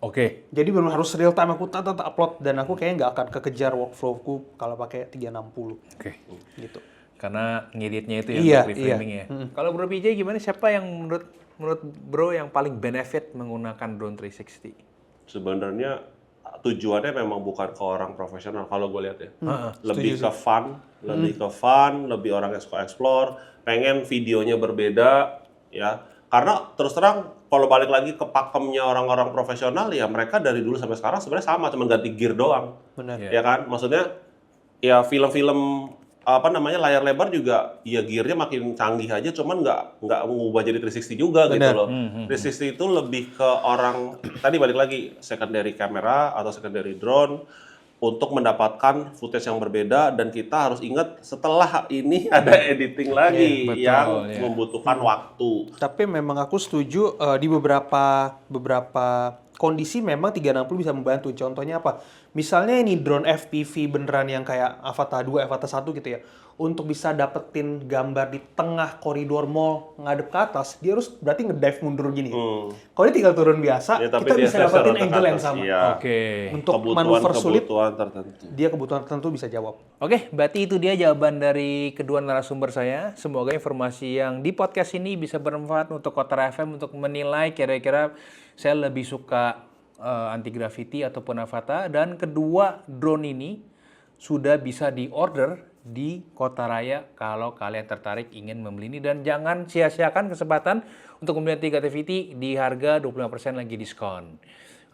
[SPEAKER 4] Oke.
[SPEAKER 3] Jadi benar harus real time aku upload dan aku kayaknya nggak akan kekejar workflowku kalau pakai 360
[SPEAKER 4] Oke.
[SPEAKER 3] gitu.
[SPEAKER 4] Karena ngeditnya itu
[SPEAKER 3] Iya,
[SPEAKER 4] untuk reframing ya. Kalau Bro PJ gimana? Siapa yang menurut Bro yang paling benefit menggunakan drone 360?
[SPEAKER 2] Sebenarnya tujuannya memang bukan ke orang profesional kalau gue lihat ya. Lebih
[SPEAKER 3] setuju
[SPEAKER 2] ke fun, lebih orang yang suka explore, pengen videonya berbeda ya. Karena terus terang kalau balik lagi ke pakemnya orang-orang profesional ya mereka dari dulu sampai sekarang sebenarnya sama, cuma ganti gear doang.
[SPEAKER 3] Benar.
[SPEAKER 2] Ya kan? Maksudnya ya film-film layar lebar juga ya gearnya makin canggih aja, cuman nggak mengubah jadi 360 juga gitu loh. 360 itu lebih ke orang tadi balik lagi secondary camera atau secondary drone untuk mendapatkan footage yang berbeda, dan kita harus ingat setelah ini ada editing lagi
[SPEAKER 4] betul,
[SPEAKER 2] yang
[SPEAKER 4] ya.
[SPEAKER 2] membutuhkan waktu.
[SPEAKER 3] Tapi memang aku setuju di beberapa kondisi memang 360 bisa membantu. Contohnya apa? Misalnya ini drone FPV beneran yang kayak Avata 2, Avata 1 gitu ya. Untuk bisa dapetin gambar di tengah koridor mall ngadep ke atas, dia harus berarti ngedive mundur gini. Kalau dia tinggal turun biasa,
[SPEAKER 2] Ya, tapi
[SPEAKER 3] kita
[SPEAKER 2] dia
[SPEAKER 3] bisa dapetin
[SPEAKER 2] secara
[SPEAKER 3] angle yang
[SPEAKER 2] atas,
[SPEAKER 3] sama.
[SPEAKER 2] iya.
[SPEAKER 4] Oke.
[SPEAKER 3] Untuk manuver sulit,
[SPEAKER 2] Kebutuhan tertentu.
[SPEAKER 3] dia kebutuhan tertentu bisa jawab.
[SPEAKER 4] Oke, berarti itu dia jawaban dari kedua narasumber saya. Semoga informasi yang di podcast ini bisa bermanfaat untuk Kotara FM untuk menilai kira-kira saya lebih suka anti gravity ataupun Avata. Dan kedua drone ini sudah bisa diorder di Kota Raya kalau kalian tertarik ingin membeli ini. Dan jangan sia-siakan kesempatan untuk membeli anti gravity di harga 25% lagi diskon.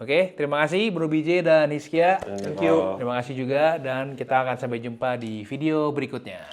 [SPEAKER 4] Oke, terima kasih Bro BJ dan Hizkia.
[SPEAKER 3] Thank you.
[SPEAKER 4] Terima kasih juga dan kita akan sampai jumpa di video berikutnya.